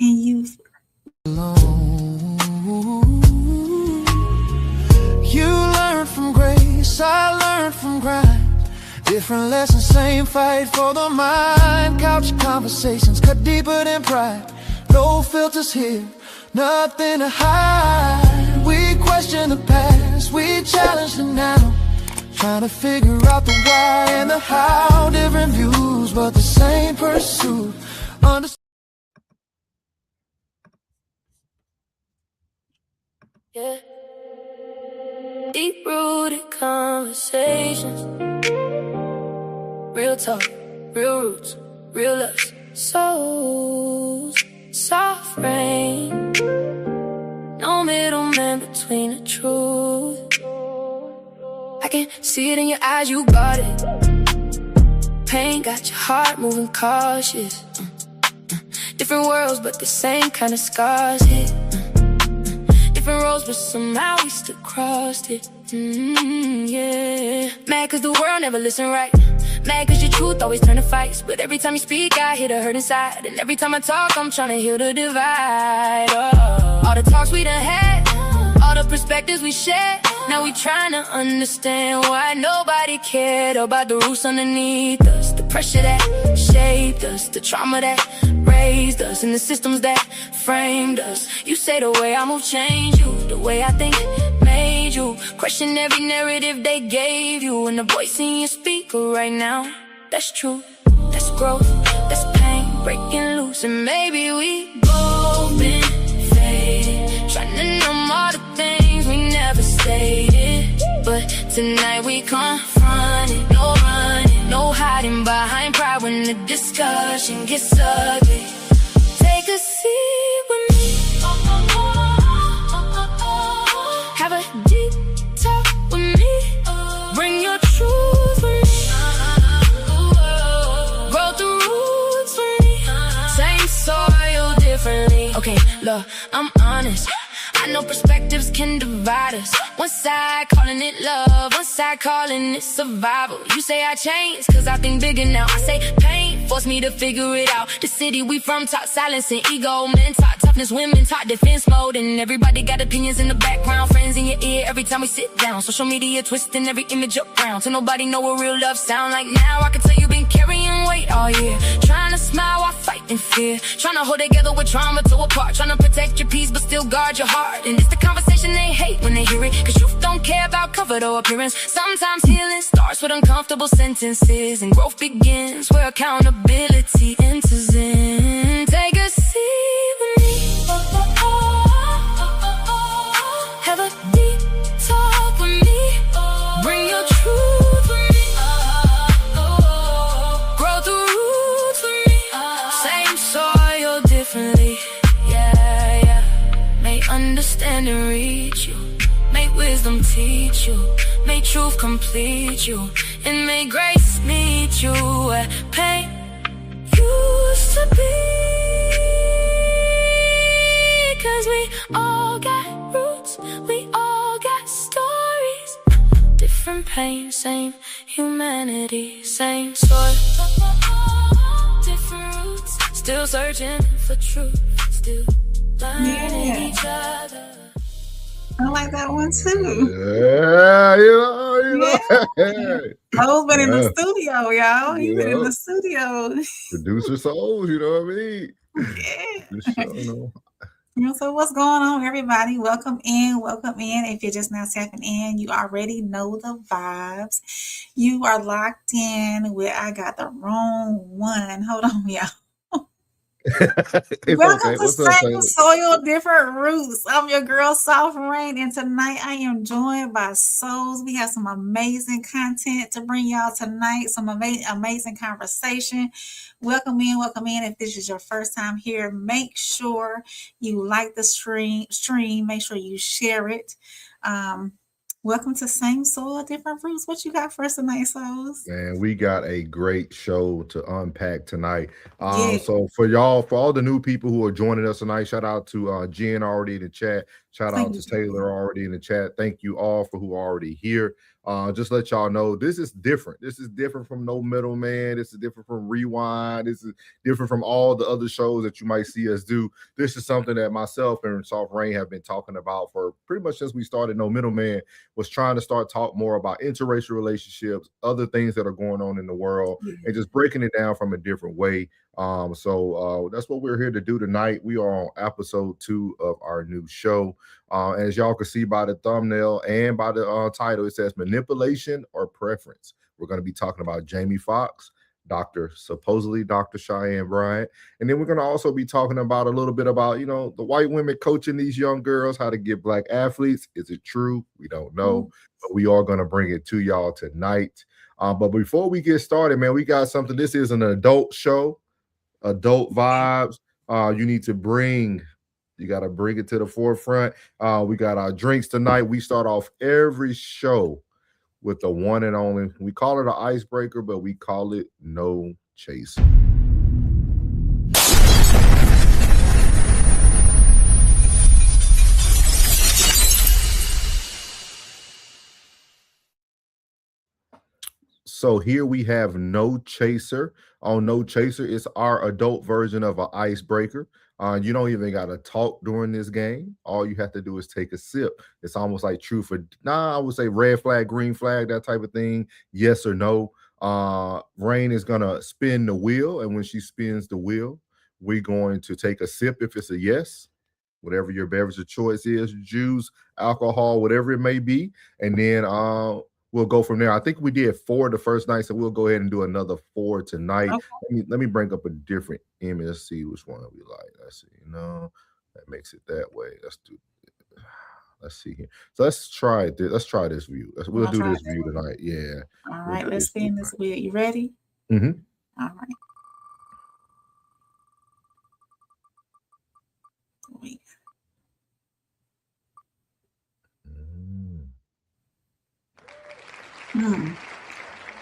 and you. You learn from grace, I learned from grind. Different lessons, same fight for the mind. Couch conversations cut deeper than pride. No filters here, nothing to hide. We question the past, we challenge the now. Trying to figure out the why and the how. Different views, but the same pursuit. Yeah. Deep-rooted conversations. Real talk, real roots, real loves. Souls, soft rain. No middleman between the truth. I can see it in your eyes, you got it. Pain got your heart moving cautious. Different worlds, but the same kind of scars hit. Different roads, but somehow we still crossed it. Yeah. Mad cause the world never listen right. Mad cause your truth always turn to fights. But every time you speak, I hit a hurt inside. And every time I talk, I'm trying to heal the divide. Oh. All the talks we done had, all the perspectives we shared. Now we trying to understand why nobody cared about the roots underneath us. The pressure that shaped us, the trauma that raised us, and the systems that framed us. You say the way I move change you, the way I think made you. Question every narrative they gave you, and the voice in your speaker right now. That's true, that's growth, that's pain, breaking loose. And maybe we both been faded, trying to numb all the things we never stated. But tonight we confront it, no running, no hiding behind pride when the discussion gets ugly. Take a seat with me, have a deep talk with me, bring your truth with me, grow the roots with me, same soil differently. Okay, look, I'm honest, I know perspectives can divide us. One side calling it love, one side calling it survival. You say I changed cause I think bigger now. I say pain forced me to figure it out. The city we from taught silence and ego. Men taught toughness, women taught defense mode. And everybody got opinions in the background, friends in your ear every time we sit down. Social media twisting every image around, till nobody know what real love sound like now. I can tell you been carrying weight all year, trying to smile while fighting fear, trying to hold together with trauma to apart, trying to protect your peace but still guard your heart. And it's the conversation they hate when they hear it, cause truth don't care about comfort or appearance. Sometimes healing starts with uncomfortable sentences, and growth begins where accountability enters in. Take a seat with me, have a deep talk with me, bring your truth with me, grow the roots with me, same soil differently. Understand and reach you, make wisdom teach you, make truth complete you, and may grace meet you where pain used to be. Cause we all got roots, we all got stories. Different pain, same humanity, same soil. Different roots, still searching for truth, still learning each other. I like that one too. Yeah, you know. Soul's been in the studio, y'all. He's been in the studio. Producer Souls, you know what I mean? Yeah. So what's going on, everybody? Welcome in. If you're just now tapping in, you already know the vibes. You are locked in with I got the wrong one. Hold on, y'all. Welcome to Same Soil, Different Roots. I'm your girl, Soft Rain, and tonight I am joined by Souls. We have some amazing content to bring y'all tonight, some amazing conversation. Welcome in. If this is your first time here, make sure you like the stream. Make sure you share it. Welcome to Same Soil, Different Roots. What you got for us tonight, Souls? Man, we got a great show to unpack tonight. So for all the new people who are joining us tonight, shout out to Jen already in the chat. Shout out to Taylor already in the chat. Thank you all for who are already here. Just let y'all know this is different. This is different from No Middleman. This is different from Rewind. This is different from all the other shows that you might see us do. This is something that myself and Soft Rain have been talking about for pretty much since we started No Middleman, was trying to start talk more about interracial relationships, other things that are going on in the world, and just breaking it down from a different way. So that's what we're here to do tonight. We are on episode 2 of our new show. As y'all can see by the thumbnail and by the title, it says manipulation or preference. We're going to be talking about Jamie Foxx, supposedly Dr. Cheyenne Bryant. And then we're going to also be talking about a little bit about, the white women coaching these young girls, how to get black athletes. Is it true? We don't know, but we are going to bring it to y'all tonight. But before we get started, man, we got something. This is an adult show, adult vibes. You got to bring it to the forefront. We got our drinks tonight. We start off every show with the one and only. We call it an icebreaker, but we call it No Chaser. So here we have No Chaser. On No Chaser, it's our adult version of an icebreaker. You don't even got to talk during this game. All you have to do is take a sip. It's almost like I would say red flag, green flag, that type of thing. Yes or no. Rain is going to spin the wheel. And when she spins the wheel, we're going to take a sip if it's a yes, whatever your beverage of choice is, juice, alcohol, whatever it may be. And then we'll go from there. I think we did 4 the first night, so we'll go ahead and do another 4 tonight. Okay. Let me bring up a different image. Let's see which one we like. Let's see. That makes it that way. Let's see here. So let's try it. Let's try this view. We'll do this view tonight. Yeah. All right. Let's spin this wheel. You ready? Mm-hmm. All right.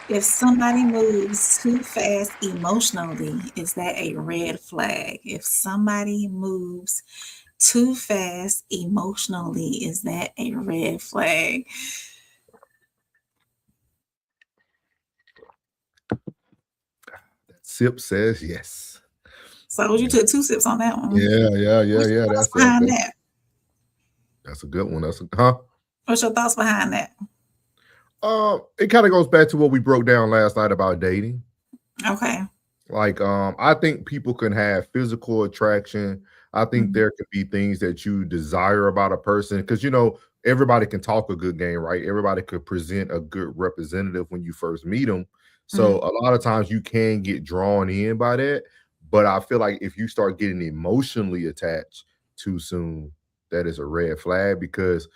If somebody moves too fast emotionally, is that a red flag? If somebody moves too fast emotionally, is that a red flag? That sip says yes. So you took 2 sips on that one. Yeah. What's behind that? That's a good one. What's your thoughts behind that? It kind of goes back to what we broke down last night about dating. Okay. Like, I think people can have physical attraction. I think there could be things that you desire about a person because, everybody can talk a good game, right? Everybody could present a good representative when you first meet them. So a lot of times you can get drawn in by that. But I feel like if you start getting emotionally attached too soon, that is a red flag because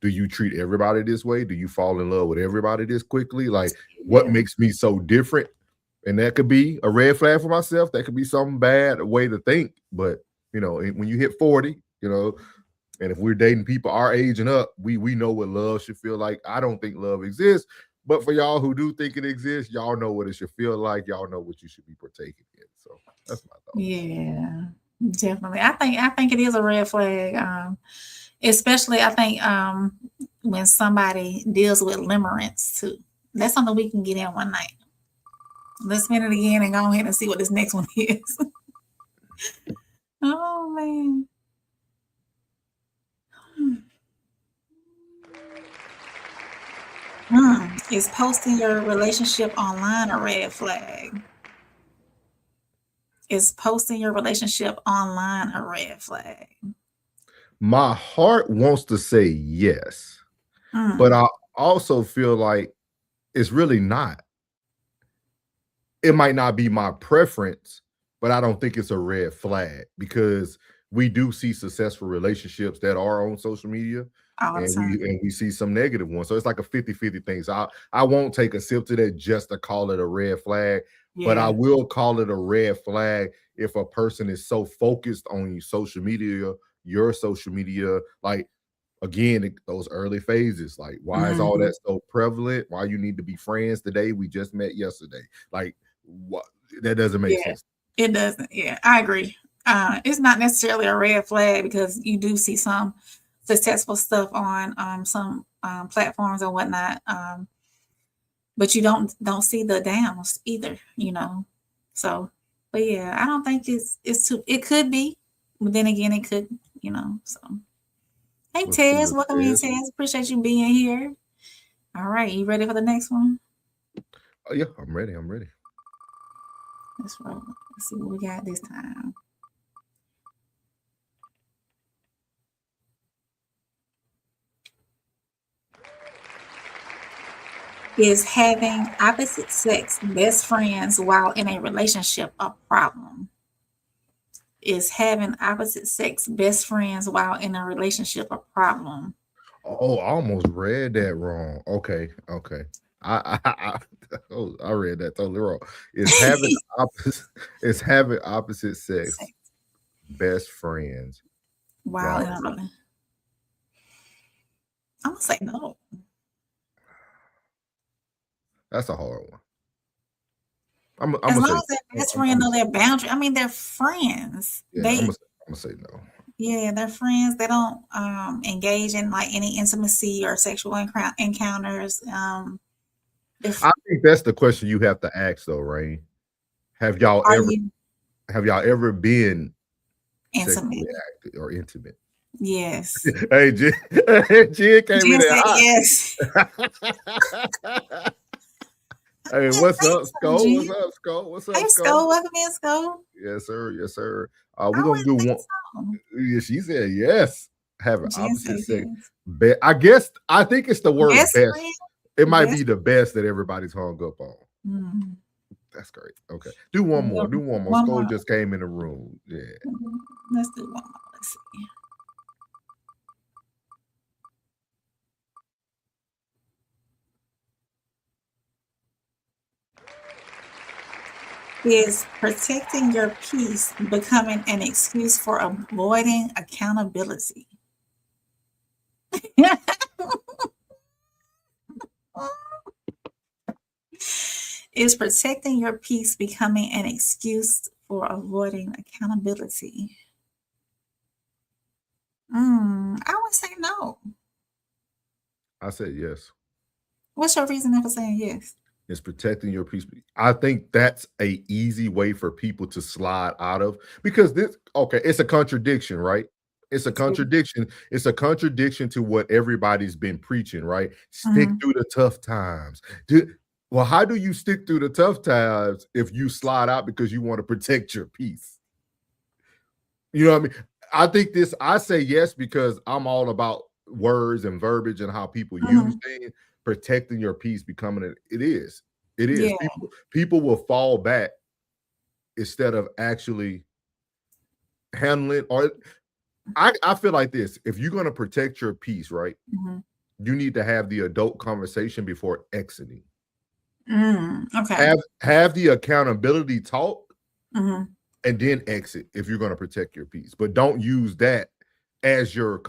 do you treat everybody this way? Do you fall in love with everybody this quickly? Like, what makes me so different? And that could be a red flag for myself. That could be some bad way to think. But, when you hit 40, and if we're dating people our age and up, we know what love should feel like. I don't think love exists. But for y'all who do think it exists, y'all know what it should feel like. Y'all know what you should be partaking in. So that's my thought. Yeah, definitely. I think it is a red flag. Especially, I think when somebody deals with limerence too. That's something we can get in one night. Let's spin it again and go ahead and see what this next one is. Oh, man. Is posting your relationship online a red flag? Is posting your relationship online a red flag? My heart wants to say yes, but I also feel like it's really not. It might not be my preference, but I don't think it's a red flag because we do see successful relationships that are on social media and we see some negative ones. So it's like a 50-50 thing. So I won't take a sip to that just to call it a red flag, but I will call it a red flag if a person is so focused on your social media, like, again, those early phases, like, why is all that so prevalent? Why you need to be friends today? We just met yesterday. Like, what? That doesn't make sense. It doesn't. Yeah, I agree. It's not necessarily a red flag because you do see some successful stuff on some platforms and whatnot. But you don't see the downs either, So, but yeah, I don't think it's too. It could be, but then again, it could, So, hey What's Tez, good, welcome in, Tez? Tez. Appreciate you being here. All right, you ready for the next one? Oh yeah, I'm ready. I'm ready. Let's roll. Let's see what we got this time. Is having opposite sex best friends while in a relationship a problem? Is having opposite sex best friends while in a relationship a problem? Oh, I almost read that wrong. Okay, okay. I read that totally wrong. Is having opposite is having opposite sex best friends Wow, while I'm gonna say no. that's a hard one. I'm As gonna long say as their best I'm friend gonna know their boundary. I mean, they're friends. yeah, I'm gonna say no. Yeah, they're friends. They don't engage in like any intimacy or sexual encounters. If I think that's the question you have to ask though, Rain. Have y'all are ever you have y'all ever been intimate? sexually active or intimate? Yes. Hey, Jen, Jen came in Jen there said hot. yes. Hey, what's up, Skull? Jen. What's up, Skull? What's Hey, up, Skull? Skull. Welcome in, Skull. Yes, sir. Yes, sir. I We're gonna would do think one. so. Yeah, she said yes. Having Jen opposite said sex. yes. I think it's the word Best best. friend. It might Best. be the best that everybody's hung up on. Mm. That's great. Okay. Do one more. Do one more. One Skull more. just came in the room. Yeah. Let's do one more. Let's see. Is protecting your peace becoming an excuse for avoiding accountability? Is protecting your peace becoming an excuse for avoiding accountability? I would say no. I said yes. What's your reason for saying yes? It's protecting your peace. I think that's a easy way for people to slide out of because it's a contradiction, right? It's a contradiction. It's a contradiction to what everybody's been preaching, right? Stick through the tough times. Well, how do you stick through the tough times if you slide out because you want to protect your peace? You know what I mean? I say yes because I'm all about words and verbiage and how people use things. Protecting your peace becoming it is. Yeah. People will fall back instead of actually handling or I feel like this. If you're going to protect your peace, right? You need to have the adult conversation before exiting. Okay. Have the accountability talk and then exit if you're going to protect your peace. But don't use that as your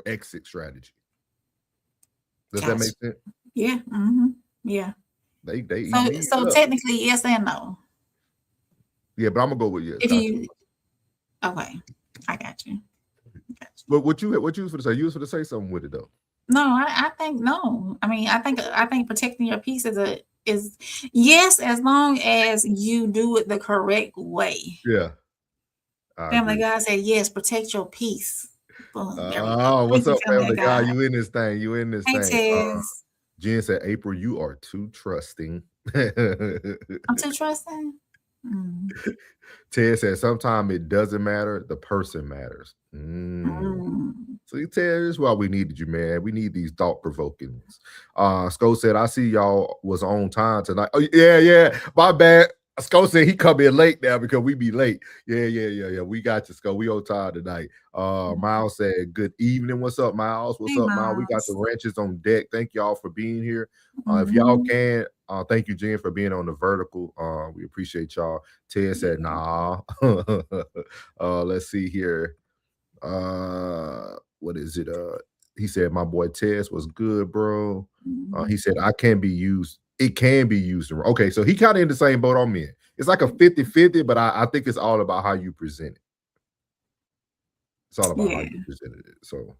exit strategy. Does that make sense? Yeah. Yeah. So technically yes and no. Yeah, but I'm gonna go with yes. Okay, I got you. But what you was for to say? You was for to say something with it though. No, I think no. I mean, I think protecting your peace is yes, as long as you do it the correct way. Yeah. Family Guy said yes, protect your peace. Oh, what's up, Family Guy? You in this thing? You in this thing? Tez. Jen said, "April, you are too trusting." I'm too trusting. Ted said, "Sometimes it doesn't matter. The person matters." So Ted, this is why we needed you, man. We need these thought provokings. Sko said, "I see y'all was on time tonight." Oh yeah. My bad. Sko said he come in late now because we be late. Yeah. We got you, Sko. We on time tonight. Miles said, "Good evening. What's up, Miles? What's up, Miles? We got the ranches on deck. Thank y'all for being here. If y'all can, thank you, Jen, for being on the vertical. We appreciate y'all." Ted said, "Nah." Let's see here. What is it? He said, "My boy Tess was good, bro." He said, "I can be used. It can be used." Okay, so he kind of in the same boat I'm in. It's like a 50-50, but I think it's all about how you present it. It's all about how you presented it. So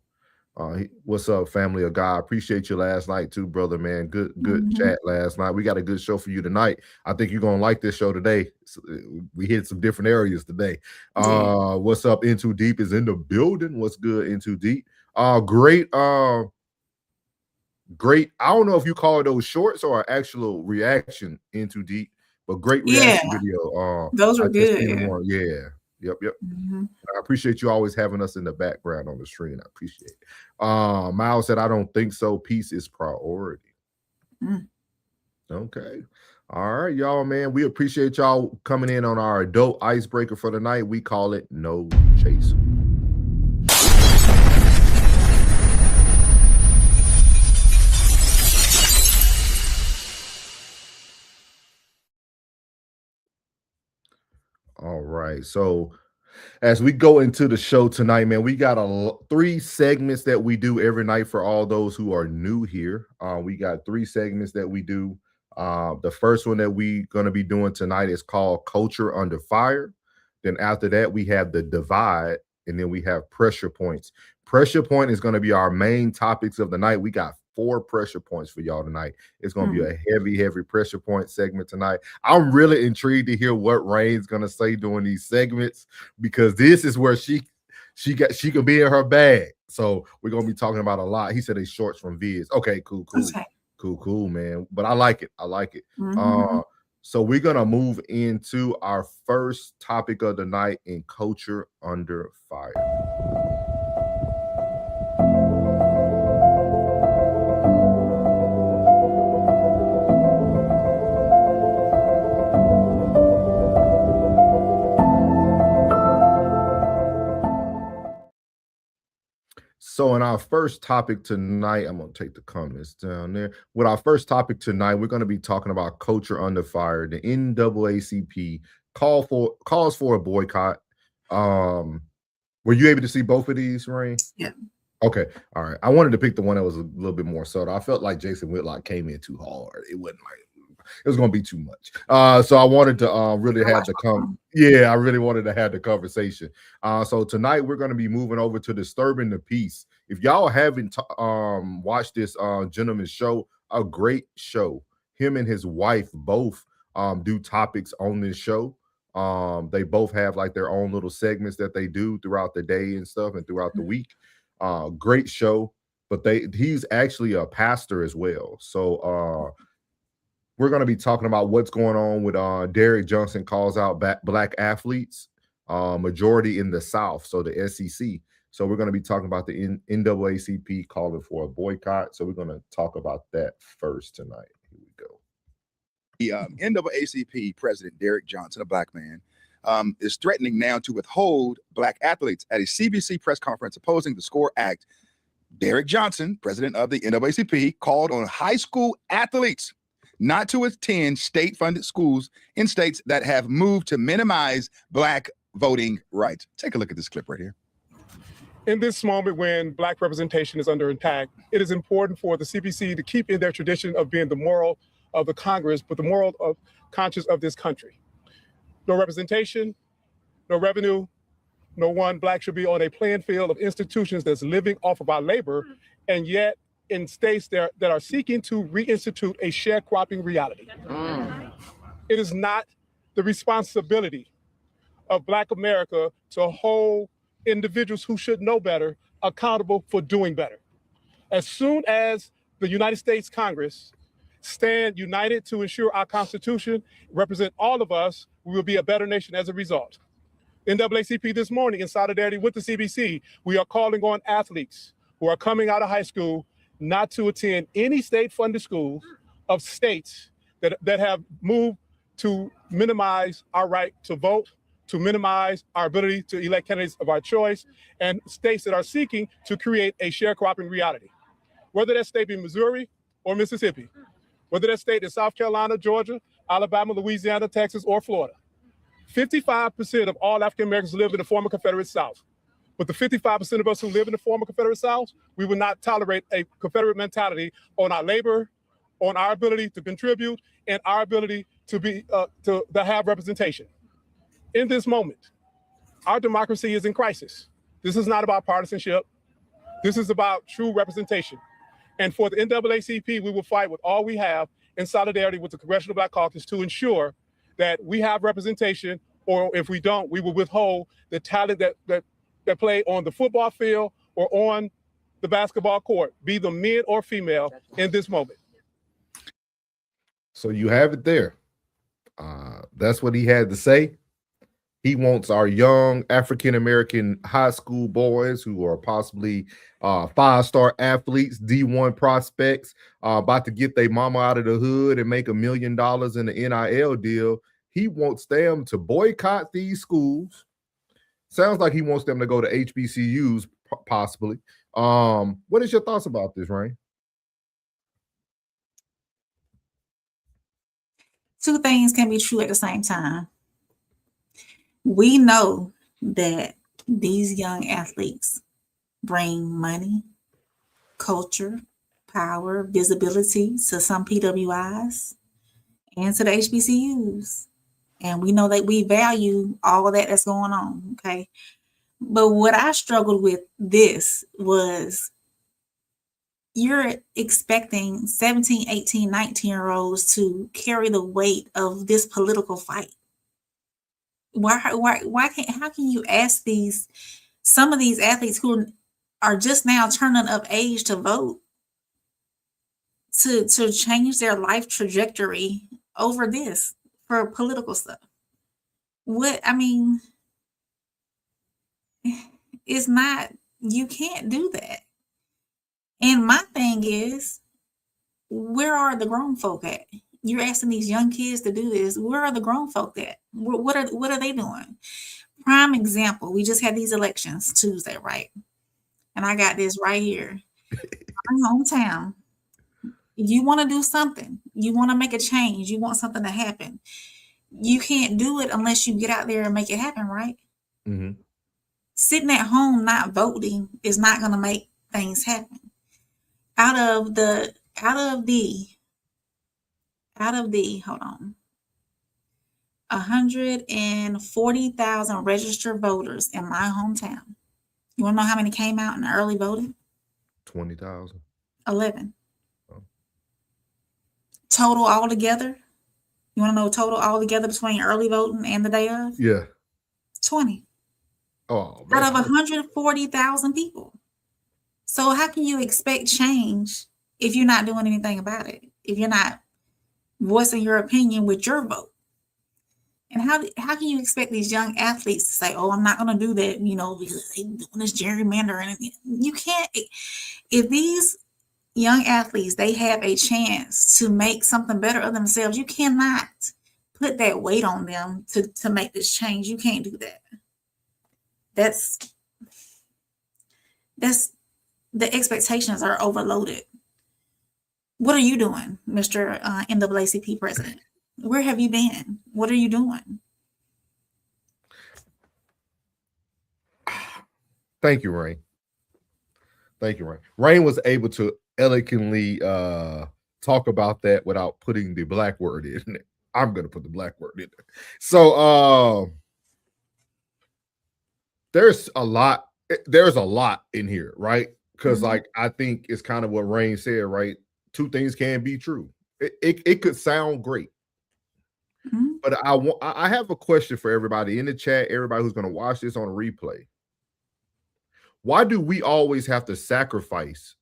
What's up, family of God? Appreciate you last night too, brother, man. Good chat last night. We got a good show for you tonight. I think you're gonna like this show today. We hit some different areas today. What's up? Into Deep is in the building. What's good? Into Deep. Great. Great. I don't know if you call those shorts or actual reaction Into Deep, but great reaction video. Those were good. Yeah. Yep. I appreciate you always having us in the background on the screen. I appreciate it. Miles said, I don't think so. Peace is priority. Okay. All right, y'all, man. We appreciate y'all coming in on our adult icebreaker for the night. We call it No Chaser. All right. So as we go into the show tonight, man, we got 3 segments that we do every night for all those who are new here. We got 3 segments that we do. The first one that we're going to be doing tonight is called Culture Under Fire. Then after that, we have The Divide, and then we have Pressure Points. Pressure Point is going to be our main topics of the night. We got 4 pressure points for y'all tonight. It's going to be a heavy pressure point segment tonight. I'm really intrigued to hear what Rain's going to say during these segments, because this is where she could be in her bag. So we're going to be talking about a lot. He said it's shorts from Viz. Okay, cool. Okay. Cool, man. But I like it. So we're going to move into our first topic of the night in Culture Under Fire. So in our first topic tonight, I'm going to take the comments down there. With our first topic tonight, we're going to be talking about Culture Under Fire. The NAACP calls for a boycott. Were you able to see both of these, Rain? Yeah. Okay. All right. I wanted to pick the one that was a little bit more subtle. I felt like Jason Whitlock came in too hard. It wasn't like it was going to be too much. So I wanted to really have the I really wanted to have the conversation. So tonight we're going to be moving over to Disturbing the Peace. If y'all haven't watched this gentleman's show, a great show. Him and his wife both do topics on this show. They both have like their own little segments that they do throughout the day and stuff and throughout the week. Great show, but he's actually a pastor as well. So we're going to be talking about what's going on with Derek Johnson calls out black athletes, majority in the South, so the SEC. So we're going to be talking about the NAACP calling for a boycott. So we're going to talk about that first tonight. Here we go. The NAACP president, Derek Johnson, a black man, is threatening now to withhold black athletes. At a CBC press conference opposing the SCORE Act, Derek Johnson, president of the NAACP, called on high school athletes not to attend state-funded schools in states that have moved to minimize black voting rights. Take a look at this clip right here. In this moment when black representation is under attack, it is important for the CBC to keep in their tradition of being the moral of the Congress, but the moral of conscience of this country. No representation, no revenue, no one black should be on a playing field of institutions that's living off of our labor, and yet in states that are seeking to reinstitute a sharecropping reality. It is not the responsibility of Black America to hold individuals who should know better accountable for doing better. As soon as the United States Congress stand united to ensure our Constitution represent all of us, we will be a better nation as a result. NAACP this morning, in solidarity with the CBC, we are calling on athletes who are coming out of high school not to attend any state-funded schools of states that have moved to minimize our right to vote, to minimize our ability to elect candidates of our choice, and states that are seeking to create a sharecropping reality. Whether that state be Missouri or Mississippi, whether that state is South Carolina, Georgia, Alabama, Louisiana, Texas, or Florida. 55% of all African Americans live in the former Confederate South. But the 55% of us who live in the former Confederate South, we will not tolerate a Confederate mentality on our labor, on our ability to contribute, and our ability to have representation. In this moment, our democracy is in crisis. This is not about partisanship. This is about true representation. And for the NAACP, we will fight with all we have in solidarity with the Congressional Black Caucus to ensure that we have representation, or if we don't, we will withhold the talent that play on the football field or on the basketball court, be them men or female, in this moment. So you have it there. That's what he had to say. He wants our young African-American high school boys who are possibly 5-star athletes, D1 prospects, about to get their mama out of the hood and make $1 million in the NIL deal. He wants them to boycott these schools. Sounds like he wants them to go to HBCUs, possibly. What is your thoughts about this, Rain? Two things can be true at the same time. We know that these young athletes bring money, culture, power, visibility to some PWIs and to the HBCUs. And we know that we value all of that that's going on, okay? But what I struggled with this was you're expecting 17, 18, 19-year-olds to carry the weight of this political fight. How can you ask some of these athletes who are just now turning of age to vote to change their life trajectory over this for political stuff? It's not, you can't do that. And my thing is, where are the grown folk at? You're asking these young kids to do this. Where are the grown folk at? What are they doing? Prime example, we just had these elections Tuesday, right? And I got this right here. My hometown. You want to do something. You want to make a change. You want something to happen. You can't do it unless you get out there and make it happen, right? Mm-hmm. Sitting at home not voting is not going to make things happen. Out of the 140,000 registered voters in my hometown. You want to know how many came out in the early voting? 20,000. 11. Oh. Total altogether? You want to know total altogether between early voting and the day of? Yeah. 20. Oh, man. Out of 140,000 people. So how can you expect change if you're not doing anything about it? If you're not voicing your opinion with your vote? And how can you expect these young athletes to say, "Oh, I'm not going to do that," because they're doing this gerrymandering? You can't. If these young athletes, they have a chance to make something better of themselves, you cannot put that weight on them to make this change. You can't do that. That's the expectations are overloaded. What are you doing, Mr. NAACP president? Where have you been? What are you doing? Thank you, Rain. Thank you, Rain. Rain was able to elegantly talk about that without putting the black word in it. I'm going to put the black word in there. So there's a lot in here, right? Because I think it's kind of what Rain said, right? Two things can be true. It could sound great. Mm-hmm. But I have a question for everybody in the chat, everybody who's going to watch this on a replay. Why do we always have to sacrifice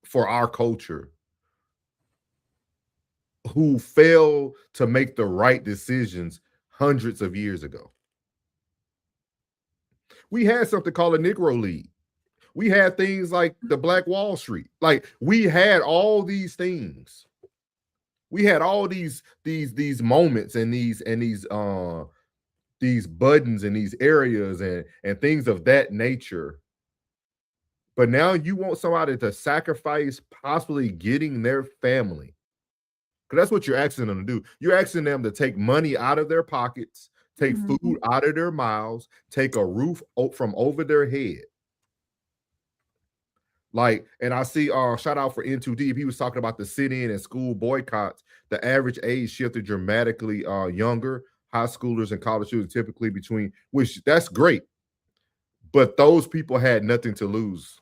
for our culture who failed to make the right decisions hundreds of years ago? We had something called a Negro League. We had things like the Black Wall Street. Like, we had all these things. We had all these moments and these buttons in these areas and things of that nature. But now you want somebody to sacrifice possibly getting their family. Because that's what you're asking them to do. You're asking them to take money out of their pockets, take food out of their mouths, take a roof from over their head. And I see shout out for N2D. He was talking about the sit-in and school boycotts. The average age shifted dramatically younger. High schoolers and college students typically between, which that's great. but those people had nothing to lose.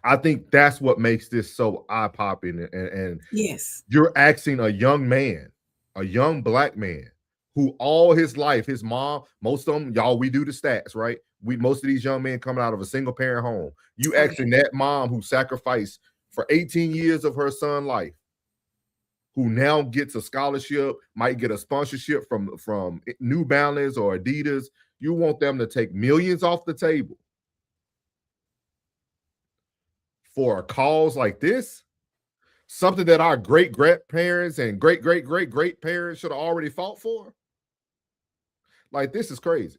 I think that's what makes this so eye-popping. And Yes. you're asking a young man, a young black man, who all his life, his mom, most of them, y'all, we do the stats, right? Most of these young men coming out of a single parent home. You asking that mom who sacrificed for 18 years of her son's life, who now gets a scholarship, might get a sponsorship from New Balance or Adidas. You want them to take millions off the table for a cause like this? Something that our great-grandparents and great-great-great-great-parents should have already fought for? Like, this is crazy.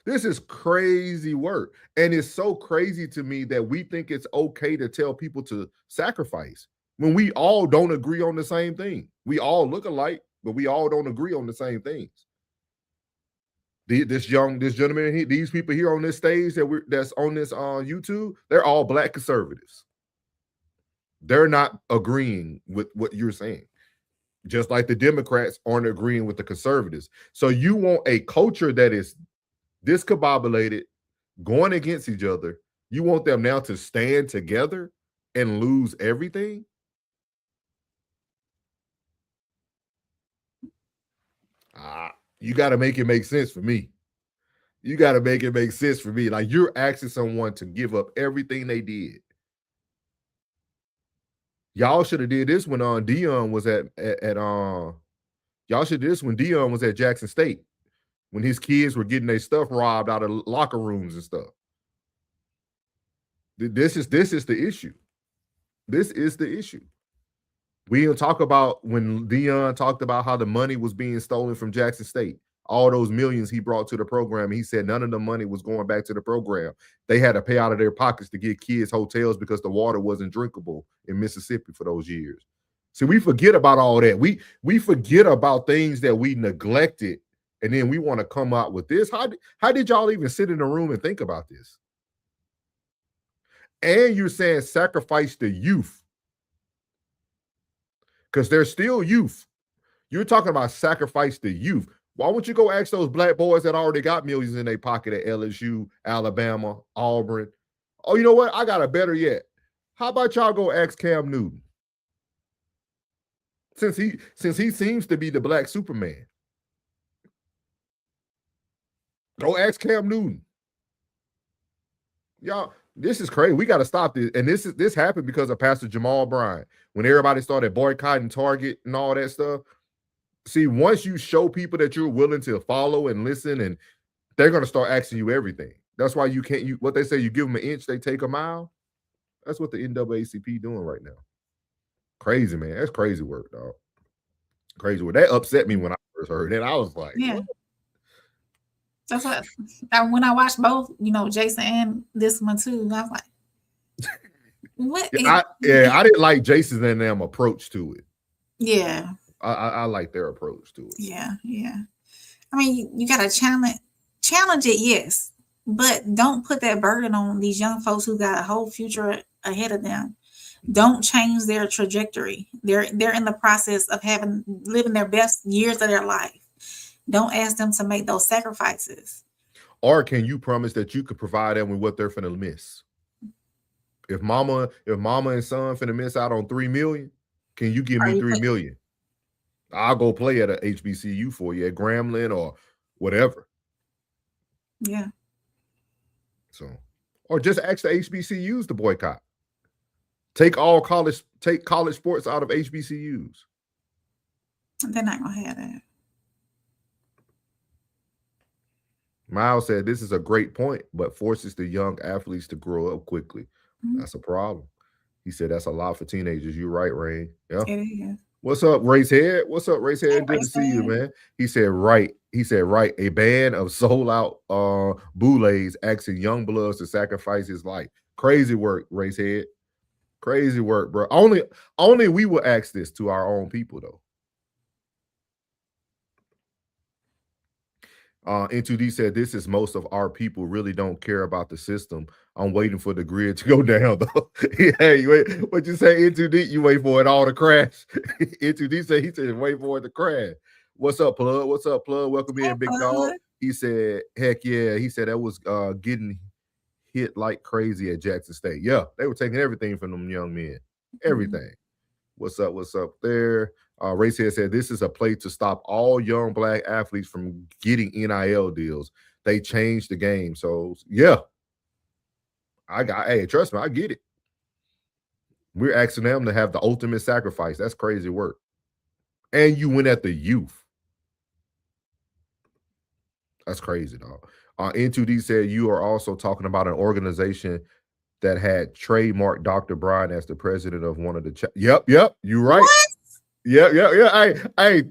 This is crazy work. And it's so crazy to me that we think it's okay to tell people to sacrifice when we all don't agree on the same thing. We all look alike, but we all don't agree on the same things. This gentleman, these people here on this stage that's on this YouTube, they're all black conservatives. They're not agreeing with what you're saying. Just like the Democrats aren't agreeing with the conservatives. So you want a culture that is discombobulated, going against each other. You want them now to stand together and lose everything? You got to make it make sense for me. You got to make it make sense for me. Like, you're asking someone to give up everything they did. Y'all should have did this when Dion was at y'all should do this when Dion was at Jackson State, when his kids were getting their stuff robbed out of locker rooms and stuff. This is the issue. This is the issue. We don't talk about when Dion talked about how the money was being stolen from Jackson State. All those millions he brought to the program. And he said none of the money was going back to the program. They had to pay out of their pockets to get kids hotels because the water wasn't drinkable in Mississippi for those years. See, we forget about all that. We forget about things that we neglected, and then we want to come out with this. How did y'all even sit in a room and think about this? And you're saying sacrifice the youth, because they're still youth. You're talking about sacrifice the youth. Why don't you go ask those black boys that already got millions in their pocket at LSU, Alabama, Auburn? Oh, you know what? I got a better yet. How about y'all go ask Cam Newton? Since he seems to be the black Superman. Go ask Cam Newton. Y'all, this is crazy. We got to stop this. And this happened because of Pastor Jamal Bryant. When everybody started boycotting Target and all that stuff. See, once you show people that you're willing to follow and listen, and they're going to start asking you everything. That's why you can't, what they say, you give them an inch, they take a mile. That's what the NAACP doing right now. Crazy, man. That's crazy work, dog. Crazy work. That upset me when I first heard it. I was like, yeah. What? That's what, when I watched both, Jason and this one too, I was like, what? I didn't like Jason's and them approach to it. Yeah. I like their approach to it. Yeah. I mean, you got to challenge it, yes, but don't put that burden on these young folks who got a whole future ahead of them. Don't change their trajectory. They're in the process of living their best years of their life. Don't ask them to make those sacrifices. Or can you promise that you could provide them with what they're finna miss? If mama and son finna miss out on $3 million, can you give me $3 million? I'll go play at a HBCU for you at Grambling or whatever. Yeah. So, or just ask the HBCUs to boycott. Take college sports out of HBCUs. They're not gonna have that. Miles said this is a great point, but forces the young athletes to grow up quickly. Mm-hmm. That's a problem. He said that's a lot for teenagers. You're right, Rain. Yeah. It is. What's up, Racehead? What's up, Racehead? Hey, good to see you, man. He said, right. A band of sold out boulets asking young bloods to sacrifice his life. Crazy work, Racehead. Crazy work, bro. Only we will ask this to our own people, though. N2D said, this is most of our people really don't care about the system. I'm waiting for the grid to go down, though. Hey, wait, what you say, N2D? You wait for it all to crash. N2D said, he said, wait for it to crash. What's up, Plug? What's up, Plug? Welcome in, big dog. He said, heck yeah. He said that was getting hit like crazy at Jackson State. Yeah, they were taking everything from them young men. Everything. What's up there? Racehead said this is a play to stop all young black athletes from getting NIL deals. They changed the game. So yeah. Hey, trust me, I get it. We're asking them to have the ultimate sacrifice. That's crazy work. And you went at the youth. That's crazy, dog. N2D said you are also talking about an organization that had trademarked Dr. Bryant as the president of one of the Yep, you're right. What? Yeah. Hey,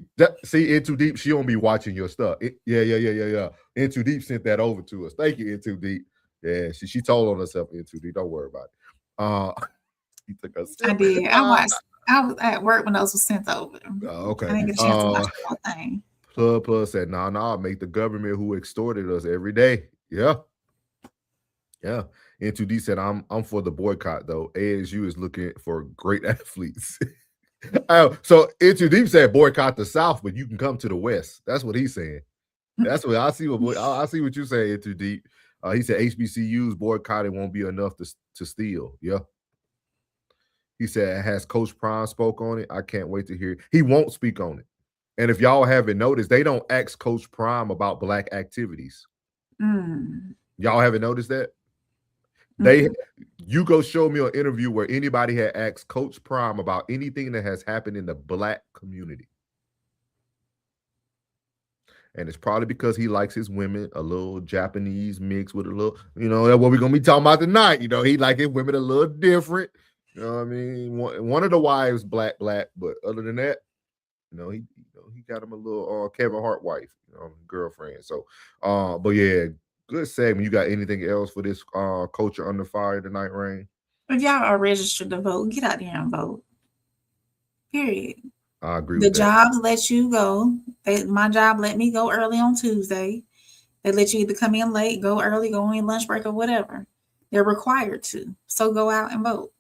see, In Too Deep, she don't be watching your stuff. Yeah. In Too Deep sent that over to us. Thank you, In Too Deep. Yeah, she told on herself, In Too Deep. Don't worry about it. He took us. I did. I was at work when those were sent over. Okay. I didn't get a chance to watch the whole thing. Plus said, nah, make the government who extorted us every day. Yeah. N2D said, I'm for the boycott, though. ASU is looking for great athletes. So N2D said boycott the South, but you can come to the West. That's what he's saying. That's what I see. I see what you say, N2D. He said HBCUs boycotting won't be enough to steal. Yeah. He said, has Coach Prime spoke on it? I can't wait to hear. He won't speak on it. And if y'all haven't noticed, they don't ask Coach Prime about black activities. Y'all haven't noticed that? You go show me an interview where anybody had asked Coach Prime about anything that has happened in the black community. And it's probably because he likes his women a little Japanese mixed with a little, that's what we're going to be talking about tonight. He like his women a little different. You know what I mean? One of the wives black, but other than that, he got him a little Kevin Hart wife, girlfriend. So, but yeah, good segment. You got anything else for this Culture Under Fire tonight, Rain? If y'all are registered to vote, get out there and vote. Period. I agree with that. The jobs let you go. My job let me go early on Tuesday. They let you either come in late, go early, go on your lunch break or whatever. They're required to. So go out and vote.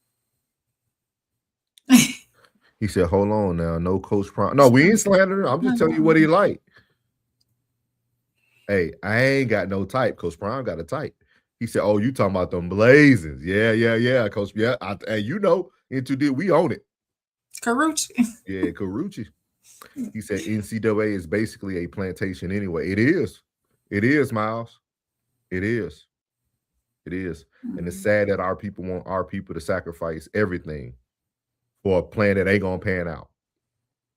He said, hold on now. No Coach Prime. No, we ain't slandering. I'm just telling you what he like. Hey, I ain't got no type. Coach Prime got a type. He said, oh, you talking about them Blazers. Yeah, Coach. Yeah, Into the we own it. Carucci. Yeah, Carucci. He said NCAA is basically a plantation anyway. It is. It is, Miles. It is. And it's sad that our people want our people to sacrifice everything for a plan that ain't gonna pan out.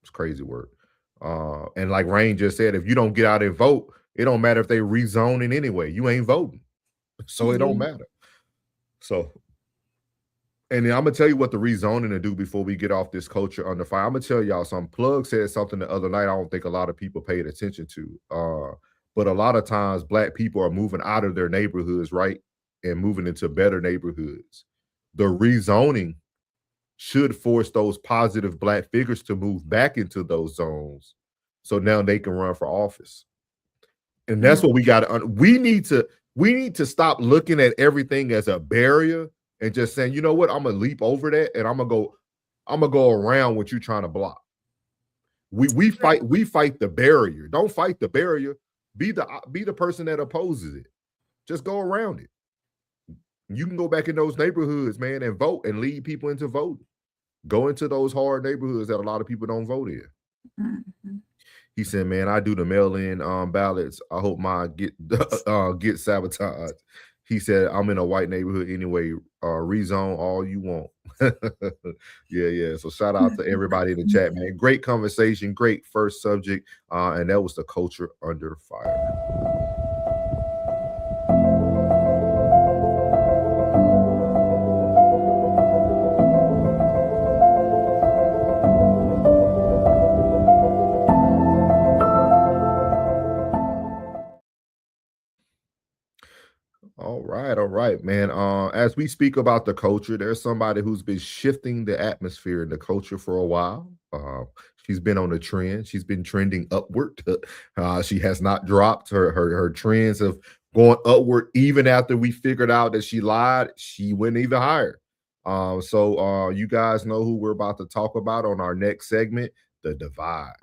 It's crazy work. And like Rain just said, if you don't get out and vote, it don't matter if they rezoning anyway. You ain't voting. So it don't matter. So, and then I'm gonna tell you what the rezoning to do before we get off this Culture Under Fire. I'm gonna tell y'all something. Plug said something the other night I don't think a lot of people paid attention to. But a lot of times black people are moving out of their neighborhoods, right? And moving into better neighborhoods. The rezoning should force those positive black figures to move back into those zones. So now they can run for office. And that's what we got to, we need to stop looking at everything as a barrier and just saying, you know what, I'm going to leap over that and I'm going to go around what you're trying to block. We fight the barrier. Don't fight the barrier. Be the person that opposes it. Just go around it. You can go back in those neighborhoods, man, and vote and lead people into voting. Go into those hard neighborhoods that a lot of people don't vote in. Mm-hmm. He said, man, I do the mail-in ballots. I hope mine get sabotaged. He said, I'm in a white neighborhood anyway. Rezone all you want. Yeah. So shout out to everybody in the chat, man. Great conversation. Great first subject. And that was the Culture Under Fire. All right, man. As we speak about the culture, there's somebody who's been shifting the atmosphere in the culture for a while. She's been on a trend. She's been trending upward. She has not dropped. Her trends have gone upward even after we figured out that she lied. She went even higher. So you guys know who we're about to talk about on our next segment, The Divide.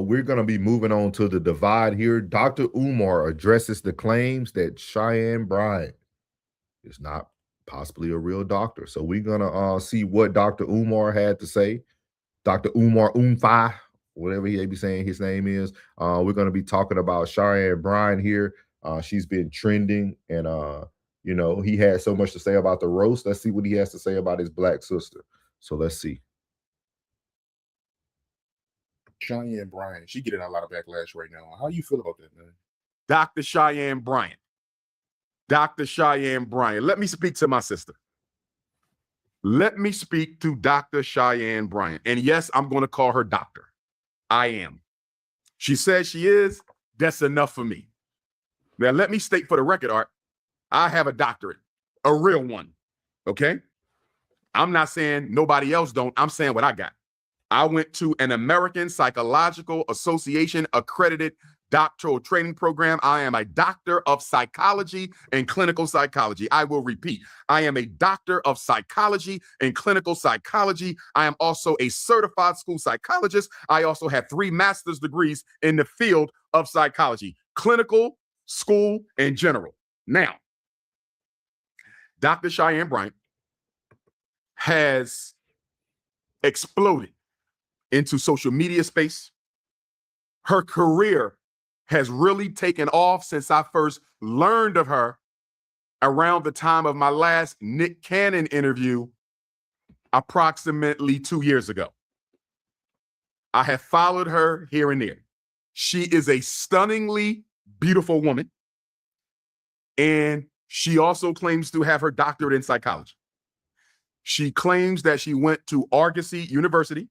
we're going to be moving on to the divide here. Dr. Umar addresses the claims that Cheyenne Bryant is not possibly a real doctor. So we're going to see what Dr. Umar had to say. Dr. Umar Umfai, whatever he be saying his name is. We're going to be talking about Cheyenne Bryant here. She's been trending, and you know, he had so much to say about the roast. Let's see what he has to say about his black sister. So let's see. Cheyenne Bryant, she getting a lot of backlash right now. How you feel about that, man? Dr. Cheyenne Bryant. Dr. Cheyenne Bryant. Let me speak to my sister. Let me speak to Dr. Cheyenne Bryant. And yes, I'm going to call her doctor. I am. She says she is. That's enough for me. Now, let me state for the record, Art, I have a doctorate, a real one. Okay? I'm not saying nobody else don't. I'm saying what I got. I went to an American Psychological Association accredited doctoral training program. I am a doctor of psychology and clinical psychology. I will repeat, I am a doctor of psychology and clinical psychology. I am also a certified school psychologist. I also have 3 master's degrees in the field of psychology, clinical, school, and general. Now, Dr. Cheyenne Bryant has exploded into social media space. Her career has really taken off since I first learned of her around the time of my last Nick Cannon interview approximately 2 years ago. I have followed her here and there. She is a stunningly beautiful woman, and she also claims to have her doctorate in psychology. She claims that she went to Argosy University,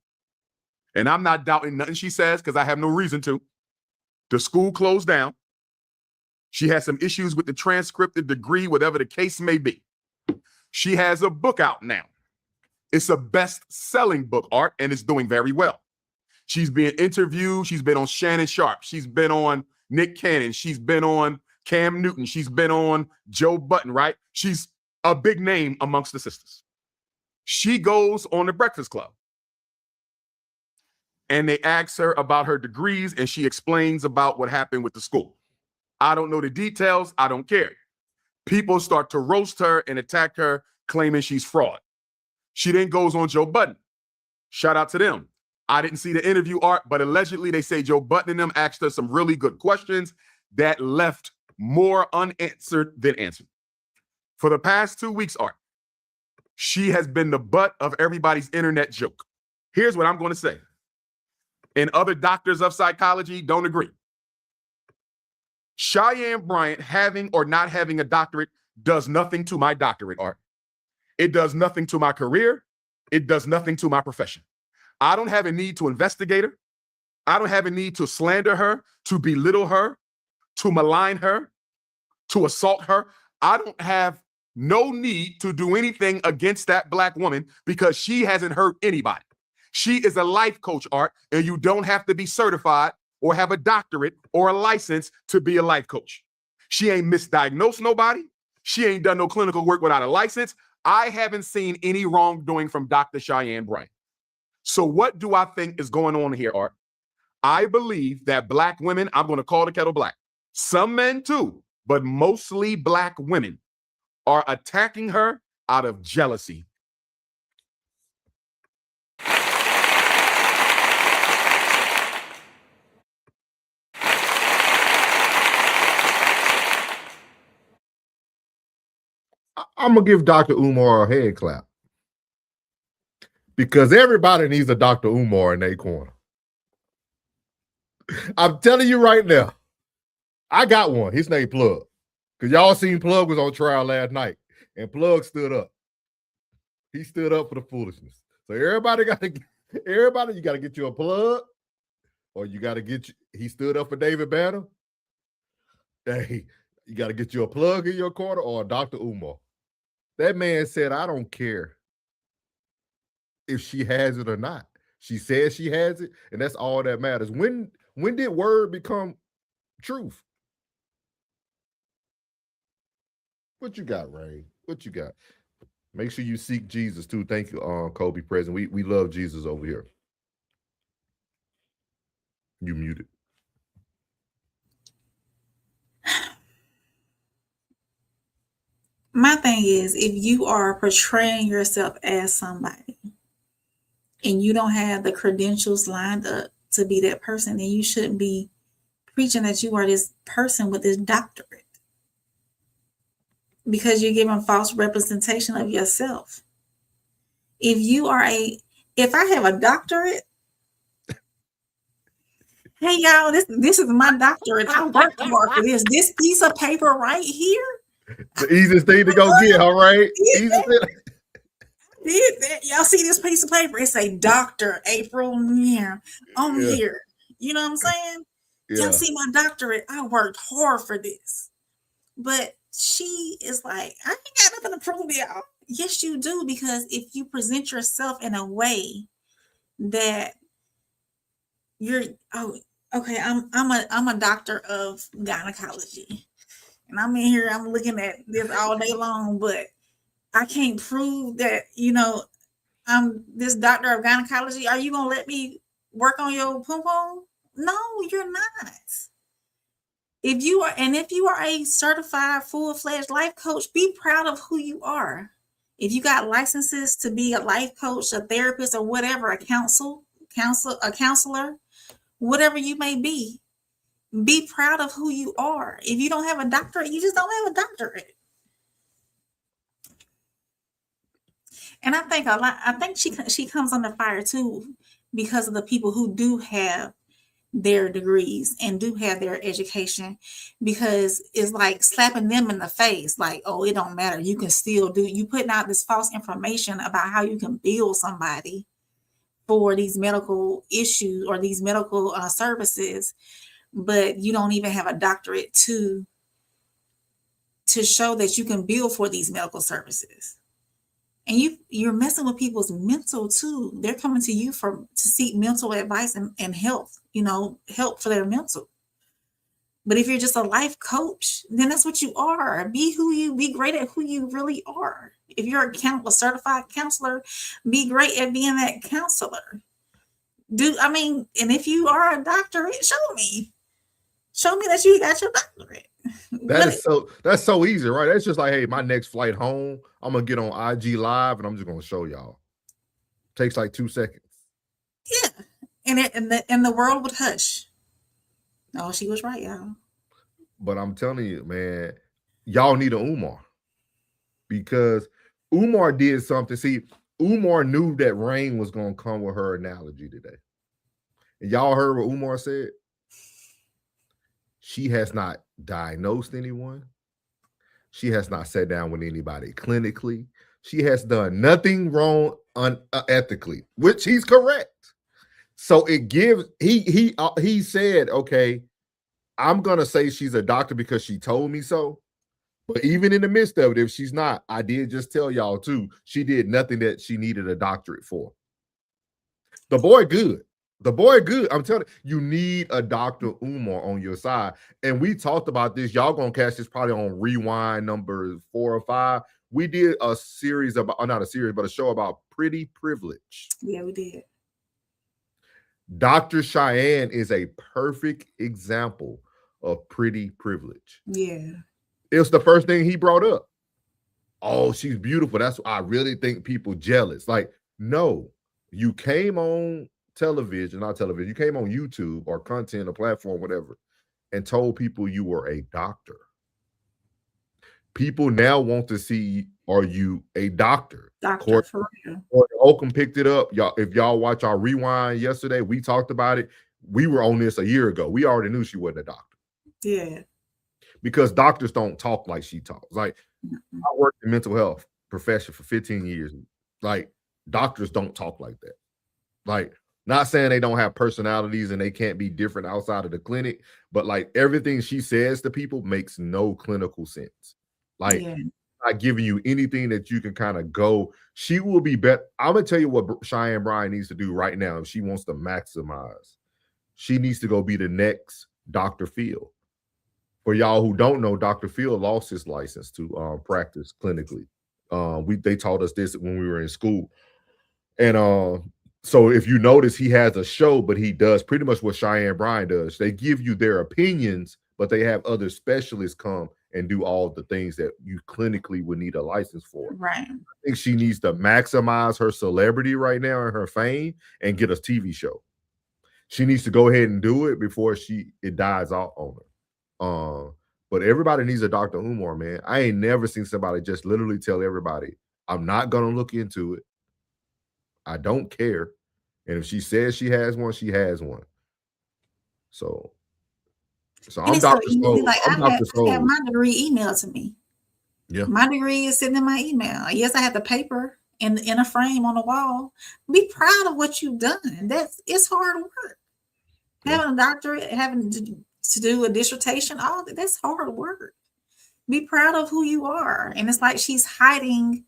and I'm not doubting nothing she says because I have no reason to. The school closed down. She has some issues with the transcript, the degree, whatever the case may be. She has a book out now. It's a best-selling book, Art, and it's doing very well. She's being interviewed. She's been on Shannon Sharp. She's been on Nick Cannon. She's been on Cam Newton. She's been on Joe Budden, right? She's a big name amongst the sisters. She goes on the Breakfast Club, and they ask her about her degrees, and she explains about what happened with the school. I don't know the details. I don't care. People start to roast her and attack her, claiming she's fraud. She then goes on Joe Budden. Shout out to them. I didn't see the interview, Art, but allegedly they say Joe Budden and them asked her some really good questions that left more unanswered than answered. For the past 2 weeks, Art, she has been the butt of everybody's internet joke. Here's what I'm going to say. And other doctors of psychology don't agree. Cheyenne Bryant having or not having a doctorate does nothing to my doctorate, Art. It does nothing to my career. It does nothing to my profession. I don't have a need to investigate her. I don't have a need to slander her, to belittle her, to malign her, to assault her. I don't have no need to do anything against that Black woman because she hasn't hurt anybody. She is a life coach, Art, and you don't have to be certified or have a doctorate or a license to be a life coach. She ain't misdiagnosed nobody. She ain't done no clinical work without a license. I haven't seen any wrongdoing from Dr. Cheyenne Bryant. So what do I think is going on here, Art? I believe that Black women, I'm going to call the kettle black, some men too, but mostly Black women are attacking her out of jealousy. I'm going to give Dr. Umar a head clap because everybody needs a Dr. Umar in their corner. I'm telling you right now, I got one. His name Plug. Because y'all seen Plug was on trial last night, and Plug stood up. He stood up for the foolishness. So everybody, you got to get you a Plug, or you got to get you, he stood up for David Banner. Hey, you got to get you a Plug in your corner or a Dr. Umar. That man said, I don't care if she has it or not. She says she has it, and that's all that matters. When did word become truth? What you got, Ray? What you got? Make sure you seek Jesus too. Thank you, Kobe President. We love Jesus over here. You muted. My thing is, if you are portraying yourself as somebody and you don't have the credentials lined up to be that person, then you shouldn't be preaching that you are this person with this doctorate, because you're giving false representation of yourself. If I have a doctorate, hey y'all, this is my doctorate. I worked hard for this. This piece of paper right here. The easiest thing to go get, all right? Y'all see this piece of paper? It say Dr. April Muir on here. You know what I'm saying? Yeah. Y'all see my doctorate? I worked hard for this. But she is like, I ain't got nothing to prove to y'all. Yes, you do, because if you present yourself in a way that you're, okay, I'm a doctor of gynecology, and I'm in here, I'm looking at this all day long, but I can't prove that, I'm this doctor of gynecology. Are you gonna let me work on your pom pom? No, you're not. If you are a certified full-fledged life coach, be proud of who you are. If you got licenses to be a life coach, a therapist, or whatever, a counselor, whatever you may be proud of who you are. If you don't have a doctorate, you just don't have a doctorate. And I think she comes under fire too, because of the people who do have their degrees and do have their education, because it's like slapping them in the face, like, oh, it don't matter, you can still do, you putting out this false information about how you can bill somebody for these medical issues or these medical services, but you don't even have a doctorate to show that you can bill for these medical services. And you're messing with people's mental too. They're coming to you to seek mental advice and help, help for their mental. But if you're just a life coach, then that's what you are. Be great at who you really are. If you're a certified counselor, be great at being that counselor. And if you are a doctorate, show me that you got your doctorate. That's so easy, right? That's just like, hey, my next flight home, I'm gonna get on IG Live and I'm just gonna show y'all. Takes like 2 seconds. Yeah, and the world would hush. Oh, she was right, y'all. But I'm telling you, man, y'all need an Umar, because Umar did something. See, Umar knew that rain was gonna come with her analogy today. And y'all heard what Umar said? She has not diagnosed anyone. She has not sat down with anybody clinically. She has done nothing wrong unethically, which he's correct. So it gives, he said, okay, I'm going to say she's a doctor because she told me so. But even in the midst of it, if she's not, I did just tell y'all too, she did nothing that she needed a doctorate for. The boy good. The boy good. I'm telling you, you need a Dr. Umar on your side. And we talked about this. Y'all gonna catch this probably on Rewind number 4 or 5. We did a series about, not a series, but a show about pretty privilege. Yeah, we did. Dr. Cheyenne is a perfect example of pretty privilege. Yeah. It was the first thing he brought up. Oh, she's beautiful. That's why I really think people jealous. Like, no, you came on television, not television, you came on YouTube or content or platform, whatever, and told people you were a doctor. People now want to see, are you a doctor? Doctor for real. Holcomb picked it up. Y'all, if y'all watch our Rewind yesterday, we talked about it. We were on this a year ago. We already knew she wasn't a doctor. Yeah. Because doctors don't talk like she talks. Like, I worked in mental health profession for 15 years. Like, doctors don't talk like that. Like, not saying they don't have personalities and they can't be different outside of the clinic, but like everything she says to people makes no clinical sense. Like, not giving you anything that you can kind of go. She will be better. I'm gonna tell you what Cheyenne Bryant needs to do right now if she wants to maximize. She needs to go be the next Dr. Phil. For y'all who don't know, Dr. Phil lost his license to practice clinically. They taught us this when we were in school. And So if you notice, he has a show, but he does pretty much what Cheyenne Bryant does. They give you their opinions, but they have other specialists come and do all the things that you clinically would need a license for. Right. I think she needs to maximize her celebrity right now and her fame and get a TV show. She needs to go ahead and do it before it dies off on her. But everybody needs a Dr. Umar, man. I ain't never seen somebody just literally tell everybody, I'm not gonna look into it. I don't care. And if she says she has one, she has one. So I'm Dr. Soul. Like, I'm I Dr. Soul. have my degree emailed to me. Yeah. My degree is sitting in my email. Yes, I have the paper in a frame on the wall. Be proud of what you've done. It's hard work. Yeah. Having a doctorate, having to do a dissertation, all that's hard work. Be proud of who you are. And it's like she's hiding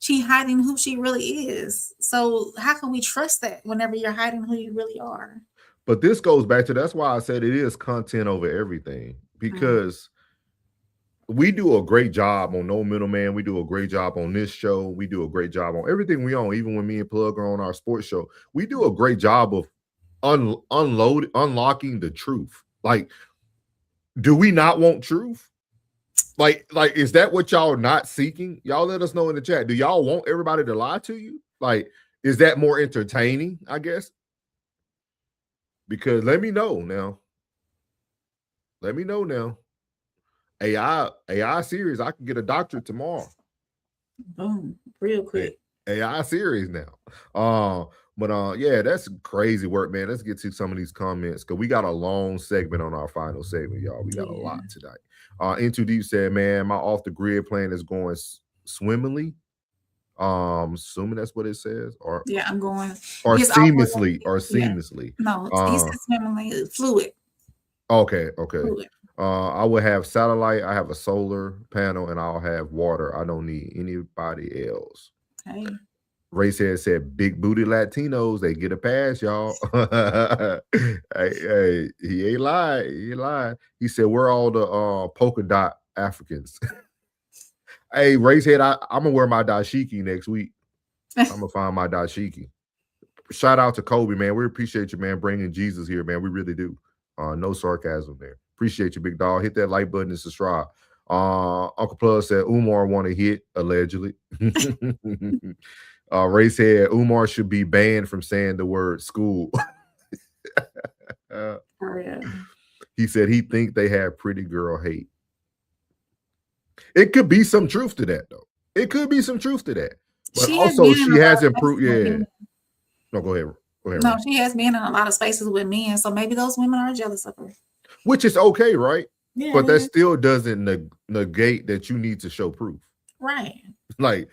who she really is. So how can we trust that whenever you're hiding who you really are? But this goes back to, that's why I said it is content over everything, because we do a great job on No Middleman. We do a great job on this show. We do a great job on everything we own. Even when me and Plug are on our sports show, we do a great job of unlocking the truth. Like, do we not want truth? Like, is that what y'all are not seeking? Y'all let us know in the chat. Do y'all want everybody to lie to you? Like, is that more entertaining, I guess? Because let me know now. Let me know now. AI series, I can get a doctorate tomorrow. Boom, real quick. AI series now. But yeah, that's crazy work, man. Let's get to some of these comments because we got a long segment on our final segment, y'all. We got a lot tonight. Into Deep said, man, my off the grid plan is going swimmingly. Assuming that's what it says, or I'm going or seamlessly, or seamlessly. No, he said swimmingly, fluid. Okay. Fluid. I will have satellite, I have a solar panel, and I'll have water. I don't need anybody else. Okay. Ray said big booty Latinos, they get a pass, y'all. hey, he ain't lying. He said, we're all the polka dot Africans. Hey, Ray said, I'm gonna wear my dashiki next week. I'm gonna find my dashiki. Shout out to Kobe, man. We appreciate you, man, bringing Jesus here, man. We really do. No sarcasm there. Appreciate you, big dog. Hit that like button and subscribe. Uncle Plus said Umar want to hit, allegedly. Ray said Umar should be banned from saying the word school. He said he think they have pretty girl hate. It could be some truth to that, though. It could be some truth to that. But she has improved. Yeah. No, go ahead. No, she has been in a lot of spaces with men, so maybe those women are jealous of her. Which is okay, right? Yeah. But that still doesn't negate that you need to show proof. Right. Like,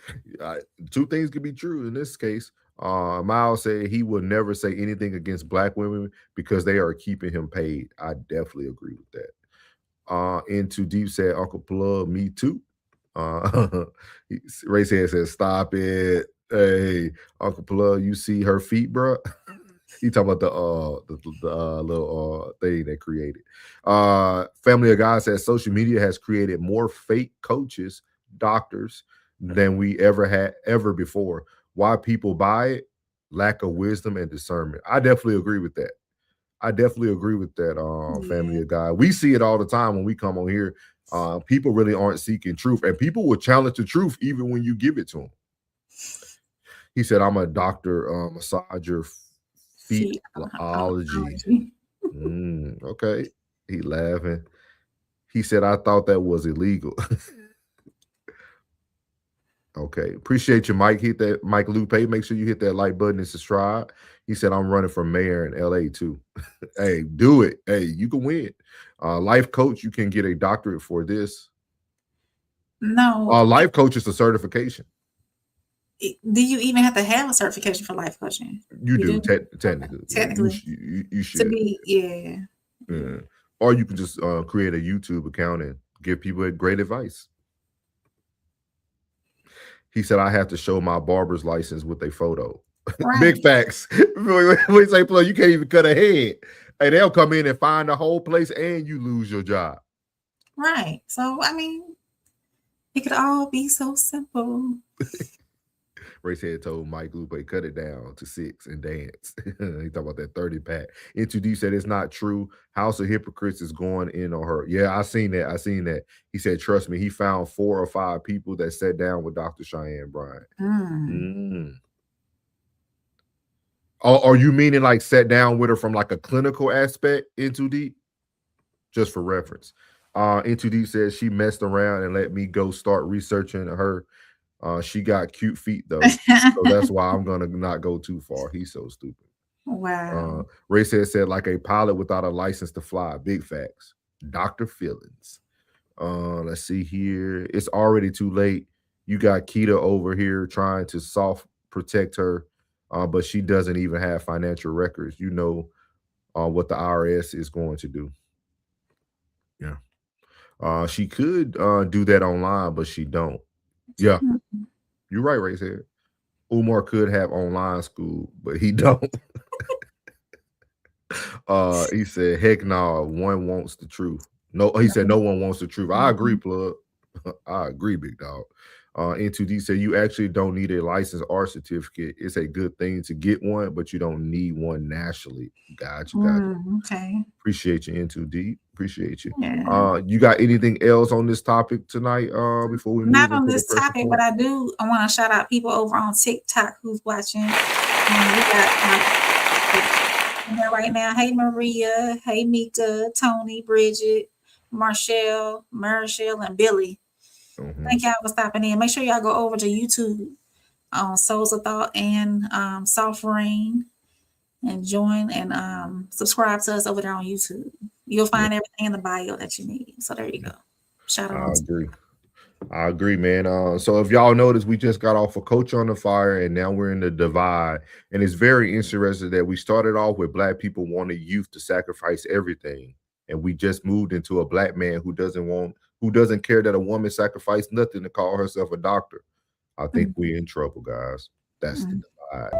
two things could be true in this case. Miles said he would never say anything against black women because they are keeping him paid. I definitely agree with that. Into Deep said, Uncle Plug, me too. Ray said, stop it. Hey, Uncle Plug, you see her feet, bro? He talking about the little thing they created. Family of God says social media has created more fake coaches, doctors than we ever before. Why people buy it? Lack of wisdom and discernment. I definitely agree with that. Family of God. We see it all the time when we come on here. People really aren't seeking truth, and people will challenge the truth even when you give it to them. He said, I'm a doctor, massager, feetology. Okay. He laughing. He said, I thought that was illegal. Okay. Appreciate you, Mike. Hit that, Mike Lupe. Make sure you hit that like button and subscribe. He said, I'm running for mayor in LA too. Hey, do it. Hey, you can win. Life coach, you can get a doctorate for this. No. Life coach is a certification. Do you even have to have a certification for life coaching? You do. Technically. Technically. You should. To be, yeah. Or you can just create a YouTube account and give people great advice. He said, I have to show my barber's license with a photo. Right. Big facts. We say, you can't even cut a head. Hey, they'll come in and find the whole place and you lose your job. Right. So, I mean, it could all be so simple. Racehead told Mike Lupe, cut it down to 6 and dance. He talking about that 30 pack. Into D said it's not true. House of Hypocrites is going in on her. Yeah, I seen that. He said, trust me, he found 4 or 5 people that sat down with Dr. Cheyenne Bryant. Oh, are you meaning like sat down with her from like a clinical aspect, Into D? Just for reference. Into D says she messed around and let me go start researching her. She got cute feet though, so that's why I'm gonna not go too far. He's so stupid. Wow. Ray said like a pilot without a license to fly. Big facts. Dr. Feelings. Let's see here. It's already too late. You got Keita over here trying to soft protect her, but she doesn't even have financial records. You know what the IRS is going to do. Yeah. She could do that online, but she don't. Yeah. You're right, Ray said. Umar could have online school, but he don't. He said, heck no, one wants the truth. No, he said no one wants the truth. I agree, plug. I agree, big dog. N2D said you actually don't need a license or certificate. It's a good thing to get one, but you don't need one nationally. Gotcha. Okay. Appreciate you, N2D. Appreciate you. Yeah. You got anything else on this topic tonight? Before we move not on this topic, but I want to shout out people over on TikTok who's watching. We got right now. Hey Maria, hey Mika, Tony, Bridget, Marshall, and Billy. Thank y'all for stopping in. Make sure y'all go over to YouTube on Souls of Thought and Soft Rain and join and subscribe to us over there on YouTube. You'll find everything in the bio that you need. So there you go. Shout out. I agree, man. So if y'all notice, we just got off a Coach on the Fire, and now we're in the Divide. And it's very interesting that we started off with Black people wanting youth to sacrifice everything, and we just moved into a Black man who doesn't care that a woman sacrificed nothing to call herself a doctor. I think we're in trouble, guys. That's the Divide.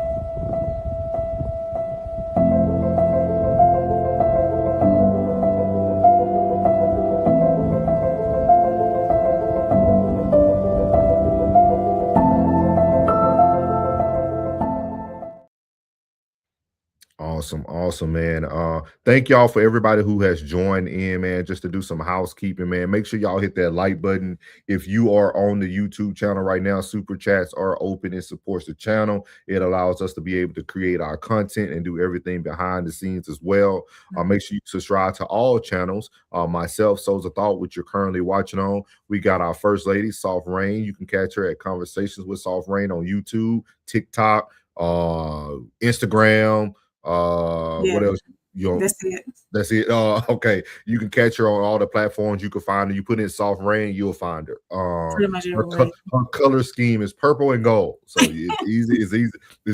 Awesome, man. Thank y'all for everybody who has joined in, man, just to do some housekeeping, man. Make sure y'all hit that like button. If you are on the YouTube channel right now, super chats are open and supports the channel. It allows us to be able to create our content and do everything behind the scenes as well. Make sure you subscribe to all channels. Myself, Souls of Thought, which you're currently watching on. We got our First Lady, Soft Rain. You can catch her at Conversations with Soft Rain on YouTube, TikTok, Instagram. What else? That's it. Okay. You can catch her on all the platforms. You can find her. You put in Soft Rain, you'll find her. Her color scheme is purple and gold, so it's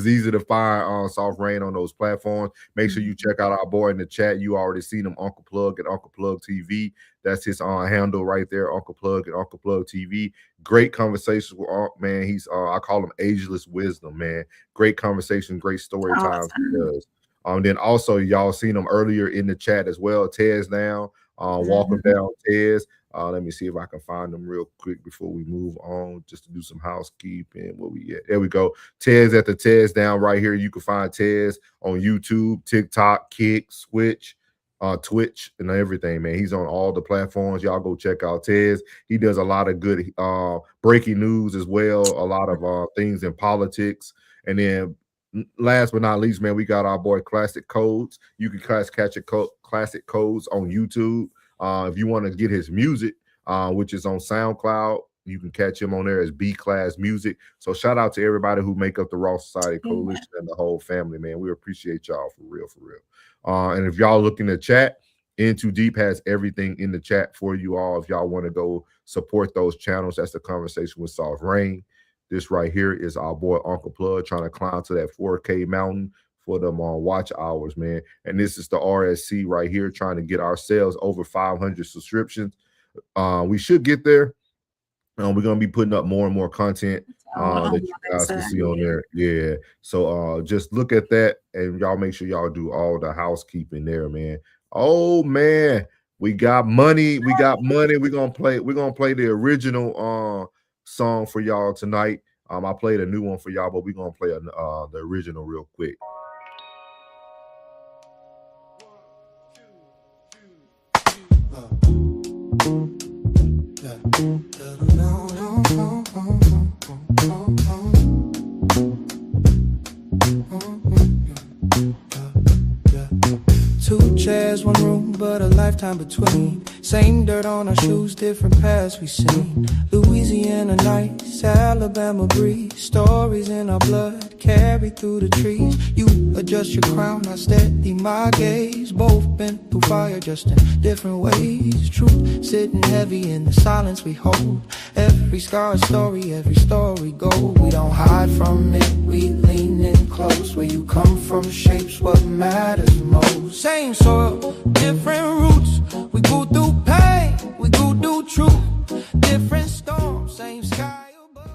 easy to find Soft Rain on those platforms. Make sure you check out our boy in the chat. You already seen him, Uncle Plug at Uncle Plug TV. That's his handle right there, Uncle Plug at Uncle Plug TV. Great conversations with Unc, man. He's I call him ageless wisdom, man. Great conversation, great story times he does. Then also y'all seen him earlier in the chat as well. Tez down, welcome down, Tez. Let me see if I can find them real quick before we move on, just to do some housekeeping. Where we at? There we go. Tez at the Tez down right here. You can find Tez on YouTube, TikTok, Kick, Switch, Twitch, and everything, man. He's on all the platforms. Y'all go check out Tez. He does a lot of good breaking news as well, a lot of things in politics. And then last but not least, man, we got our boy Classic Codes. You can catch Classic Codes on YouTube. If you want to get his music, which is on SoundCloud, you can catch him on there as B Class Music. So shout out to everybody who make up the Raw Society Coalition and the whole family, man. We appreciate y'all for real. And if y'all look in the chat, In Too Deep has everything in the chat for you all. If y'all want to go support those channels, that's the Conversation with Soft Rain. This right here is our boy Uncle Plug trying to climb to that 4K mountain for them watch hours, man. And this is the RSC right here trying to get ourselves over 500 subscriptions. We should get there. We're going to be putting up more and more content that you guys can see on there. Yeah. So just look at that, and y'all make sure y'all do all the housekeeping there, man. Oh, man. We got money. We're going to play the original song for y'all tonight. I played a new one for y'all, but we're gonna play the original real quick. Two chairs, one room, but a lifetime between. Same dirt on our shoes, different paths we've seen. Louisiana nights, Alabama breeze. Stories in our blood, carried through the trees. You adjust your crown, I steady my gaze. Both been through fire, just in different ways. Truth sitting heavy in the silence we hold. Every scar a story, every story gold. We don't hide from it, we lean in close. Where you come from shapes what matters most. Same soil, different roots. We go through pain, we go through truth. Different storms, same sky above.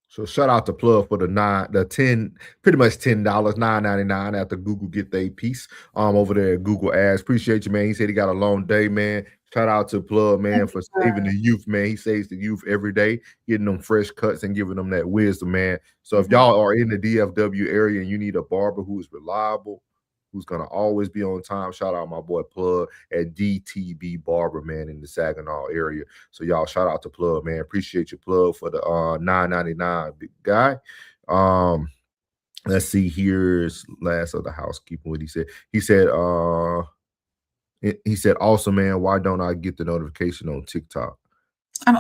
So shout out to Plug for the $10, pretty much $10, $9.99 after Google get their piece over there at Google Ads. Appreciate you, man. He said he got a long day, man. Shout out to Plug, man, for saving the youth, man. He saves the youth every day, getting them fresh cuts and giving them that wisdom, man. So if y'all are in the DFW area and you need a barber who is reliable, who's going to always be on time, shout out my boy Plug at DTB Barber, man, in the Saginaw area. So y'all shout out to Plug, man. Appreciate you, Plug, for the $9.99, big guy. Let's see, here's last of the housekeeping, what he said. He said, also, man, why don't I get the notification on TikTok?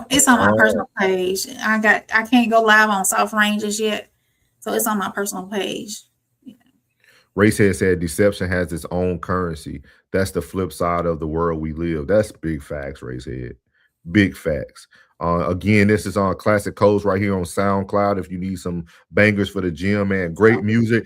It's on my personal page. I can't go live on South Ranges yet, so it's on my personal page. Racehead said deception has its own currency. That's the flip side of the world we live. That's big facts, Racehead. Big facts. Again, this is on Classic Codes right here on SoundCloud. If you need some bangers for the gym, man, great music.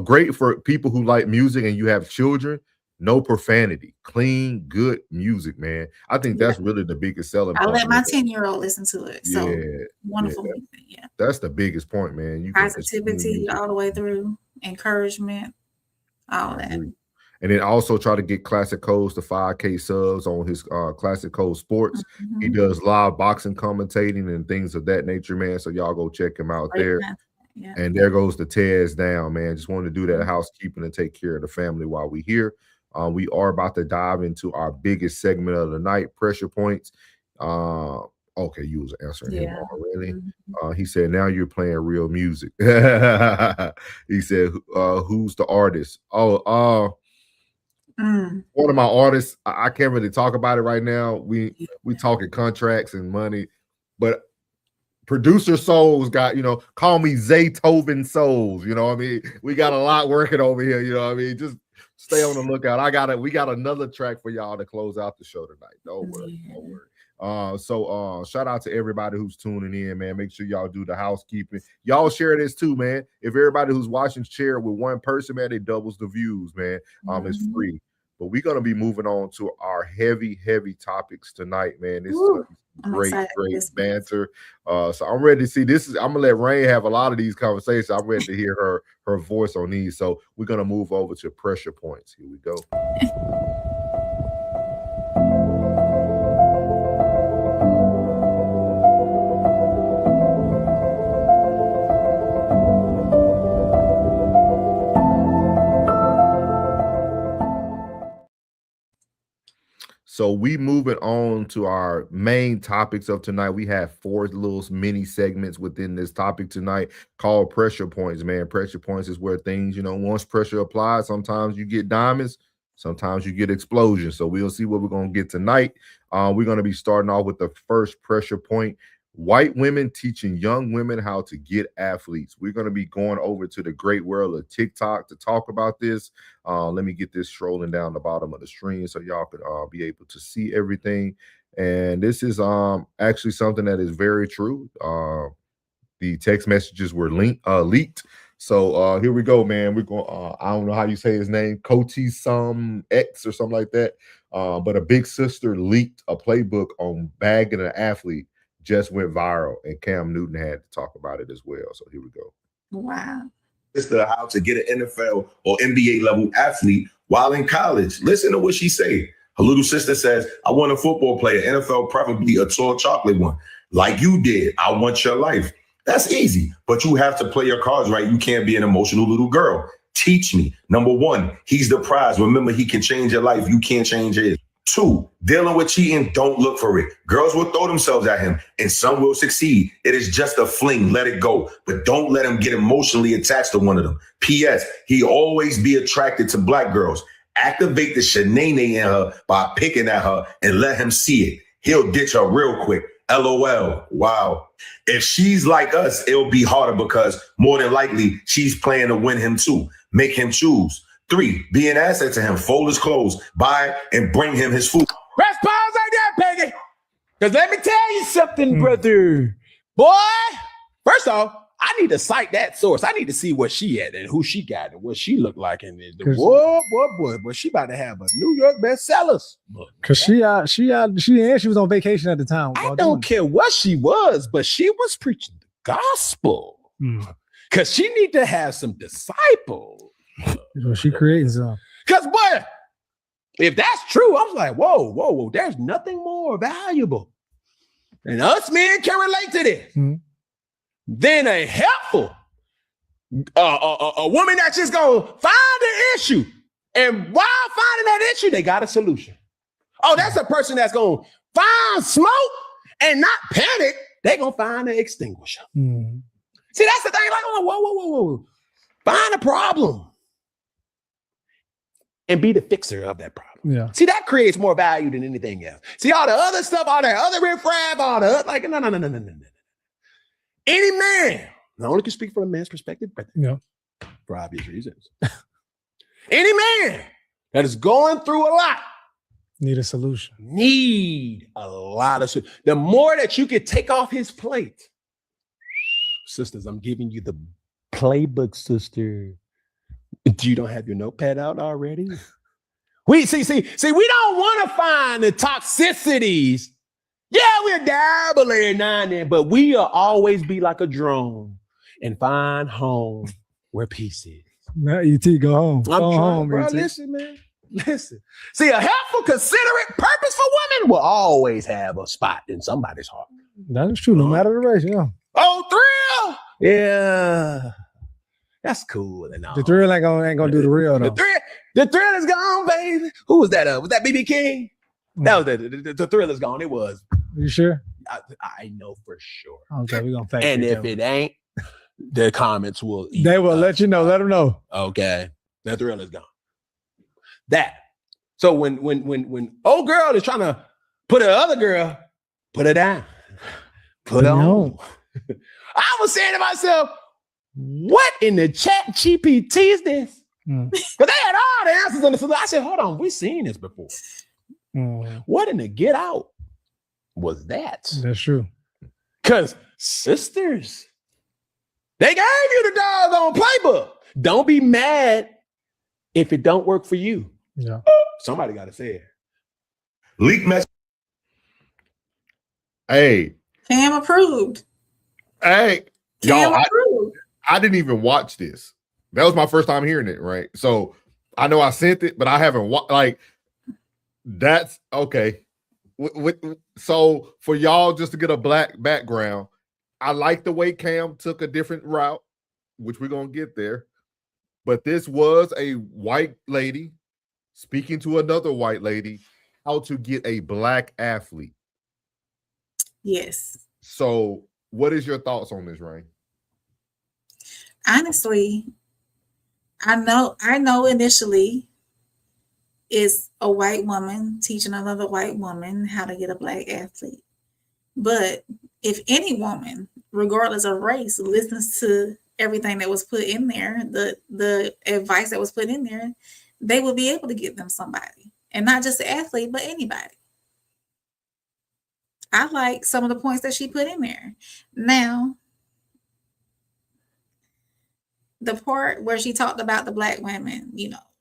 Great for people who like music and you have children. No profanity, clean, good music, man. I think that's really the biggest selling point. I let my 10-year-old listen to it. So wonderful music. Yeah. That's the biggest point, man. You positivity all the way through, encouragement, all that. And then also try to get Classic Codes to 5K subs on his Classic Code Sports. Mm-hmm. He does live boxing commentating and things of that nature, man. So y'all go check him out there. Yeah. And there goes the Tez down, man. Just wanted to do that housekeeping and take care of the family while we're here. We are about to dive into our biggest segment of the night, pressure points. Okay, you was answering him already. Mm-hmm. He said, now you're playing real music. He said, who's the artist? One of my artists. I can't really talk about it right now. We talking contracts and money, but Producer Souls got, call me Zaytoven Souls. You know what I mean? We got a lot working over here. You know what I mean? Just stay on the lookout. We got another track for y'all to close out the show tonight. Don't worry. So shout out to everybody who's tuning in, man. Make sure y'all do the housekeeping. Y'all share this too, man. If everybody who's watching share it with one person, man, it doubles the views, man. It's free. But we're gonna be moving on to our heavy topics tonight, man. This is great banter. So I'm ready to see this. I'm gonna let Rain have a lot of these conversations. I'm ready to hear her voice on these. So we're gonna move over to pressure points. Here we go. So we moving on to our main topics of tonight. We have 4 little mini segments within this topic tonight called pressure points, man. Pressure points is where things, once pressure applies, sometimes you get diamonds, sometimes you get explosions. So we'll see what we're going to get tonight. We're going to be starting off with the first pressure point. White women teaching young women how to get athletes. We're going to be going over to the great world of TikTok to talk about this. Let me get this strolling down the bottom of the screen so y'all could be able to see everything. And this is actually something that is very true. The text messages were leaked. So here we go, man. We're going. I don't know how you say his name, Koti some X or something like that. But a big sister leaked a playbook on bagging an athlete. Just went viral, and Cam Newton had to talk about it as well. So here we go. Wow. It's how to get an NFL or NBA level athlete while in college. Listen to what she say. Her little sister says, I want a football player, NFL, preferably a tall chocolate one. Like you did. I want your life. That's easy, but you have to play your cards right. You can't be an emotional little girl. Teach me. Number one, he's the prize. Remember, he can change your life. You can't change his. 2, dealing with cheating, don't look for it. Girls will throw themselves at him and some will succeed. It is just a fling. Let it go. But don't let him get emotionally attached to one of them. P.S. He always be attracted to black girls. Activate the shenane in her by picking at her and let him see it. He'll ditch her real quick. LOL. Wow. If she's like us, it'll be harder because more than likely she's playing to win him too. Make him choose. 3, be an asset to him. Fold his clothes, buy and bring him his food. Press pause right there, Peggy. Because let me tell you something, brother. Boy, first off, I need to cite that source. I need to see where she at and who she got and what she looked like. And boy, she about to have a New York bestsellers. Because she was on vacation at the time. I don't care what she was, but she was preaching the gospel. Because she need to have some disciples. Well, she creating some. Because boy, if that's true, I was like, whoa, there's nothing more valuable. And us men can relate to this. Then a helpful a woman that's just gonna find the issue. And while finding that issue, they got a solution. Oh, that's a person that's gonna find smoke and not panic. They're gonna find an extinguisher. See, that's the thing. Like, whoa. Find a problem and be the fixer of that problem. Yeah. See, that creates more value than anything else. See, all the other stuff, all that other riffraff, all the like, no. Any man, I only can speak from a man's perspective, but for obvious reasons. Any man that is going through a lot need a solution. Need a lot of solution. The more that you can take off his plate, sisters, I'm giving you the playbook, sister. You don't have your notepad out already? We see, we don't want to find the toxicities. Yeah, we're dabbling now and then, but we'll always be like a drone and find home where peace is. Now, E.T., go home. Go home, bro. E.T. Listen, man. Listen. See, a helpful, considerate, purposeful woman will always have a spot in somebody's heart. That is true, no matter the race, yeah. Oh, thrill! Yeah. That's cool and all. The thrill ain't gonna do the real, though. The thrill is gone, baby. Who was that? Was that BB King? That was the thrill is gone. It was. You sure? I know for sure. Okay, we're gonna fact and check if that. It ain't, the comments will eat. They will let you know. Let them know. Okay, the thrill is gone. That. So when old girl is trying to put her other girl, put her down. Put her on. I was saying to myself, what in the chat GPT is this? Because they had all the answers on the solution. I said, hold on, we've seen this before. What in the get out was that? That's true. Because sisters, they gave you the doggone playbook. Don't be mad if it don't work for you. Yeah. Somebody got to say it. Leak message. Hey. Cam approved. Hey. Cam Y'all, approved. I didn't even watch this. That was my first time hearing it, right? So I know I sent it, but I haven't like that's okay. So for y'all, just to get a black background, I like the way Cam took a different route, which we're gonna get there. But this was a white lady speaking to another white lady how to get a black athlete. Yes. So what is your thoughts on this, Rain? Honestly, I know initially it's a white woman teaching another white woman how to get a black athlete. But if any woman, regardless of race, listens to everything that was put in there, the advice that was put in there, they will be able to get them somebody. And not just an athlete, but anybody. I like some of the points that she put in there. Now, the part where she talked about the black women,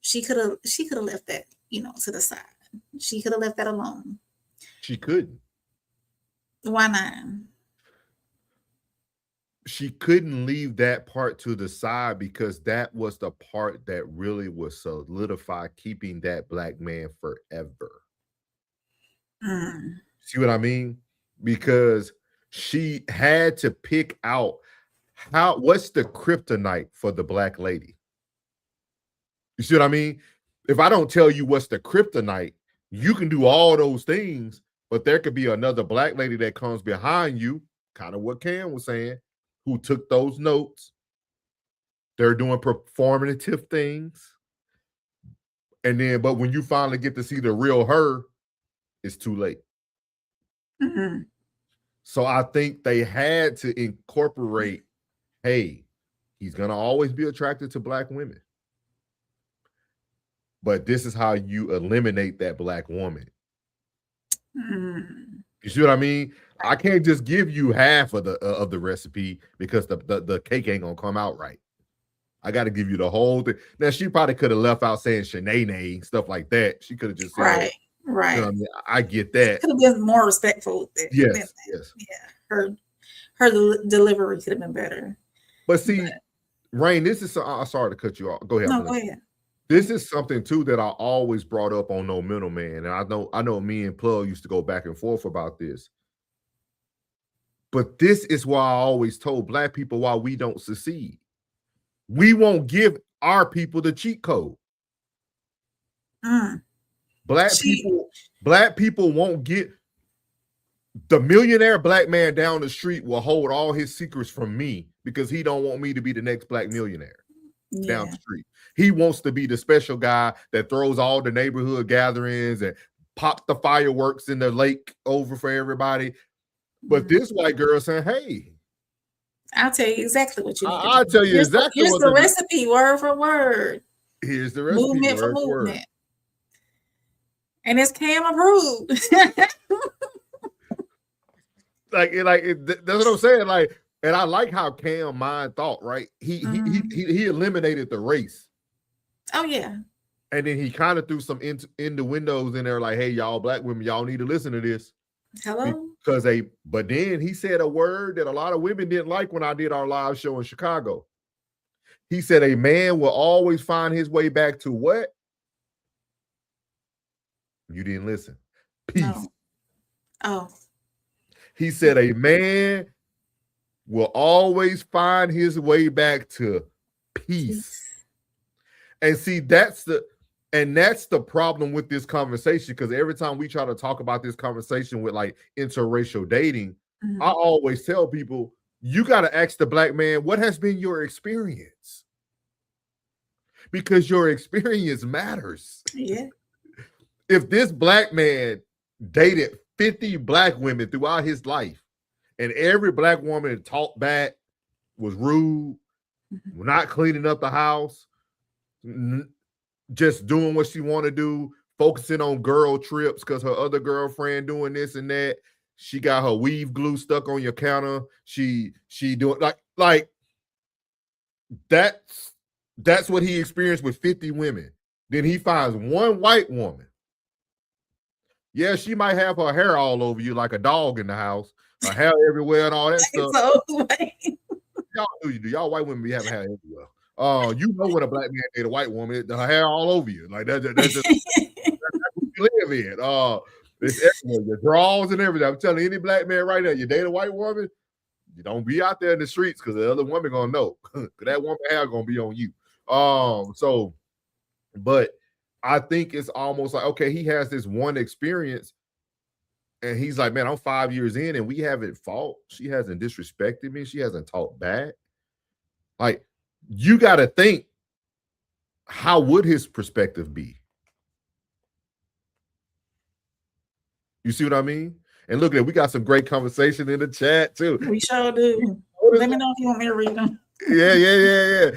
she could have left that, to the side. She could have left that alone. She couldn't. Why not? She couldn't leave that part to the side because that was the part that really was solidify keeping that black man forever. See what I mean? Because she had to pick out what's the kryptonite for the black lady? You see what I mean? If I don't tell you what's the kryptonite, you can do all those things, but there could be another black lady that comes behind you, kind of what Cam was saying, who took those notes. They're doing performative things. And then, but when you finally get to see the real her, it's too late. Mm-hmm. So I think they had to incorporate, hey, he's going to always be attracted to black women. But this is how you eliminate that black woman. Mm-hmm. You see what I mean? I can't just give you half of the recipe because the cake ain't going to come out right. I got to give you the whole thing. Now, she probably could have left out saying Shanae, stuff like that. She could have just said, right. You know what I mean? I get that. Could have been more respectful. Yes. Yeah, her delivery could have been better. But see, Rain, this is I'm sorry to cut you off. Go ahead. No, go ahead. This is something too that I always brought up on No Middleman, and I know me and Plug used to go back and forth about this. But this is why I always told black people why we don't succeed. We won't give our people the cheat code. Black people won't get the millionaire black man down the street will hold all his secrets from me because he don't want me to be the next black millionaire down the street. He wants to be the special guy that throws all the neighborhood gatherings and pops the fireworks in the lake over for everybody. But this white girl saying, hey, I'll tell you exactly what you need. I'll tell you exactly here's the recipe, word for word. Here's the recipe, movement for movement. And it's Cam approved. That's what I'm saying. Like, and I like how Cam mind thought, right? He eliminated the race. Oh, yeah. And then he kind of threw some in the windows in there, like, hey, y'all black women, y'all need to listen to this. Hello? But then he said a word that a lot of women didn't like when I did our live show in Chicago. He said a man will always find his way back to what? You didn't listen. Peace. No. Oh. He said a man will always find his way back to peace. And see, that's the problem with this conversation, because every time we try to talk about this conversation with like interracial dating, I always tell people, you got to ask the black man, what has been your experience? Because your experience matters. Yeah. If this black man dated 50 black women throughout his life, and every black woman talked back, was rude, not cleaning up the house, just doing what she want to do, focusing on girl trips because her other girlfriend doing this and that, she got her weave glue stuck on your counter, she doing like that's what he experienced with 50 women. Then he finds one white woman. Yeah, she might have her hair all over you like a dog in the house, her hair everywhere and all that stuff. Y'all do you do. Y'all white women be having hair everywhere. You know when a black man date a white woman, her hair all over you. Like that's just that's what you live in. It's everywhere, your drawers and everything. I'm telling any black man right now, you date a white woman, you don't be out there in the streets because the other woman gonna know. Because that woman hair gonna be on you. But I think it's almost like, okay, he has this one experience and he's like, man, I'm 5 years in and we haven't fought. She hasn't disrespected me. She hasn't talked back. Like, you got to think, how would his perspective be? You see what I mean? And look at it, we got some great conversation in the chat too. We sure do. Let me know if you want me to read them. Yeah.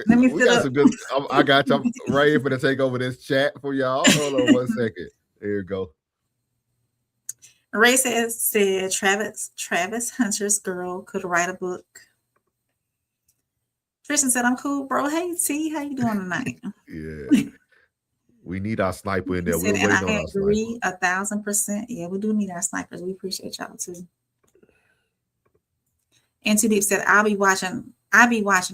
Let me we got some good. I got you. I'm right here for to take over this chat for y'all. Hold on 1 second. Here you go. Ray said Travis Hunter's girl could write a book. Tristan said, I'm cool, bro. Hey, T, how you doing tonight? Yeah. We need our sniper in there. We're waiting on our sniper. 1,000%. Yeah, we do need our snipers. We appreciate y'all too. And Too Deep said, I'll be watching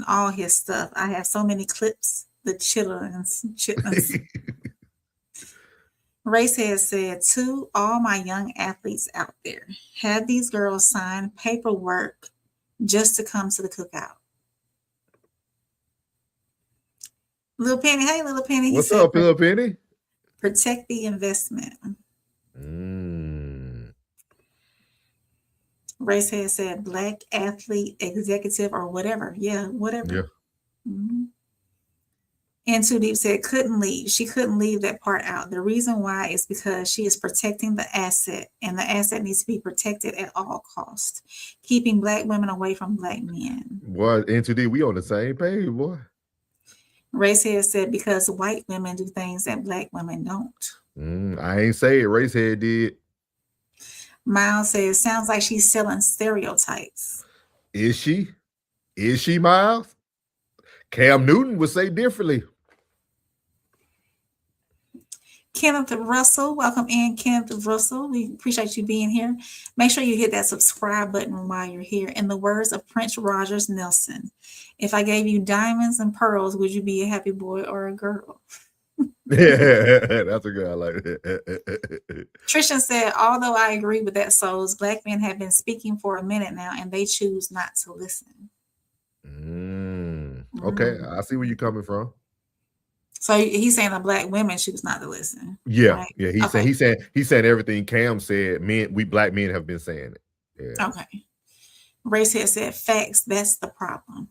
all his stuff. I have so many clips, the chitlins. Race has said, to all my young athletes out there, have these girls sign paperwork just to come to the cookout. Little Penny, hey, Little Penny. What's up, Little Penny? Protect the investment. Race had said black athlete, executive, or whatever. Yeah, whatever. Yeah. Mm-hmm. And Too Deep said couldn't leave. She couldn't leave that part out. The reason why is because she is protecting the asset, and the asset needs to be protected at all costs, keeping black women away from black men. Boy, and Too Deep, we on the same page, boy. Racehead said because white women do things that black women don't. I ain't say it. Racehead did. Miles says sounds like she's selling stereotypes. Is she? Is she, Miles? Cam Newton would say differently. Kenneth Russell, welcome in, Kenneth Russell. We appreciate you being here. Make sure you hit that subscribe button while you're here. In the words of Prince Rogers Nelson, if I gave you diamonds and pearls, would you be a happy boy or a girl? Yeah, that's a good. I like it. Trishan said, although I agree with that, Souls, black men have been speaking for a minute now, and they choose not to listen. Okay, I see where you're coming from. So he's saying that black women choose not to listen. Yeah, right? yeah. He said everything Cam said. We black men have been saying it. Yeah. Okay. Racehead said facts. That's the problem.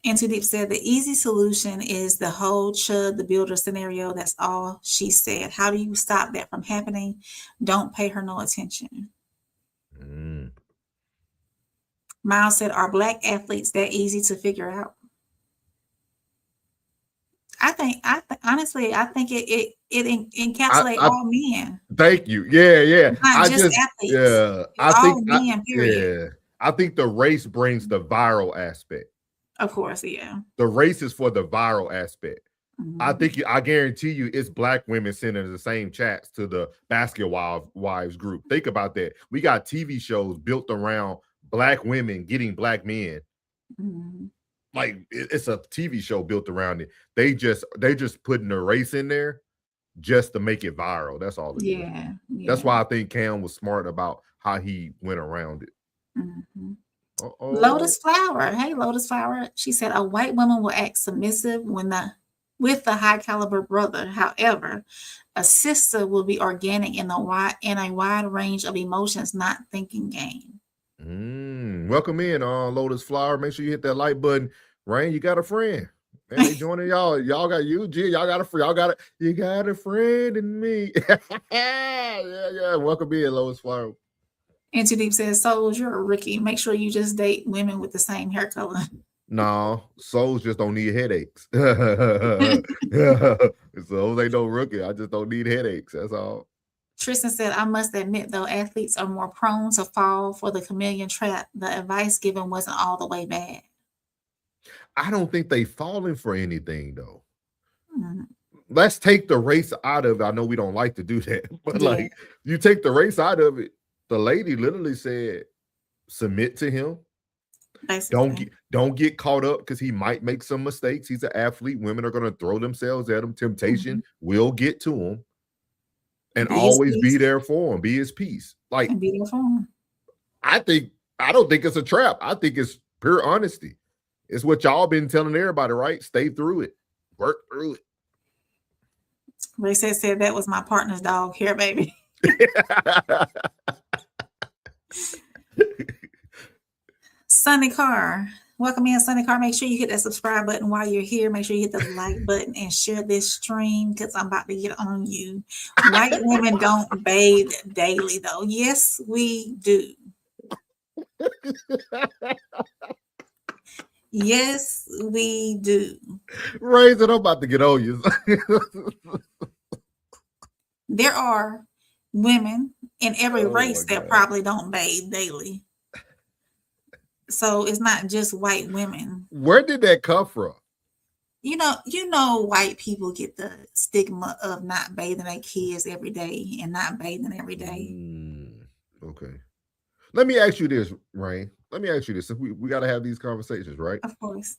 And Too Deep said the easy solution is the whole Chud the Builder scenario. That's all she said. How do you stop that from happening? Don't pay her no attention. Miles said, are black athletes that easy to figure out? Honestly, I think it encapsulates all men. Thank you. Yeah. Not just athletes. Yeah, all men, period. I think the race brings the viral aspect. Of course, yeah. The race is for the viral aspect. I guarantee you it's black women sending the same chats to the Basketball Wives group. Think about that. We got TV shows built around black women getting black men. Like it's a TV show built around it. They just putting the race in there just to make it viral. That's all it is. Yeah. That's why I think Cam was smart about how he went around it. Lotus Flower. Hey, Lotus Flower. She said a white woman will act submissive with the high caliber brother. However, a sister will be organic in a wide range of emotions, not thinking game. Welcome in, Lotus Flower. Make sure you hit that like button. Rain, you got a friend. Man, they joining y'all. Y'all got you, G. Y'all got a friend. You got a friend in me. yeah. Welcome in, Lotus Flower. And Too Deep says, Souls, you're a rookie. Make sure you just date women with the same hair color. No, Souls just don't need headaches. So they no rookie. I just don't need headaches. That's all. Tristan said, I must admit, though, athletes are more prone to fall for the chameleon trap. The advice given wasn't all the way bad. I don't think they falling for anything, though. Let's take the race out of it. I know we don't like to do that, but like you take the race out of it. The lady literally said, submit to him. Basically. Don't get caught up because he might make some mistakes. He's an athlete. Women are going to throw themselves at him. Temptation will get to him. And always be there for him. Be his peace. Like, and be there for him. I don't think it's a trap. I think it's pure honesty. It's what y'all been telling everybody, right? Stay through it. Work through it. Ray said that was my partner's dog here, baby. Sunny Carr. Welcome in, Sunny Carr. Make sure you hit that subscribe button while you're here. Make sure you hit the like button and share this stream because I'm about to get on you. White women don't bathe daily, though. Yes, we do. Yes, we do. Raise it. I'm about to get on you. There are women in every race that probably don't bathe daily. So it's not just white women. Where did that come from? You know, white people get the stigma of not bathing their kids every day and not bathing every day. Okay. Let me ask you this, Rain. Let me ask you this. We got to have these conversations, right? Of course.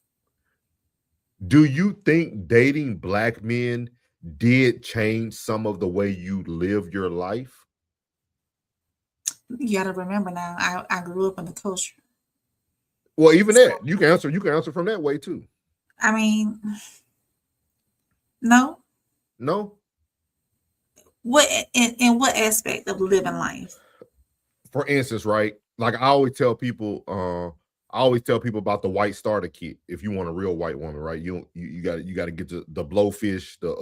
Do you think dating black men did change some of the way you live your life? You got to remember now, I grew up in the culture. Well, even that you can answer from that way too. I mean, no. What in what aspect of living life? For instance, right? Like I always tell people about the white starter kit. If you want a real white woman, right? You got to get the blowfish, the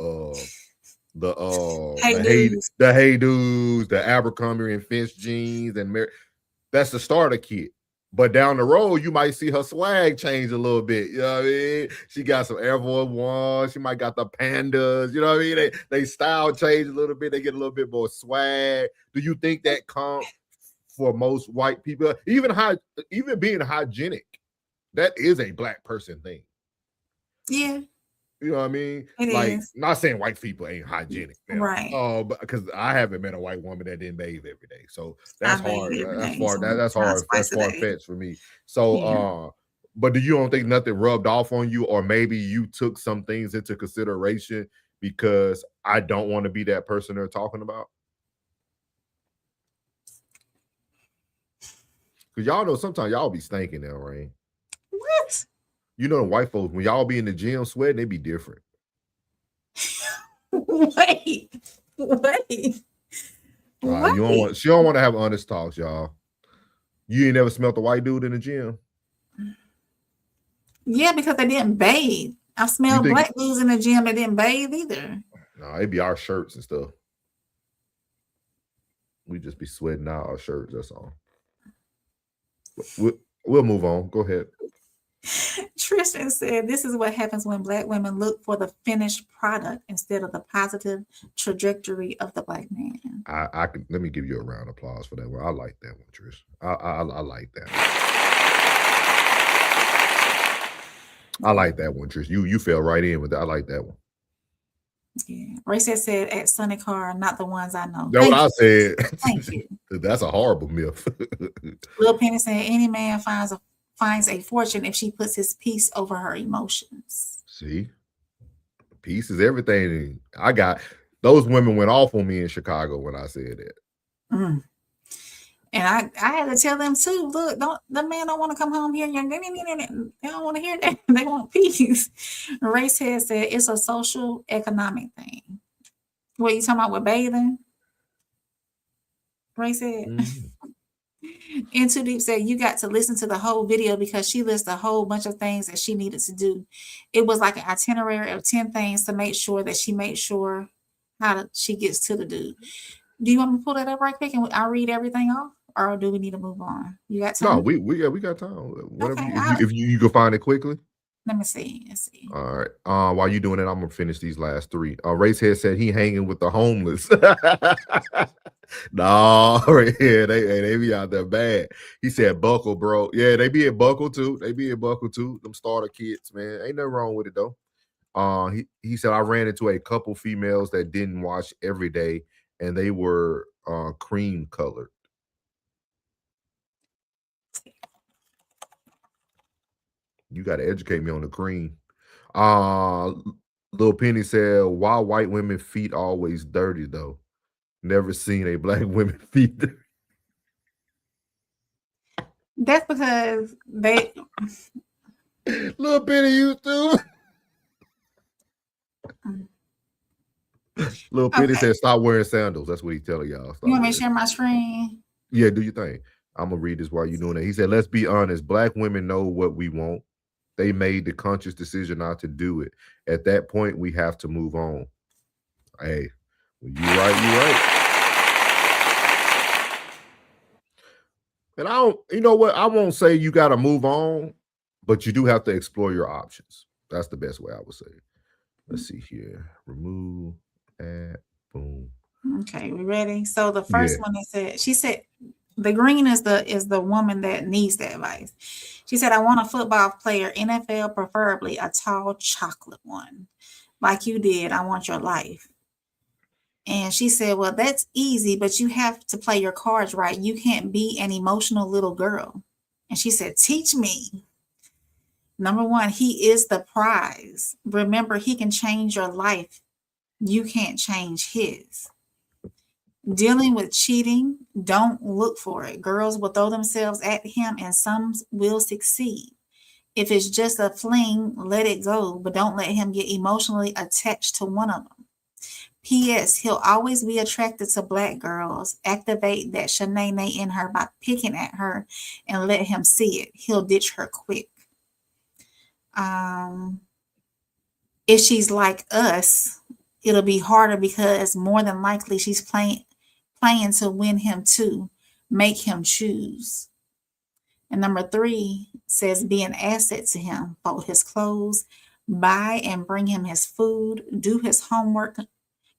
hey dudes, the Abercrombie and Finch jeans, and that's the starter kit. But down the road, you might see her swag change a little bit. You know what I mean? She got some Air Force Ones. She might got the Pandas. You know what I mean? They style change a little bit. They get a little bit more swag. Do you think that comes for most white people? Even being hygienic, that is a black person thing. Yeah. You know what I mean? It is. Not saying white people ain't hygienic, right? But because I haven't met a white woman that didn't bathe every day, so that's hard. That's far-fetched for me. So, but do you don't think nothing rubbed off on you, or maybe you took some things into consideration because I don't want to be that person they're talking about? Because y'all know sometimes y'all be stinking now, right? What? You know, the white folks, when y'all be in the gym sweating, they be different. Wait. She don't want to have honest talks, y'all. You ain't never smelled a white dude in the gym? Yeah, because they didn't bathe. I smelled black dudes in the gym that didn't bathe either. No, it'd be our shirts and stuff. We just be sweating out our shirts, that's all. We'll move on. Go ahead. Tristan said, this is what happens when black women look for the finished product instead of the positive trajectory of the black man. I can let me give you a round of applause for that one. I like that one, Trish. I like that. I like that one, Trish. You fell right in with that. I like that one. Yeah. Racist said at Sunny Car, not the ones I know. That's what I said. Thank you. That's a horrible myth. Lil Penny said any man finds a fortune if she puts his peace over her emotions. See, peace is everything. I got those women went off on me in Chicago when I said that. And I had to tell them too. Look, the man don't want to come home here. They don't want to hear that. They want peace. Racehead said it's a social economic thing. What you talking about with bathing? Racehead. And Too Deep said you got to listen to the whole video because she lists a whole bunch of things that she needed to do. It was like an itinerary of 10 things to make sure that she made sure she gets to the dude. Do you want me to pull that up right quick and I'll read everything off, or do we need to move on? You got time? No, we got time. Whatever. Okay, if you can find it quickly. Let me see. Let's see. All right. While you doing it, I'm gonna finish these last three. Racehead said he hanging with the homeless. No, yeah, they be out there bad. He said buckle, bro. Yeah, they be at buckle too. Them starter kits, man. Ain't nothing wrong with it though. He said I ran into a couple females that didn't wash every day, and they were cream colored. You got to educate me on the cream. Lil Penny said, why white women feet always dirty though? Never seen a black woman feet dirty. That's because they Lil Penny used to. Lil Penny said, stop wearing sandals. That's what he's telling y'all. You want me to share my screen? Yeah, do your thing. I'm going to read this while you're doing it. He said, let's be honest. Black women know what we want. They made the conscious decision not to do it. At that point, we have to move on. Hey, well, you right. And you know what? I won't say you got to move on, but you do have to explore your options. That's the best way I would say it. Let's see here. Remove, add, boom. Okay, we ready? So the first one she said, the green is the woman that needs the advice. She said, I want a football player, NFL, preferably a tall chocolate one. Like you did, I want your life. And she said, well, that's easy, but you have to play your cards right. You can't be an emotional little girl. And she said, teach me. Number one, he is the prize. Remember, he can change your life. You can't change his. Dealing with cheating, don't look for it. Girls will throw themselves at him and some will succeed. If it's just a fling, let it go, but don't let him get emotionally attached to one of them. P.S. He'll always be attracted to black girls. Activate that Shanae in her by picking at her and let him see it. He'll ditch her quick. If she's like us, it'll be harder because more than likely she's playing to win him too. Make him choose. And number 3 says be an asset to him. Fold his clothes, buy and bring him his food, do his homework,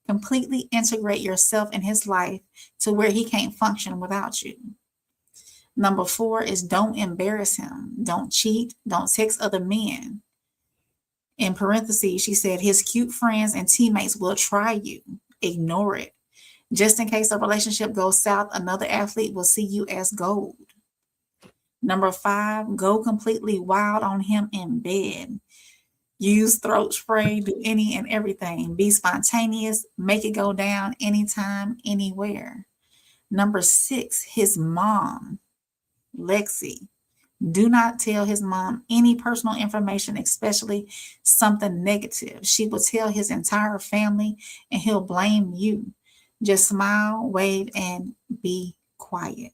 completely integrate yourself in his life to where he can't function without you. Number 4 is don't embarrass him. Don't cheat. Don't text other men. In parentheses, she said his cute friends and teammates will try you. Ignore it. Just in case a relationship goes south, another athlete will see you as gold. Number 5, go completely wild on him in bed. Use throat spray, do any and everything. Be spontaneous, make it go down anytime, anywhere. Number 6, his mom, Lexi. Do not tell his mom any personal information, especially something negative. She will tell his entire family and he'll blame you. Just smile, wave, and be quiet.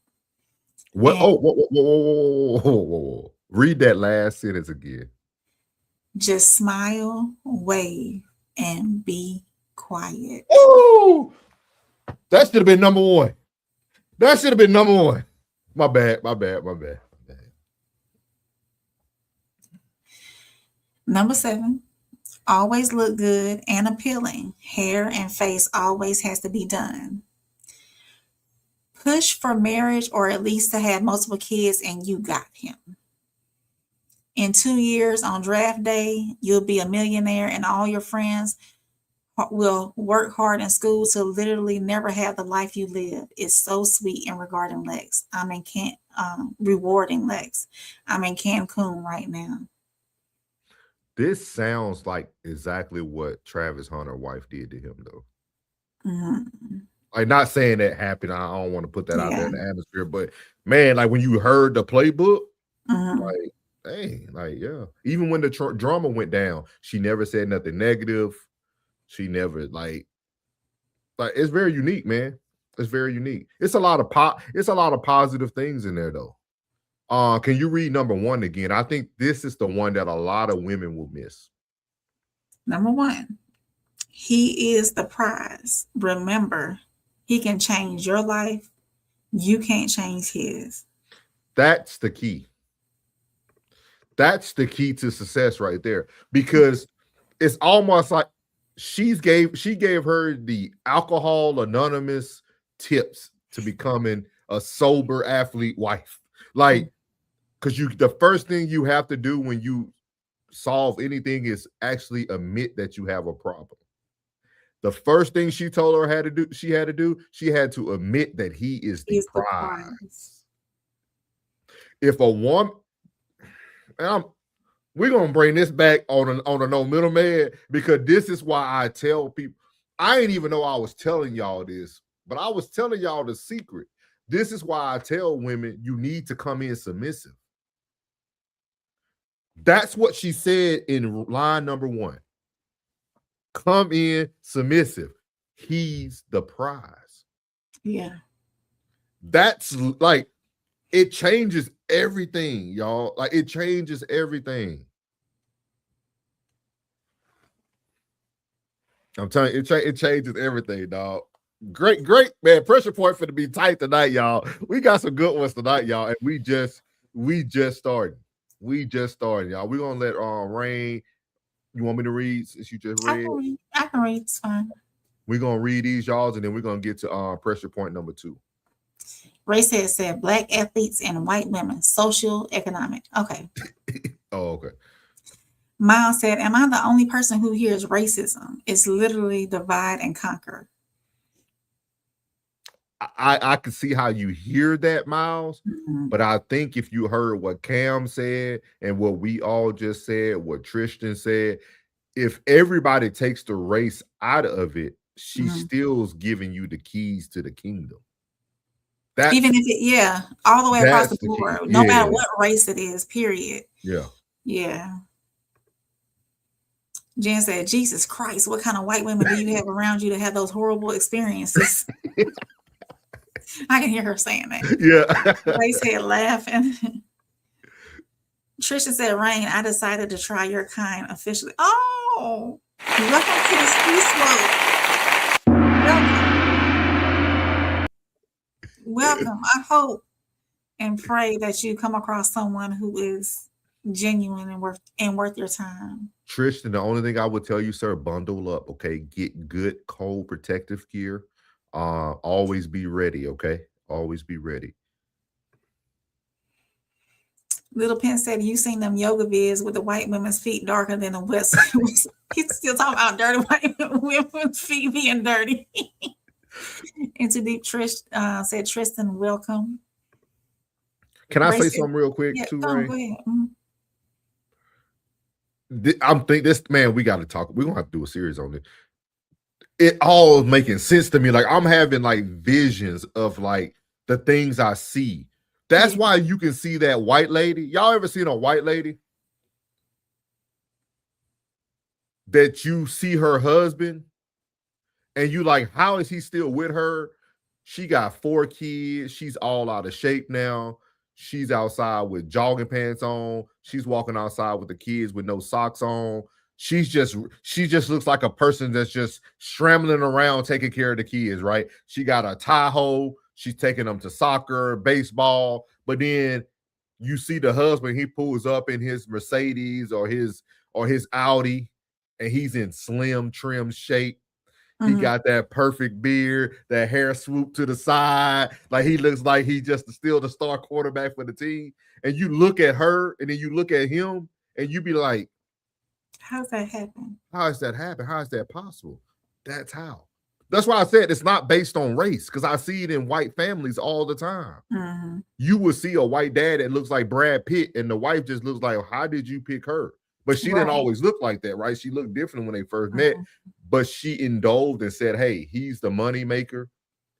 What? And Whoa. Read that last sentence again. just smile, wave, and be quiet. Oh, that should have been number 1. That should have been number 1. My bad. Number 7, always look good and appealing. Hair and face always has to be done. Push for marriage or at least to have multiple kids and you got him. In 2 years on draft day, you'll be a millionaire and all your friends will work hard in school to literally never have the life you live. It's so sweet in regarding Lex. Rewarding Lex. I'm in Cancun right now. This sounds like exactly what Travis Hunter's wife did to him, though. Mm-hmm. Like, not saying that happened. I don't want to put that out there in the atmosphere, but man, like when you heard the playbook, like, hey, like, yeah. Even when the drama went down, she never said nothing negative. She never like it's very unique, man. It's very unique. It's a lot of positive things in there, though. Can you read number 1 again? I think this is the one that a lot of women will miss. Number 1, he is the prize. Remember, he can change your life. You can't change his. That's the key. That's the key to success right there, because it's almost like she gave her the Alcohol Anonymous tips to becoming a sober athlete wife. Like, because the first thing you have to do when you solve anything is actually admit that you have a problem. The first thing she told her she had to admit that he is the prize. If a woman, we're gonna bring this back on a no middleman, because this is why I tell people. I didn't even know I was telling y'all this, but I was telling y'all the secret. This is why I tell women you need to come in submissive. That's what she said in line number 1. Come in submissive. He's the prize. Yeah. That's like, it changes everything, y'all. Like, it changes everything. I'm telling you, it changes everything, dog. Great, man. Pressure point for to be tight tonight, y'all. We got some good ones tonight, y'all. And we just started. Y'all. We're gonna let Rain. You want me to read since you just read? I can read. It's fine. We're gonna read these, y'all, and then we're gonna get to pressure point number 2. Ray said black athletes and white women, social, economic. Okay. Oh, okay. Miles said, am I the only person who hears racism? It's literally divide and conquer. I can see how you hear that, Miles, but I think if you heard what Cam said and what we all just said, what Tristan said, if everybody takes the race out of it, she still's giving you the keys to the kingdom. That's, even if it, all the way across the board, no matter what race it is, period. Yeah. Jen said, Jesus Christ, what kind of white women do you have around you to have those horrible experiences? I can hear her saying that. Yeah. Ray said, laughing. Trisha said, Rain, I decided to try your kind officially. Oh, welcome to the ski slope. Welcome. I hope and pray that you come across someone who is genuine and worth your time. Tristan, the only thing I would tell you, sir, bundle up, okay? Get good cold protective gear. Always be ready, okay? Always be ready. Little Pen said, you seen them yoga vids with the white women's feet darker than the West. He's still talking about dirty white women's feet being dirty. Into Deep Trish said, Tristan, welcome. Can I say something real quick too, Ray? Go ahead. I'm thinking this, man, we got to talk. We're going to have to do a series on it. It all is making sense to me. Like, I'm having like visions of like the things I see. That's why you can see that white lady. Y'all ever seen a white lady that you see her husband and you like, how is he still with her? She got 4 kids. She's all out of shape now. She's outside with jogging pants on. She's walking outside with the kids with no socks on. She just looks like a person that's just scrambling around taking care of the kids, right? She got a Tahoe. She's taking them to soccer, baseball. But then you see the husband, he pulls up in his Mercedes or his Audi, and he's in slim, trim shape. He got that perfect beard, that hair swoop to the side. Like he looks like he just still the star quarterback for the team. And you look at her and then you look at him and you be like, how's that happen? How does that happen? How is that possible? That's how. That's why I said it's not based on race, because I see it in white families all the time. You will see a white dad that looks like Brad Pitt and the wife just looks like, how did you pick her? But she didn't always look like that, right? She looked different when they first met, but she indulged and said, hey, he's the money maker.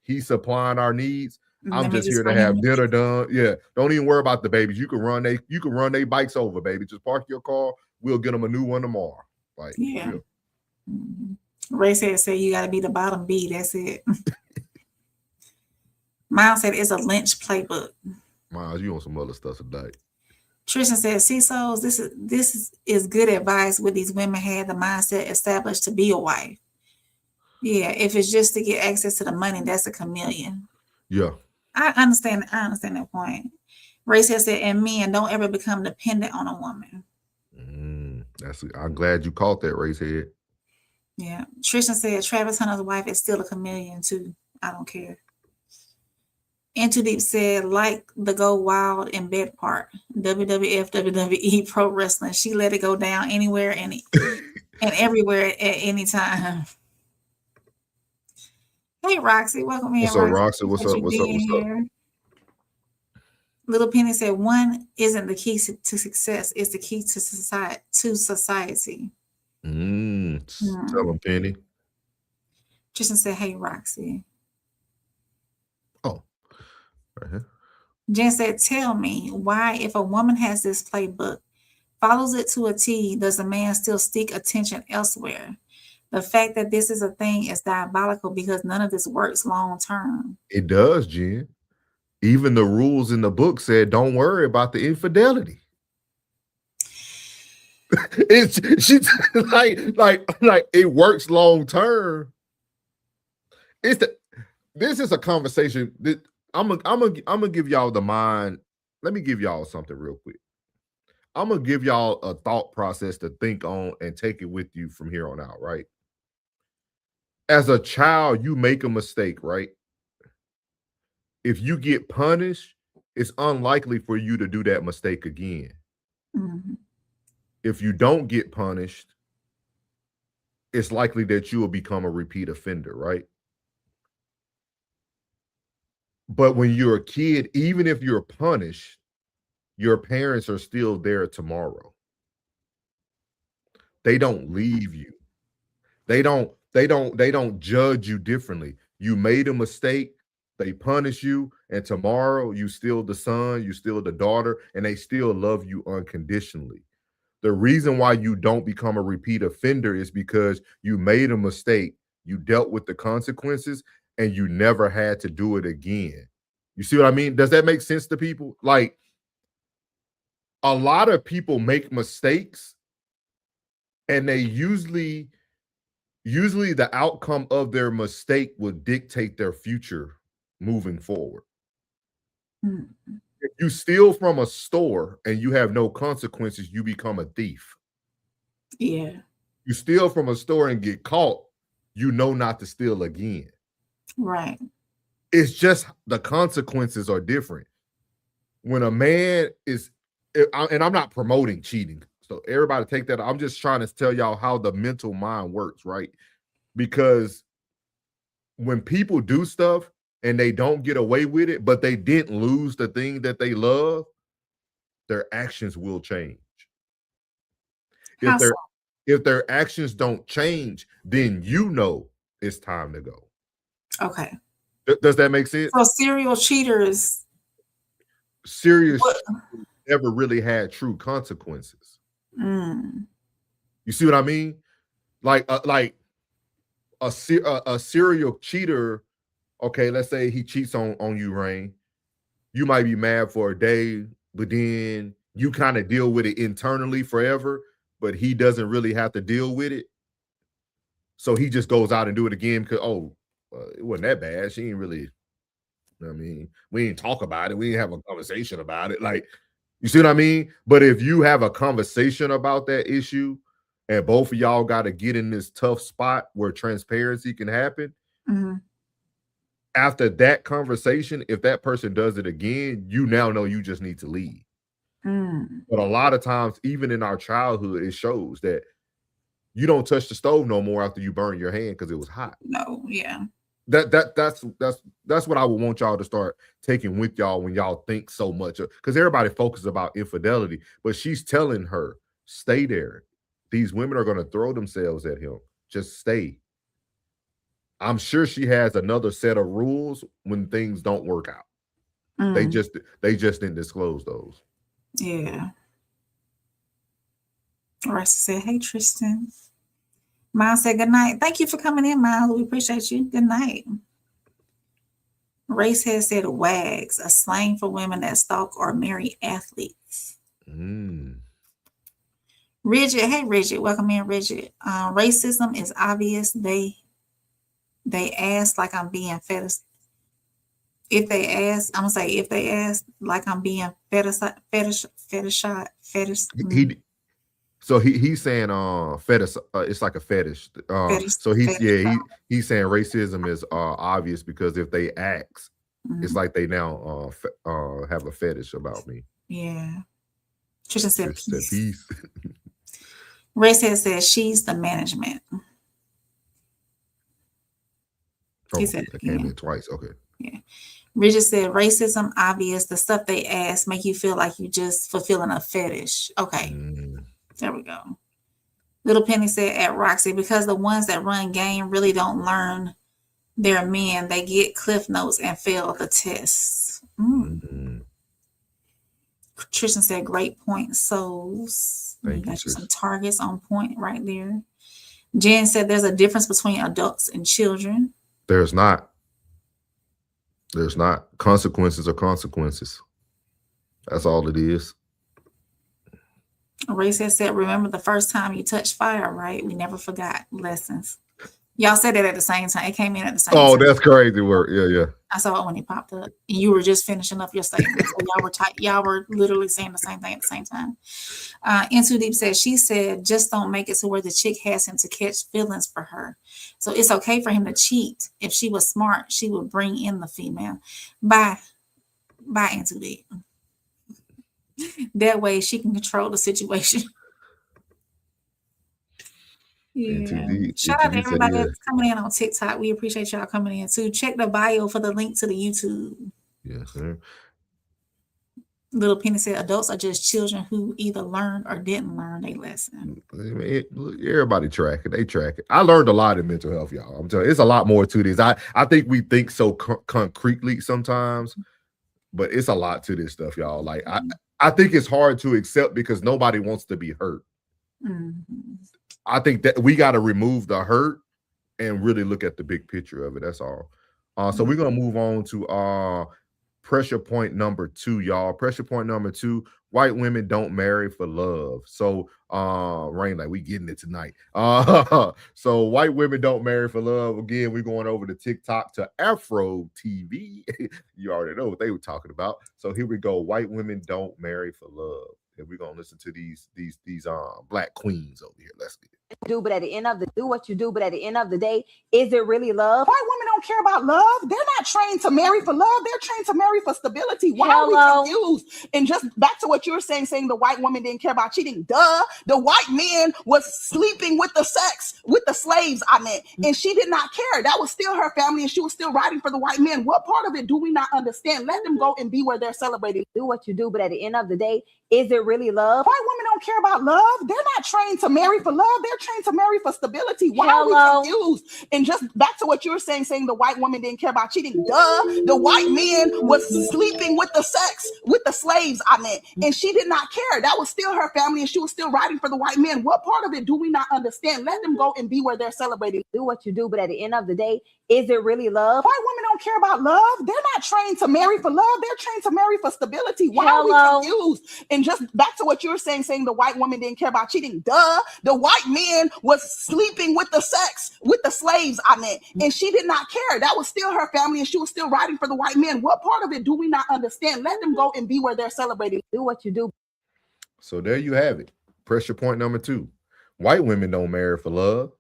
He's supplying our needs. I'm just here to have dinner done. Yeah. Don't even worry about the babies. You can run their bikes over, baby. Just park your car. We'll get them a new one tomorrow. Like, yeah. Ray said, you got to be the bottom B. That's it. Miles said, it's a Lynch playbook. Miles, you on some other stuff today. Tristan said, "Souls, this is good advice. With these women had the mindset established to be a wife. Yeah, if it's just to get access to the money, that's a chameleon. Yeah, I understand that point." Ray said, "And men don't ever become dependent on a woman." I'm glad you caught that, Ray's head. Yeah, Tristan said, "Travis Hunter's wife is still a chameleon too. I don't care." Into Deep said, like the go wild in bed part, WWF, WWE, pro wrestling. She let it go down anywhere and everywhere at any time. Hey, Roxy, welcome in. What's up, Roxy? What's up? Little Penny said, one isn't the key to success, it's the key to society. Tell them, Penny. Tristan said, hey, Roxy. Oh. Jen said, tell me why, if a woman has this playbook, follows it to a T, does a man still seek attention elsewhere? The fact that this is a thing is diabolical because none of this works long term. It does, Jen. Even the rules in the book said, don't worry about the infidelity. She's like it works long term. This is a conversation that I'm gonna give y'all the mind. Let me give y'all something real quick. I'm gonna give y'all a thought process to think on and take it with you from here on out, right? As a child, you make a mistake, right? If you get punished, it's unlikely for you to do that mistake again. If you don't get punished, it's likely that you will become a repeat offender, right? But when you're a kid, even if you're punished, your parents are still there tomorrow. They don't leave you. They don't They don't judge you differently. You made a mistake, they punish you, and tomorrow you still the son, you still the daughter, and they still love you unconditionally. The reason why you don't become a repeat offender is because you made a mistake, you dealt with the consequences, and you never had to do it again. You see what I mean? Does that make sense to people? Like, a lot of people make mistakes, and they usually the outcome of their mistake will dictate their future moving forward. Mm-hmm. If you steal from a store and you have no consequences, you become a thief. Yeah. You steal from a store and get caught, you know not to steal again. Right. It's just the consequences are different. When a man is, and I'm not promoting cheating, so everybody take that. I'm just trying to tell y'all how the mental mind works, right? Because when people do stuff and they don't get away with it, but they didn't lose the thing that they love, their actions will change. If their actions don't change, then you know it's time to go. Okay. Does that make sense? So serial cheaters never really had true consequences. Mm. You see what I mean? Like a serial cheater. Okay, let's say he cheats on you, Rain. You might be mad for a day, but then you kind of deal with it internally forever, but he doesn't really have to deal with it. So he just goes out and do it again because, it wasn't that bad. She ain't really, I mean, we didn't talk about it. We didn't have a conversation about it. Like, you see what I mean? But if you have a conversation about that issue and both of y'all got to get in this tough spot where transparency can happen, mm-hmm. After that conversation, if that person does it again, you now know you just need to leave. Mm. But a lot of times, even in our childhood, it shows that you don't touch the stove no more after you burn your hand because it was hot. No, yeah. That's what I would want y'all to start taking with y'all when y'all think so much, because everybody focuses about infidelity, but she's telling her, stay there. These women are going to throw themselves at him. Just stay. I'm sure she has another set of rules when things don't work out. Mm. They just didn't disclose those. Yeah. Rusty said, hey, Tristan. Miles said, good night. Thank you for coming in, Miles. We appreciate you. Good night. Race has said wags, a slang for women that stalk or marry athletes. Mm. Rigid, hey, Rigid. Welcome in, Rigid. Racism is obvious. They ask like I'm being fetish. If they ask like I'm being fetish. He's saying fetish. It's like a fetish. So he's saying racism is obvious because if they ask, it's like they now have a fetish about me. Yeah. Tristan said peace. Ray said she's the management. He said that came in twice. Okay. Yeah. Bridget said racism obvious. The stuff they ask make you feel like you just fulfilling a fetish. Okay. There we go. Little Penny said at Roxy, because the ones that run game really don't learn their men. They get cliff notes and fail the tests. Tristan said great point, souls. You got you some targets on point right there. Jen said there's a difference between adults and children. There's not. Consequences are consequences. That's all it is. Ray said, remember the first time you touched fire, right? We never forgot lessons. Y'all said that at the same time. It came in at the same time. Oh, that's crazy work. Yeah. I saw it when it popped up. And you were just finishing up your statement. So y'all were literally saying the same thing at the same time. In Too Deep said, she said, just don't make it to where the chick has him to catch feelings for her. So it's okay for him to cheat. If she was smart, she would bring in the female. Bye, In Too Deep. That way she can control the situation. Yeah. Shout out to everybody that's coming in on TikTok. We appreciate y'all coming in too. Check the bio for the link to the YouTube. Yes, sir. Little Penny said adults are just children who either learned or didn't learn a lesson. Everybody track it. They track it. I learned a lot in mental health, y'all. I'm telling you, it's a lot more to this. I think we think so concretely sometimes, but it's a lot to this stuff, y'all. Like I think it's hard to accept because nobody wants to be hurt. Mm-hmm. I think that we got to remove the hurt and really look at the big picture of it. That's all. So we're gonna move on to pressure point number 2, y'all. Pressure point number 2: white women don't marry for love. So Rain, like we getting it tonight. So white women don't marry for love. Again, we're going over to TikTok to Afro TV. You already know what they were talking about. So here we go. White women don't marry for love. And we're gonna listen to these black queens over here. Let's get it. But at the end of the day, is it really love? White women don't care about love. They're not trained to marry for love. They're trained to marry for stability. Why are we confused? And just back to what you were saying the white woman didn't care about cheating. Duh. The white man was sleeping with the slaves, and she did not care. That was still her family, and she was still riding for the white man. What part of it do we not understand? Let them go and be where they're celebrated. Do what you do, but at the end of the day, is it really love? White women don't care about love. They're not trained to marry for love. They're trained to marry for stability. Why are we confused? And just back to what you were saying the white woman didn't care about cheating. Duh. The white man was sleeping with the slaves, and she did not care. That was still her family, and she was still riding for the white man. What part of it do we not understand? Let them go and be where they're celebrated. Do what you do, but at the end of the day, is it really love? White women don't care about love. They're not trained to marry for love. They're trained to marry for stability. Why are we confused? And just back to what you were saying the white woman didn't care about cheating. Duh. The white man was sleeping with the slaves, and she did not care. That was still her family, and she was still riding for the white man. What part of it do we not understand? Let them go and be where they're celebrated. Do what you do. So there you have it. Pressure point number 2: white women don't marry for love.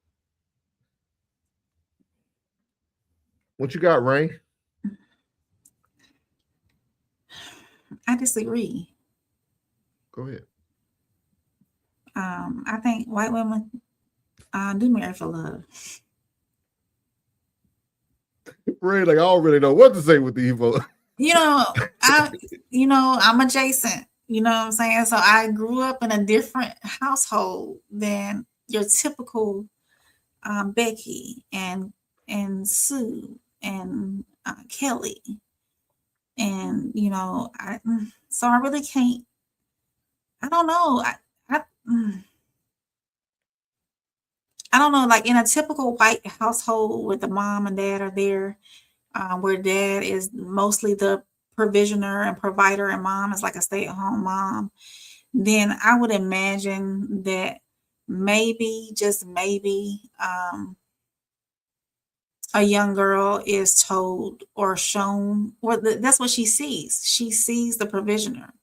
What you got, Rain? I disagree. Go ahead. I think white women do marry for love. Rain, like I don't really know what to say with these folks. I'm adjacent. You know what I'm saying? So I grew up in a different household than your typical Becky and Sue and Kelly. And so I really can't. I don't know. I don't know. Like in a typical white household where the mom and dad are there, where dad is mostly the provisioner and provider, and mom is like a stay-at-home mom, then I would imagine that maybe, just maybe, a young girl is told or shown, or that's what she sees. She sees the provisioner,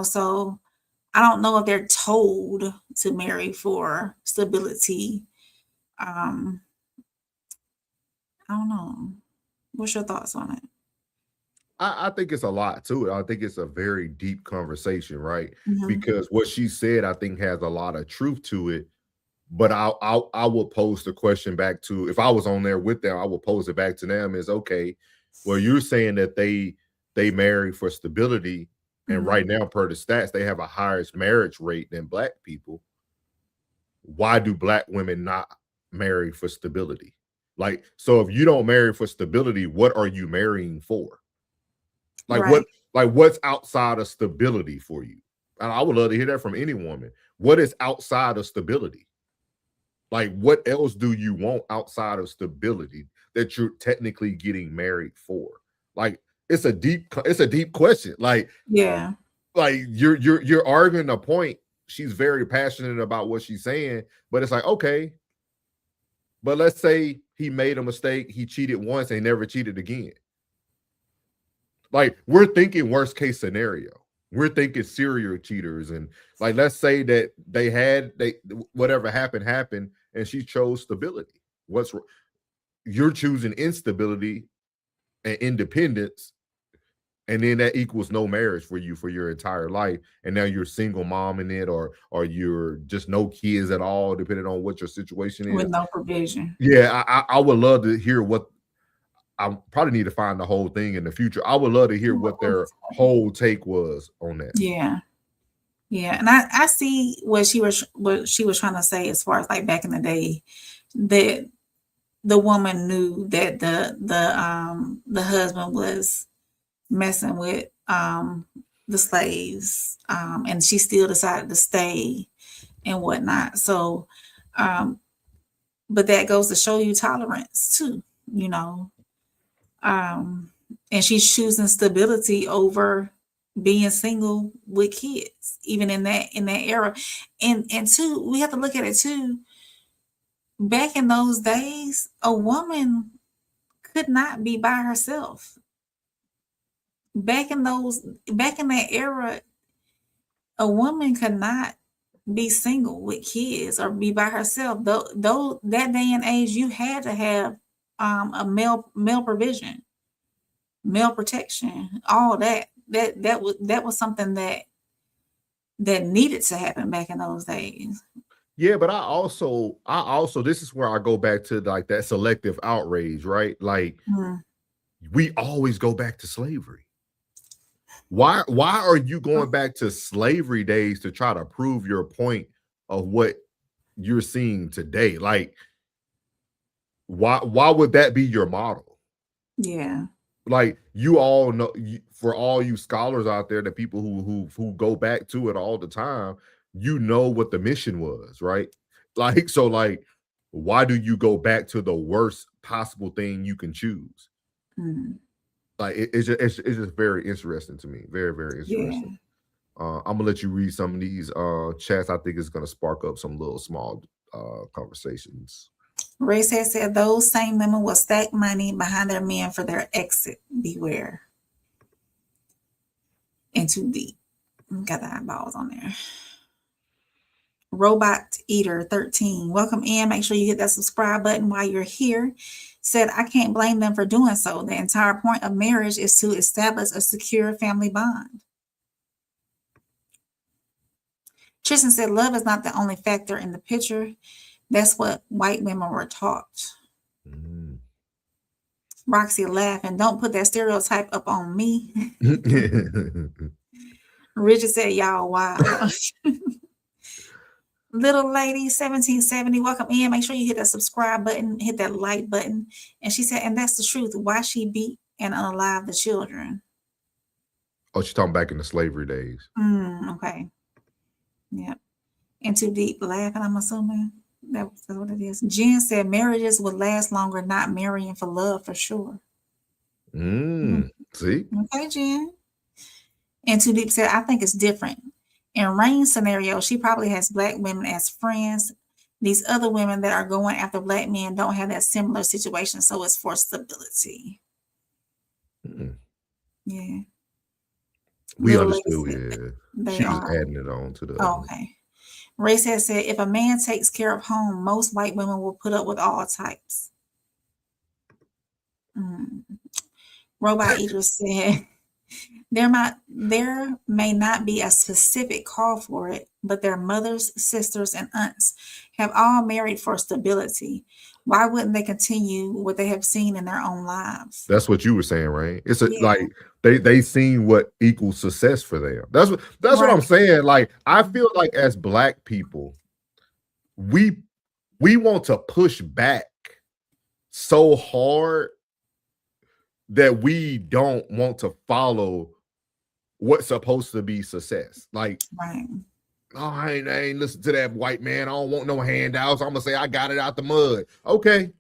so I don't know if they're told to marry for stability. I don't know. What's your thoughts on it? I think it's a lot to it. I think it's a very deep conversation, right? Mm-hmm. Because what she said, I think, has a lot of truth to it. But I will pose the question back to, if I was on there with them, I will pose it back to them is, okay, well, you're saying that they marry for stability, and right now, per the stats, they have a higher marriage rate than black people. Why do black women not marry for stability? Like, so if you don't marry for stability, what are you marrying for? Like, right. What's outside of stability for you? And I would love to hear that from any woman. What is outside of stability? Like, what else do you want outside of stability that you're technically getting married for? Like, it's a deep question. Like, yeah, like you're arguing a point. She's very passionate about what she's saying, but it's like, okay, but let's say he made a mistake, he cheated once and never cheated again. Like, we're thinking worst case scenario. We're thinking serial cheaters, and like, let's say that whatever happened, and she chose stability. You're choosing instability and independence, and then that equals no marriage for you for your entire life, and now you're single mom in it, or you're just no kids at all, depending on what your situation is. With no provision. Yeah, I would love to hear I probably need to find the whole thing in the future. I would love to hear what their whole take was on that. Yeah. Yeah. And I see what she was trying to say as far as like back in the day that the woman knew that the husband was messing with the slaves, and she still decided to stay and whatnot. So but that goes to show you tolerance too, you know. And she's choosing stability over being single with kids, even in that era. And two, we have to look at it too. Back in those days, a woman could not be by herself. Back in that era, a woman could not be single with kids or be by herself. Though that day and age, you had to have a male provision, male protection, all that. That was something that needed to happen back in those days. Yeah, but I also this is where I go back to like that selective outrage, right? Like we always go back to slavery. Why are you going back to slavery days to try to prove your point of what you're seeing today? Like, why would that be your model? Yeah. Like, you all know, for all you scholars out there, the people who go back to it all the time, you know what the mission was, right? Like, so like, why do you go back to the worst possible thing you can choose? Like it's just very interesting to me. Very, very interesting. Yeah. I'm gonna let you read some of these chats. I think it's gonna spark up some little small conversations. Race has said those same women will stack money behind their men for their exit. Beware. And too deep. Got the eyeballs on there. Robot Eater 13. Welcome in. Make sure you hit that subscribe button while you're here. Said, I can't blame them for doing so. The entire point of marriage is to establish a secure family bond. Tristan said, love is not the only factor in the picture. That's what white women were taught. Roxy laughing. Don't put that stereotype up on me. Richard said, y'all wild. Little lady 1770, welcome in. Make sure you hit that subscribe button, hit that like button. And she said, and that's the truth. Why she beat and unalive the children? Oh, she's talking back in the slavery days. Okay. Yep. And too deep laughing, I'm assuming that's what it is. Jen said marriages would last longer, not marrying for love for sure. See? Okay, Jen. And too deep said, I think it's different. In Rain's scenario, she probably has black women as friends. These other women that are going after black men don't have that similar situation, so it's for stability. Yeah. We understood, yeah. She's adding it on to the okay. Race has said, if a man takes care of home, most white women will put up with all types. Robot Eater said, there may not be a specific call for it, but their mothers, sisters, and aunts have all married for stability. Why wouldn't they continue what they have seen in their own lives? That's what you were saying, right? It's like they seen what equals success for them. That's what I'm saying. Like, I feel like as black people, we want to push back so hard that we don't want to follow what's supposed to be success. Like, oh, I ain't listen to that white man. I don't want no handouts. I'm gonna say I got it out the mud. Okay.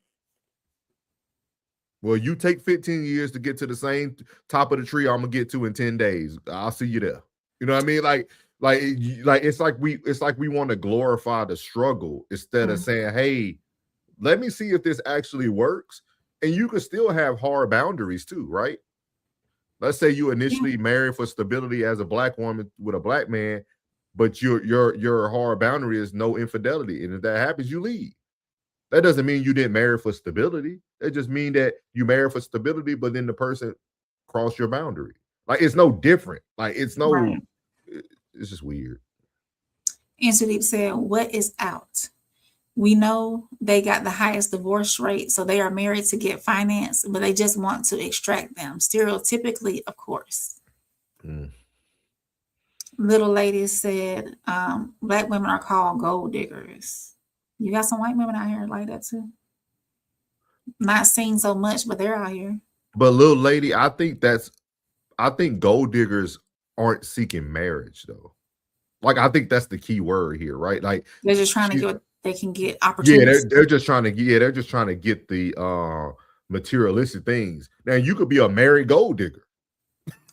Well, you take 15 years to get to the same top of the tree I'm gonna get to in 10 days. I'll see you there. You know what I mean? Like it's like we want to glorify the struggle instead of saying, hey, let me see if this actually works. And you can still have hard boundaries too, right? Let's say you initially married for stability as a black woman with a black man, but your hard boundary is no infidelity. And if that happens, you leave. That doesn't mean you didn't marry for stability. It just means that you married for stability, but then the person crossed your boundary. Like, it's no different. Like, it's just weird. And Sudeep said, what is out? We know they got the highest divorce rate, so they are married to get finance, but they just want to extract them. Stereotypically, of course. Little lady said, Black women are called gold diggers. You got some white women out here like that too. Not seen so much, but they're out here. But little lady, I think gold diggers aren't seeking marriage though. Like, I think that's the key word here, right? Like, they're just trying to get what they can get opportunities. Yeah, they're just trying to get the materialistic things. Now, you could be a married gold digger.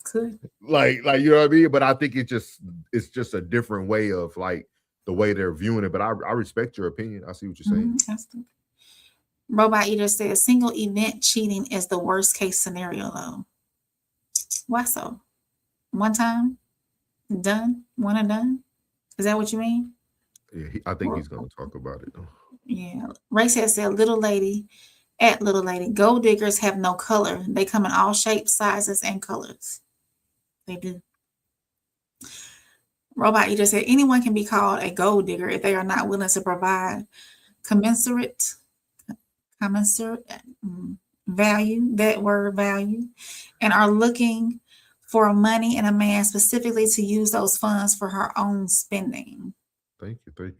Could. Like you know what I mean? But I think it's just a different way of like the way they're viewing it. But I respect your opinion. I see what you're saying. Robot Eater says single event cheating is the worst case scenario though. Why so? One time? Done? One and done? Is that what you mean? Yeah, I think he's going to talk about it though. Yeah. Ray said, little lady, gold diggers have no color. They come in all shapes, sizes, and colors. They do. Robot Eater said, anyone can be called a gold digger if they are not willing to provide commensurate value, that word value, and are looking for money and a man specifically to use those funds for her own spending. Thank you.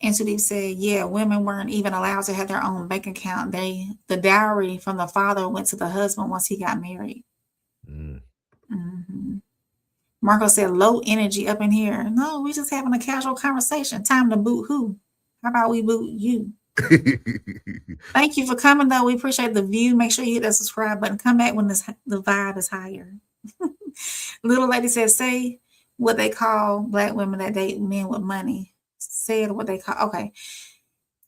And Sudeep said, yeah, women weren't even allowed to have their own bank account. The dowry from the father went to the husband once he got married. Marco said, low energy up in here. No, we just having a casual conversation. Time to boot who? How about we boot you? Thank you for coming, though. We appreciate the view. Make sure you hit that subscribe button. Come back when the vibe is higher. Little lady says, say what they call Black women that date men with money. Say what they call. Okay.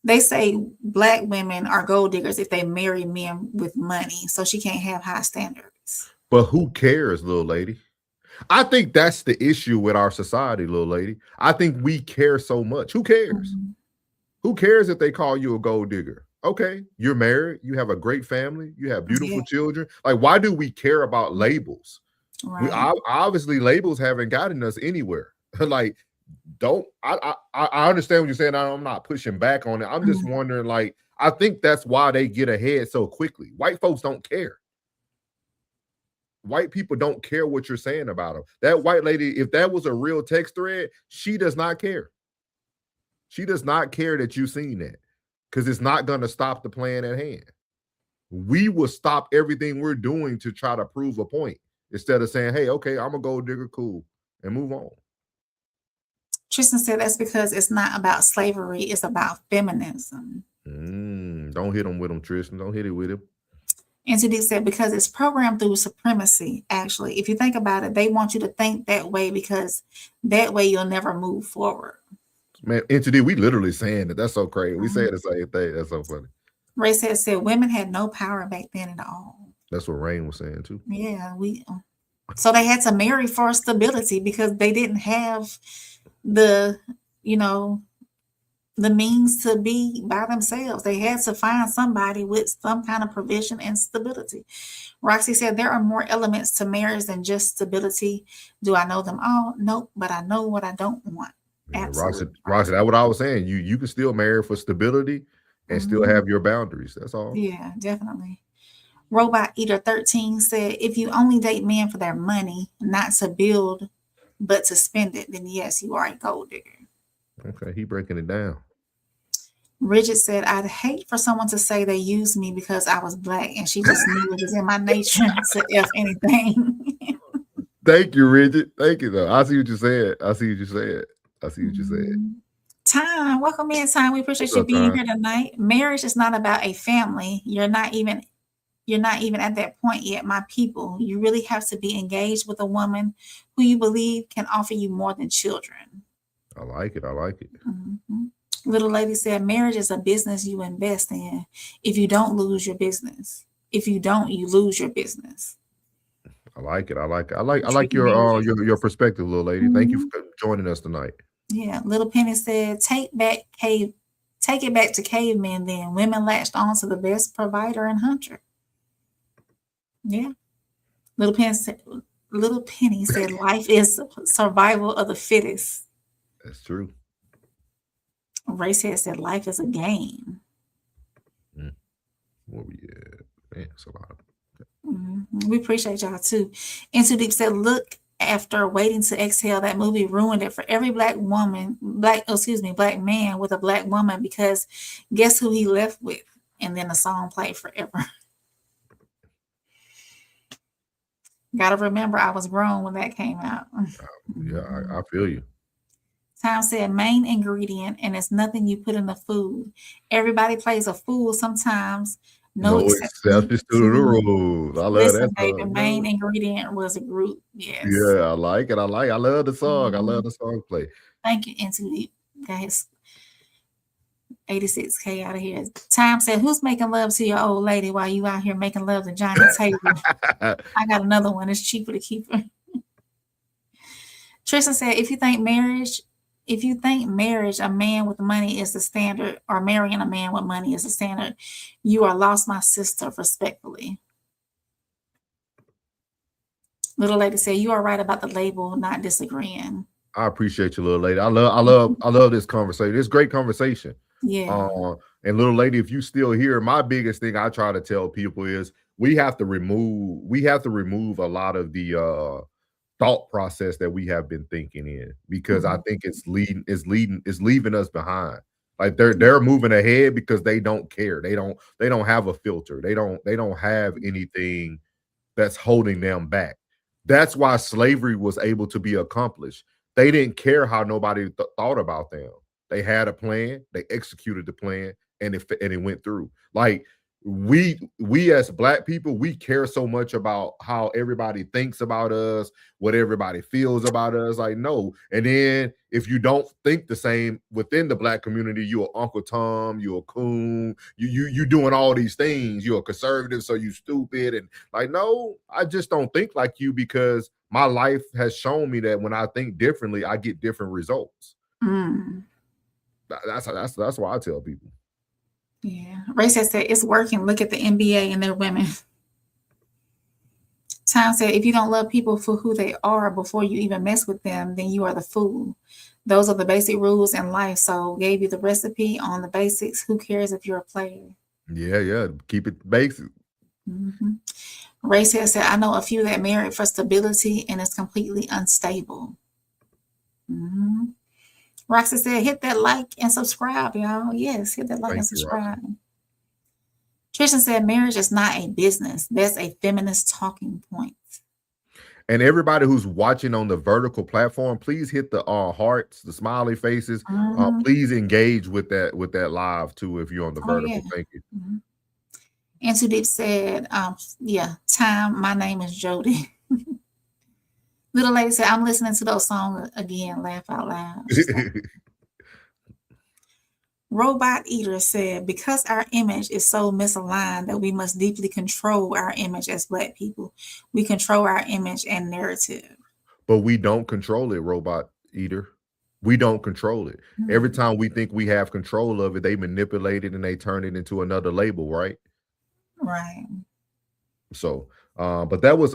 They say Black women are gold diggers if they marry men with money. So she can't have high standards. But who cares, little lady? I think that's the issue with our society, little lady. I think we care so much. Who cares? Who cares if they call you a gold digger? Okay, you're married. You have a great family. You have beautiful children. Like, why do we care about labels? Right. Obviously, labels haven't gotten us anywhere. Like, I understand what you're saying. I'm not pushing back on it. I'm just wondering, like, I think that's why they get ahead so quickly. White folks don't care. White people don't care what you're saying about them. That white lady, if that was a real text thread, she does not care. She does not care that you've seen that because it's not going to stop the plan at hand. We will stop everything we're doing to try to prove a point instead of saying, hey, okay, I'm a gold digger, cool, and move on. Tristan said that's because it's not about slavery, it's about feminism. Don't hit him with him, Tristan. Don't hit it with him. And Sadiq said, because it's programmed through supremacy, actually. If you think about it, they want you to think that way because that way you'll never move forward. Man, NTD, we literally saying that. That's so crazy. We say the same thing. That's so funny. Ray said women had no power back then at all. That's what Rain was saying too. Yeah, so they had to marry for stability because they didn't have the means to be by themselves. They had to find somebody with some kind of provision and stability. Roxy said there are more elements to marriage than just stability. Do I know them all? Nope, but I know what I don't want. Absolutely. Roxy, that's what I was saying. You can still marry for stability and still have your boundaries. That's all. Yeah, definitely. Robot Eater 13 said, if you only date men for their money, not to build, but to spend it, then yes, you are a gold digger. Okay, he breaking it down. Bridget said, I'd hate for someone to say they used me because I was Black and she just knew it was in my nature to F anything. Thank you, Bridget. Thank you, though. I see what you said. Time, welcome in, Time. We appreciate you being here tonight. Marriage is not about a family. You're not even at that point yet, my people. You really have to be engaged with a woman who you believe can offer you more than children. I like it. Little lady said, marriage is a business you invest in. If you don't, lose your business. If you don't, you lose your business. I like it. I like your perspective, little lady. Thank you for joining us tonight. Yeah, Little Penny said, take it back to cavemen then. Women latched on to the best provider and hunter. Yeah. Little Penny said life is survival of the fittest. That's true. Racehead said life is a game. Where we at? Man, it's a lot. We appreciate y'all too. Into Deep said, look, after waiting to exhale, that movie ruined it for every black man with a black woman, because guess who he left with? And then the song played forever. Gotta remember, I was grown when that came out. Yeah, I feel you. Tom said, main ingredient, and it's nothing you put in the food. Everybody plays a fool sometimes. No exceptions to the rules. I love that baby, song. main ingredient was a group. Yes. Yeah, I like it. I love the song. I love the song play. Thank you, Into Deep, guys. 86K out of here. Tom said, who's making love to your old lady while you out here making love to Johnny Taylor? I got another one. It's cheaper to keep her. Tristan said, if you think marriage, a man with money is the standard, or marrying a man with money is the standard, you are lost, my sister, respectfully. Little lady said, you are right about the label, not disagreeing. I appreciate you, little lady. I love this conversation. It's great conversation. Yeah. And little lady, if you still here, my biggest thing I try to tell people is we have to remove a lot of the thought process that we have been thinking in, because I think it's leaving us behind. Like they're moving ahead because they don't care. They don't have a filter. They don't have anything that's holding them back. That's why slavery was able to be accomplished. They didn't care how nobody thought about them. They had a plan, they executed the plan, and it went through. Like we as black people, we care so much about how everybody thinks about us, what everybody feels about us. Like, no. And then if you don't think the same within the black community, you're Uncle Tom, you're a coon, you doing all these things, you're a conservative, so you stupid. And like, no, I just don't think like you, because my life has shown me that when I think differently, I get different results. That's why I tell people. Yeah. Ray said it's working. Look at the NBA and their women. Tom said, if you don't love people for who they are before you even mess with them, then you are the fool. Those are the basic rules in life. So gave you the recipe on the basics. Who cares if you're a player? Yeah. Keep it basic. Ray said, I know a few that married for stability and it's completely unstable. Roxy said, hit that like and subscribe, y'all. Yes, hit that like and subscribe. Tristan said, marriage is not a business. That's a feminist talking point. And everybody who's watching on the vertical platform, please hit the hearts, the smiley faces. Please engage with that live too if you're on the vertical. Yeah. Thank you. And Too Deep said, Tom, my name is Jody. Little lady said, I'm listening to those songs again, laugh out loud. Robot Eater said, because our image is so misaligned that we must deeply control our image as Black people. We control our image and narrative. But we don't control it, Robot Eater. We don't control it. Every time we think we have control of it, they manipulate it and they turn it into another label, right? Right. So, but that was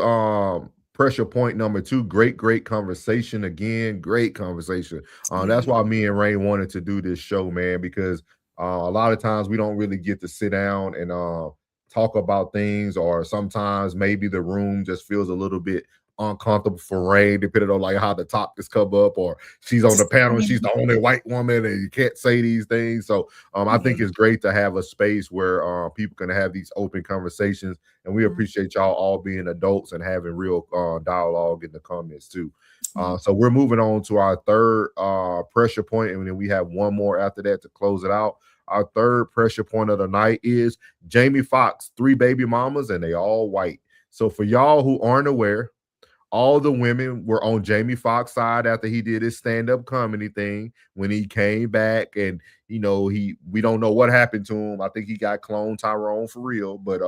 pressure point number 2. Great conversation again. Great conversation. That's why me and Rain wanted to do this show, man, because a lot of times we don't really get to sit down and talk about things, or sometimes maybe the room just feels a little bit uncomfortable for Rain, depending on like how the topics come up, or she's on the panel and she's the only white woman and you can't say these things. So I think it's great to have a space where people can have these open conversations, and we appreciate y'all all being adults and having real dialogue in the comments too. So we're moving on to our third pressure point, and then we have one more after that to close it out. Our third pressure point of the night is Jamie Foxx, 3 baby mamas, and they all white. So for y'all who aren't aware, all the women were on Jamie Foxx's side after he did his stand-up comedy thing. When he came back, and we don't know what happened to him. I think he got cloned Tyrone for real, but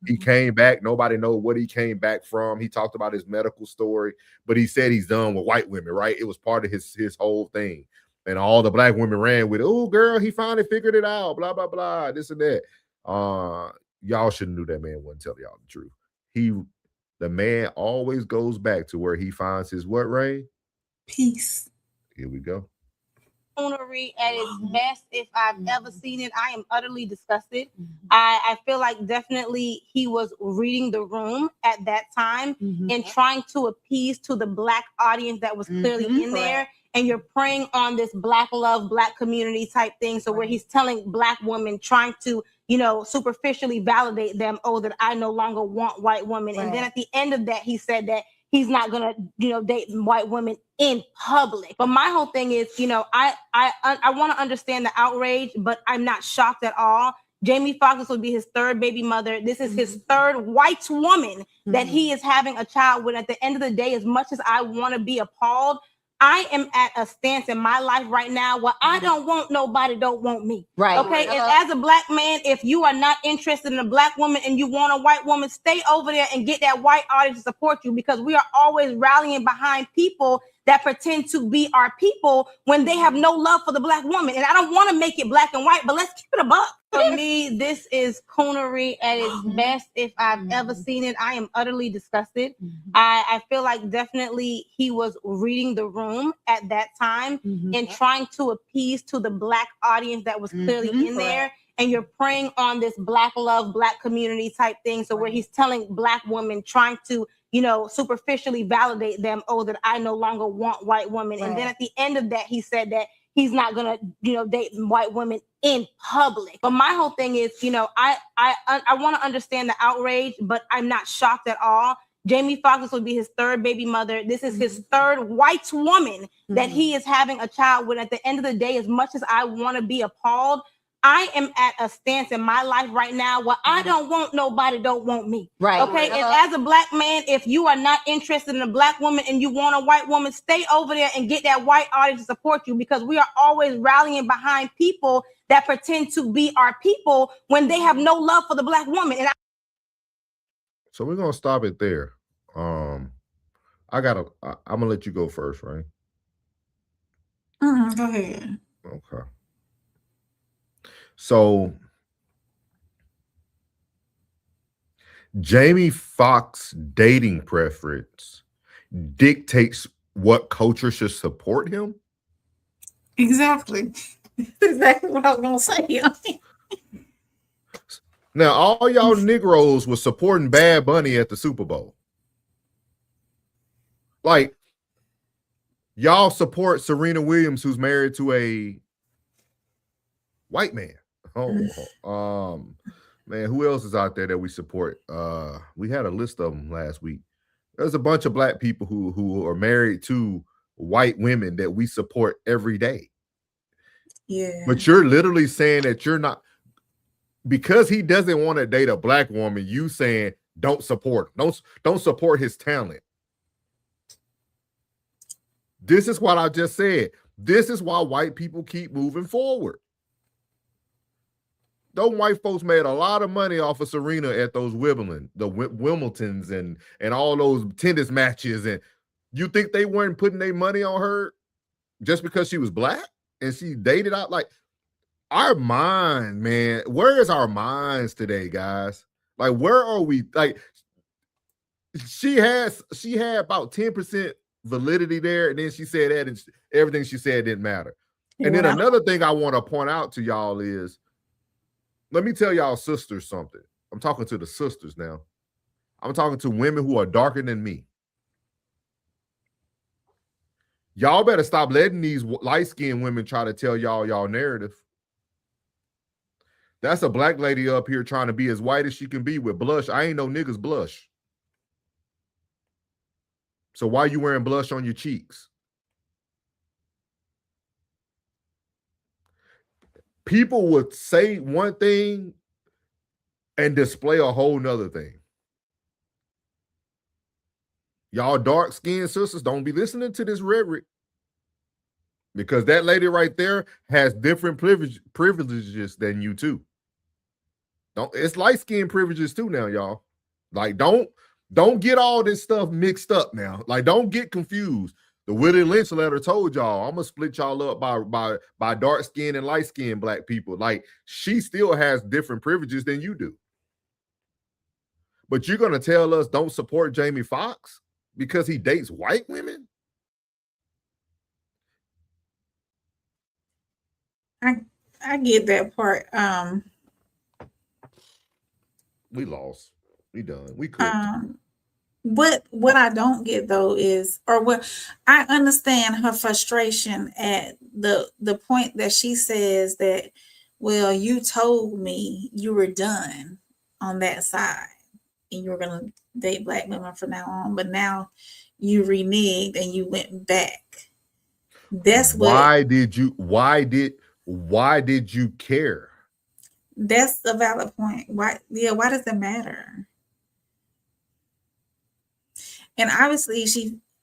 he came back. Nobody knows what he came back from. He talked about his medical story, but he said he's done with white women, right? It was part of his whole thing. And all the Black women ran with it. Oh, girl, he finally figured it out. Blah, blah, blah, this and that. Y'all shouldn't do that. Man wouldn't tell y'all the truth. The man always goes back to where he finds his what, Ray? Peace. Here we go. coonery at its best if I've ever seen it. I am utterly disgusted. I feel like definitely he was reading the room at that time and trying to appease to the Black audience that was clearly in there. And you're preying on this Black love, Black community type thing. So where he's telling Black women, trying to, you know, superficially validate them, oh, that I no longer want white women. And then at the end of that, he said that he's not gonna, you know, date white women in public. But my whole thing is, you know, I want to understand the outrage, but I'm not shocked at all. Jamie Foxx will be his third baby mother. This is his third white woman that he is having a child with. At the end of the day, as much as I want to be appalled, I am at a stance in my life right now where I don't want nobody, don't want me. Right. Okay. And as a Black man, if you are not interested in a Black woman and you want a white woman, stay over there and get that white audience to support you, because we are always rallying behind people that pretend to be our people when they have no love for the Black woman. And I don't want to make it black and white, but let's keep it a buck. For me, this is coonery at its best if I've ever seen it. I am utterly disgusted. I feel like definitely he was reading the room at that time and trying to appease to the Black audience that was clearly in there. And you're preying on this Black love, Black community type thing. So where he's telling Black women, trying to, you know, superficially validate them, oh, that I no longer want white women. And then at the end of that, he said that he's not gonna, you know, date white women in public. But my whole thing is, you know, I want to understand the outrage, but I'm not shocked at all. Jamie Foxx will be his third baby mother. This is his third white woman that he is having a child with. At the end of the day, as much as I want to be appalled, I am at a stance in my life right now where I don't want nobody, don't want me. Right. Okay. And as a Black man, if you are not interested in a Black woman and you want a white woman, stay over there and get that white audience to support you, because we are always rallying behind people that pretend to be our people when they have no love for the Black woman. And So we're gonna stop it there. I'm gonna let you go first, right? Go ahead. Okay. So Jamie Foxx dating preference dictates what culture should support him. Exactly. That's exactly what I was gonna say. Now, all y'all Negroes were supporting Bad Bunny at the Super Bowl. Like, y'all support Serena Williams, who's married to a white man. Man, who else is out there that we support? We had a list of them last week. There's a bunch of Black people who are married to white women that we support every day. Yeah. But you're literally saying that you're not, because he doesn't want to date a Black woman, you saying don't support him. Don't support his talent. This is what I just said. This is why white people keep moving forward. Those white folks made a lot of money off of Serena at those Wimbledons and all those tennis matches. And you think they weren't putting their money on her just because she was Black and she dated out? Like, our mind, man, where is our minds today, guys? Like, where are we? Like, she had about 10% validity there, and then she said that, and everything she said didn't matter. And then another thing I want to point out to y'all is, let me tell y'all sisters something. I'm talking to the sisters now. I'm talking to women who are darker than me. Y'all better stop letting these light-skinned women try to tell y'all narrative. That's a Black lady up here trying to be as white as she can be with blush. I ain't no niggas blush. So why you wearing blush on your cheeks? People would say one thing and display a whole nother thing. Y'all dark-skinned sisters, don't be listening to this rhetoric, because that lady right there has different privileges than you too. It's light-skinned privileges too now, y'all. Like, don't get all this stuff mixed up now. Like, don't get confused. The Willie Lynch letter told y'all, I'm gonna split y'all up by dark skin and light skinned Black people. Like, she still has different privileges than you do. But you're gonna tell us don't support Jamie Foxx because he dates white women? I get that part. We lost. We done. We cooked. What I don't get though is, or what I understand her frustration at the point that she says that, well, you told me you were done on that side and you were gonna date black women from now on, but now you reneged and you went back. That's why did you care? That's a valid point. Why does it matter? And obviously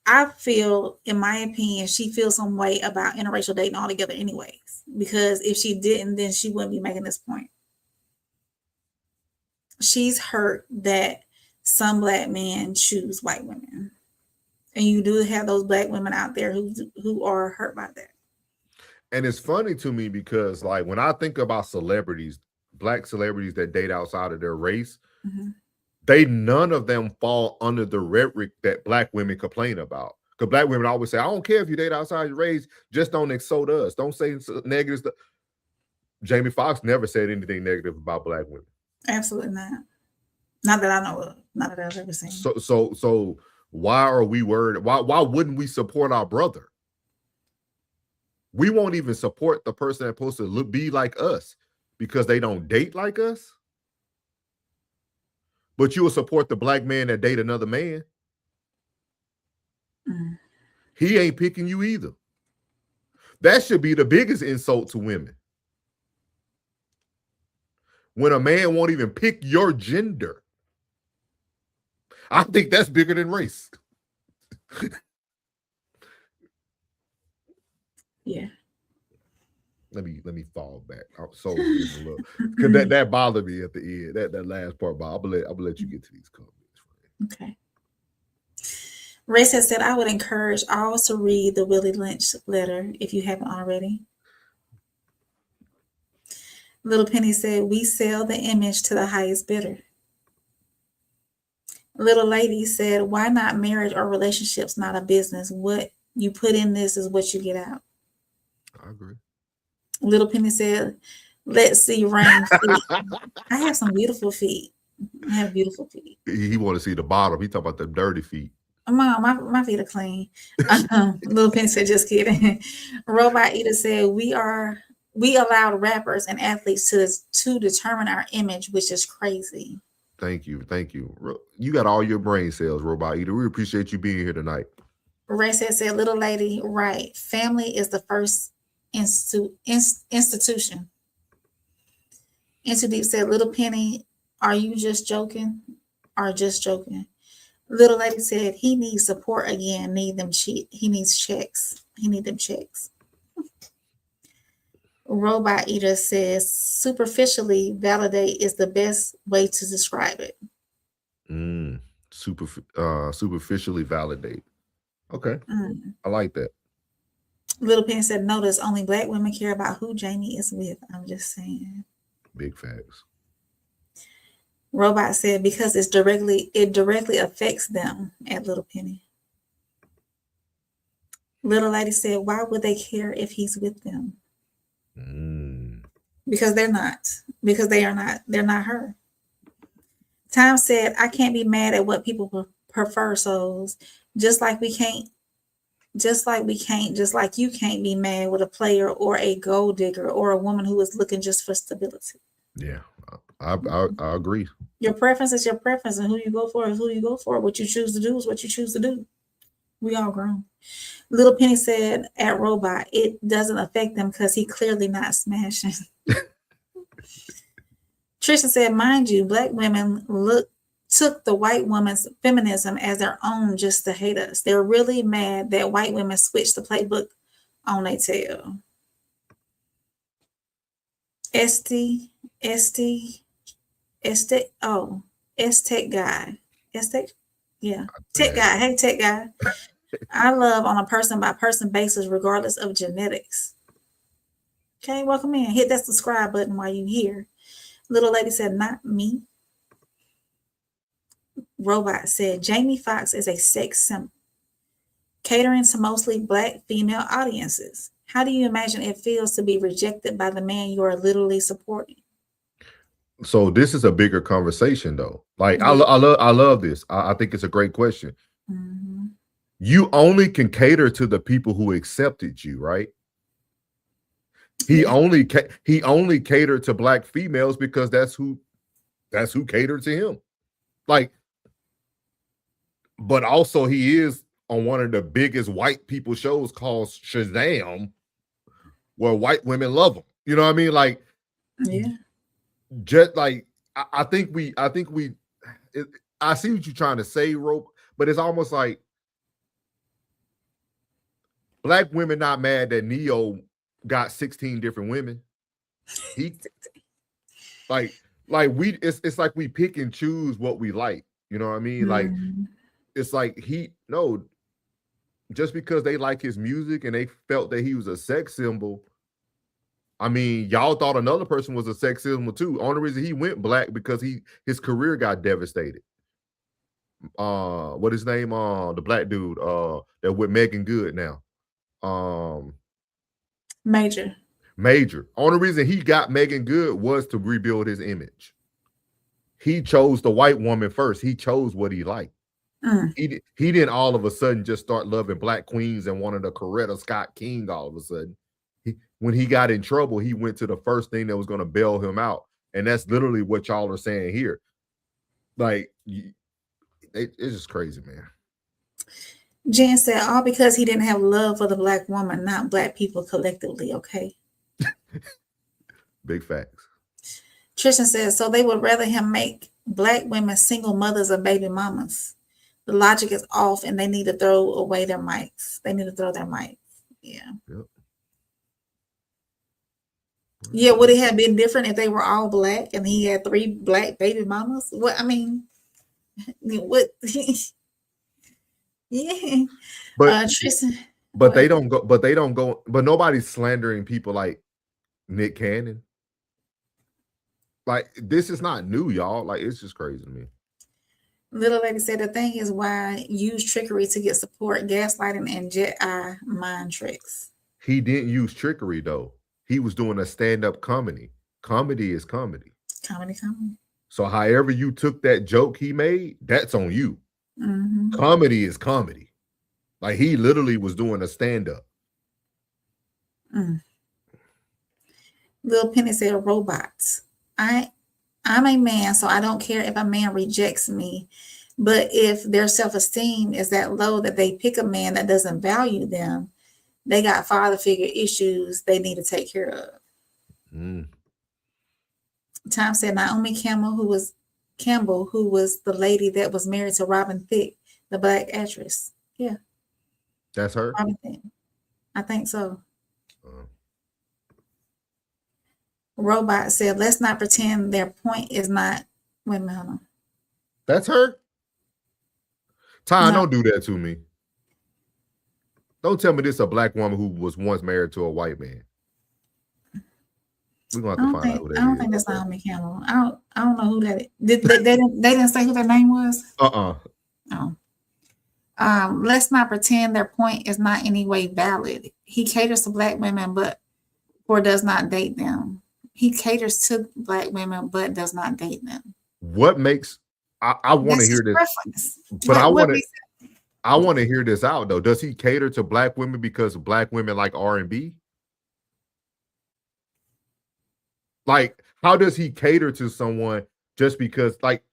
I feel, in my opinion, she feels some way about interracial dating altogether anyways, because if she didn't, then she wouldn't be making this point. She's hurt that some black men choose white women. And you do have those black women out there who are hurt by that. And it's funny to me because, like, when I think about celebrities, black celebrities that date outside of their race, none of them fall under the rhetoric that black women complain about. Because black women always say, I don't care if you date outside your race, just don't insult us. Don't say negative stuff. Jamie Foxx never said anything negative about black women. Absolutely not. Not that I know of. Not that I've ever seen. So why are we worried? Why wouldn't we support our brother? We won't even support the person that's supposed to be like us because they don't date like us. But you will support the black man that date another man. He ain't picking you either. That should be the biggest insult to women. When a man won't even pick your gender. I think that's bigger than race. Yeah. Let me fall back. So because that bothered me at the end. That last part, but I'm gonna let you get to these comments. Okay. Race has said, I would encourage all to read the Willie Lynch letter if you haven't already. Little Penny said, we sell the image to the highest bidder. Little Lady said, why not marriage or relationships, not a business? What you put in this is what you get out. I agree. Little Penny said, let's see rain feet. I have some beautiful feet. I have beautiful feet. He want to see the bottom. He talking about them dirty feet. Mom, my feet are clean. Little Penny said, just kidding. Robot Eater said, we allowed rappers and athletes to determine our image, which is crazy. Thank you. You got all your brain cells, Robot Eater. We appreciate you being here tonight. Ray said, little lady, right. Family is the first institution. Into Deep said, little Penny, are you just joking? Or just joking? Little lady said, he needs support again. He needs checks. He needs them checks. Robot Eater says, superficially validate is the best way to describe it. Superficially validate. Okay. I like that. Little Penny said, notice only black women care about who Jamie is with. I'm just saying. Big facts. Robot said, because it directly affects them at Little Penny. Little Lady said, why would they care if he's with them? Because they're not. Because they're not her. Tom said, I can't be mad at what people prefer, souls. Just like you can't be mad with a player or a gold digger or a woman who is looking just for stability. Yeah, I agree. Your preference is your preference, and who you go for is who you go for. What you choose to do is what you choose to do. We all grown. Little Penny said at Robot, it doesn't affect them because he clearly not smashing. Trisha said, mind you, black women took the white woman's feminism as their own just to hate us. They're really mad that white women switched the playbook on their tail. S-Tech guy. S-Tech? Yeah. Tech guy. Hey, Tech guy. I love on a person-by-person basis, regardless of genetics. Okay, welcome in. Hit that subscribe button while you're here. Little lady said, not me. Robot said, Jamie Foxx is a sex symbol, catering to mostly black female audiences. How do you imagine it feels to be rejected by the man you are literally supporting? So this is a bigger conversation, though. Like I love this. I think it's a great question. Mm-hmm. You only can cater to the people who accepted you, right? He only catered to black females because that's who catered to him. Like, but also he is on one of the biggest white people shows called Shazam, where white women love him. You know what I mean? Like, yeah. Just like I think I see what you're trying to say, Rope, but it's almost like black women not mad that Neo got 16 different women. He like it's like we pick and choose what we like. You know what I mean? Like it's like just because they like his music and they felt that he was a sex symbol. I mean, y'all thought another person was a sex symbol too. Only reason he went black because his career got devastated. What his name? The black dude that with Megan Good now. Major. Only reason he got Megan Good was to rebuild his image. He chose the white woman first. He chose what he liked. He didn't all of a sudden just start loving black queens and wanted a Coretta Scott King all of a sudden. When he got in trouble, he went to the first thing that was going to bail him out. And that's literally what y'all are saying here. Like, it's just crazy, man. Jen said, all because he didn't have love for the black woman, not black people collectively, okay? Big facts. Tristan says, so they would rather him make black women single mothers of baby mamas. The logic is off and they need to throw away their mics. They need to throw their mics. Yeah. Yep. Yeah, would it have been different if they were all black and he had 3 black baby mamas? What I mean, what? Yeah, but Tristan, but they don't go. But nobody's slandering people like Nick Cannon. Like this is not new, y'all. Like it's just crazy to me. Little lady said the thing is why use trickery to get support, gaslighting, and jet eye mind tricks. He didn't use trickery though. He was doing a stand-up comedy. Comedy is comedy. Comedy. So however you took that joke he made, that's on you. Mm-hmm. Comedy is comedy. Like he literally was doing a stand-up. Little Penny said robots. I'm a man, so I don't care if a man rejects me. But if their self-esteem is that low that they pick a man that doesn't value them, they got father figure issues they need to take care of. Tom said Naomi Campbell, who was the lady that was married to Robin Thicke, the black actress. Yeah. That's her? Robin Thicke. I think so. Robot said, let's not pretend their point is not women. That's her? Ty, don't do that to me. Don't tell me this is a black woman who was once married to a white man. We're gonna have to find out who that is. I don't think that's Naomi Campbell. I don't know who that is. They didn't say who their name was? Oh. Let's not pretend their point is not any way valid. He caters to black women, or does not date them. He caters to black women, but does not date them. What makes I want to hear this, preference. But I want to hear this out though. Does he cater to black women because black women like R&B? Like, how does he cater to someone just because, like,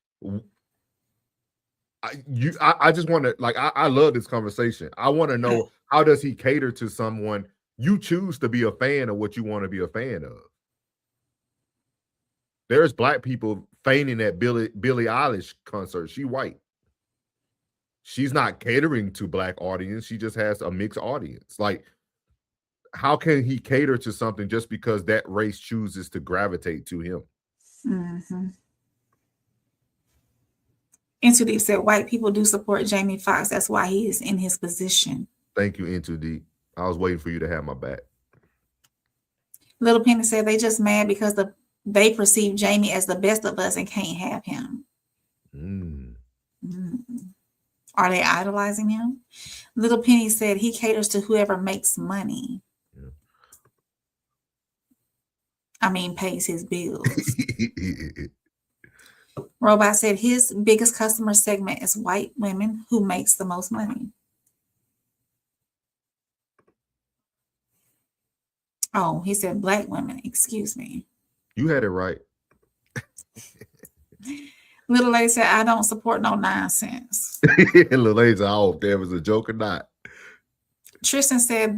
I just want to, like, I love this conversation. I want to know, how does he cater to someone? You choose to be a fan of what you want to be a fan of. There's black people feigning at Billie Eilish concert. She white. She's not catering to black audience. She just has a mixed audience. Like, how can he cater to something just because that race chooses to gravitate to him? Mm-hmm. Into Deep said white people do support Jamie Foxx. That's why he is in his position. Thank you, Into Deep. I was waiting for you to have my back. Little Penny said they just mad because they perceive Jamie as the best of us and can't have him. Are they idolizing him? Little Penny said he caters to whoever makes money. pays his bills. Robot said his biggest customer segment is white women who makes the most money. Oh, he said black women. Excuse me. You had it right. Little lady said, I don't support no nonsense. Little lady said, oh, if there was a joke or not. Tristan said,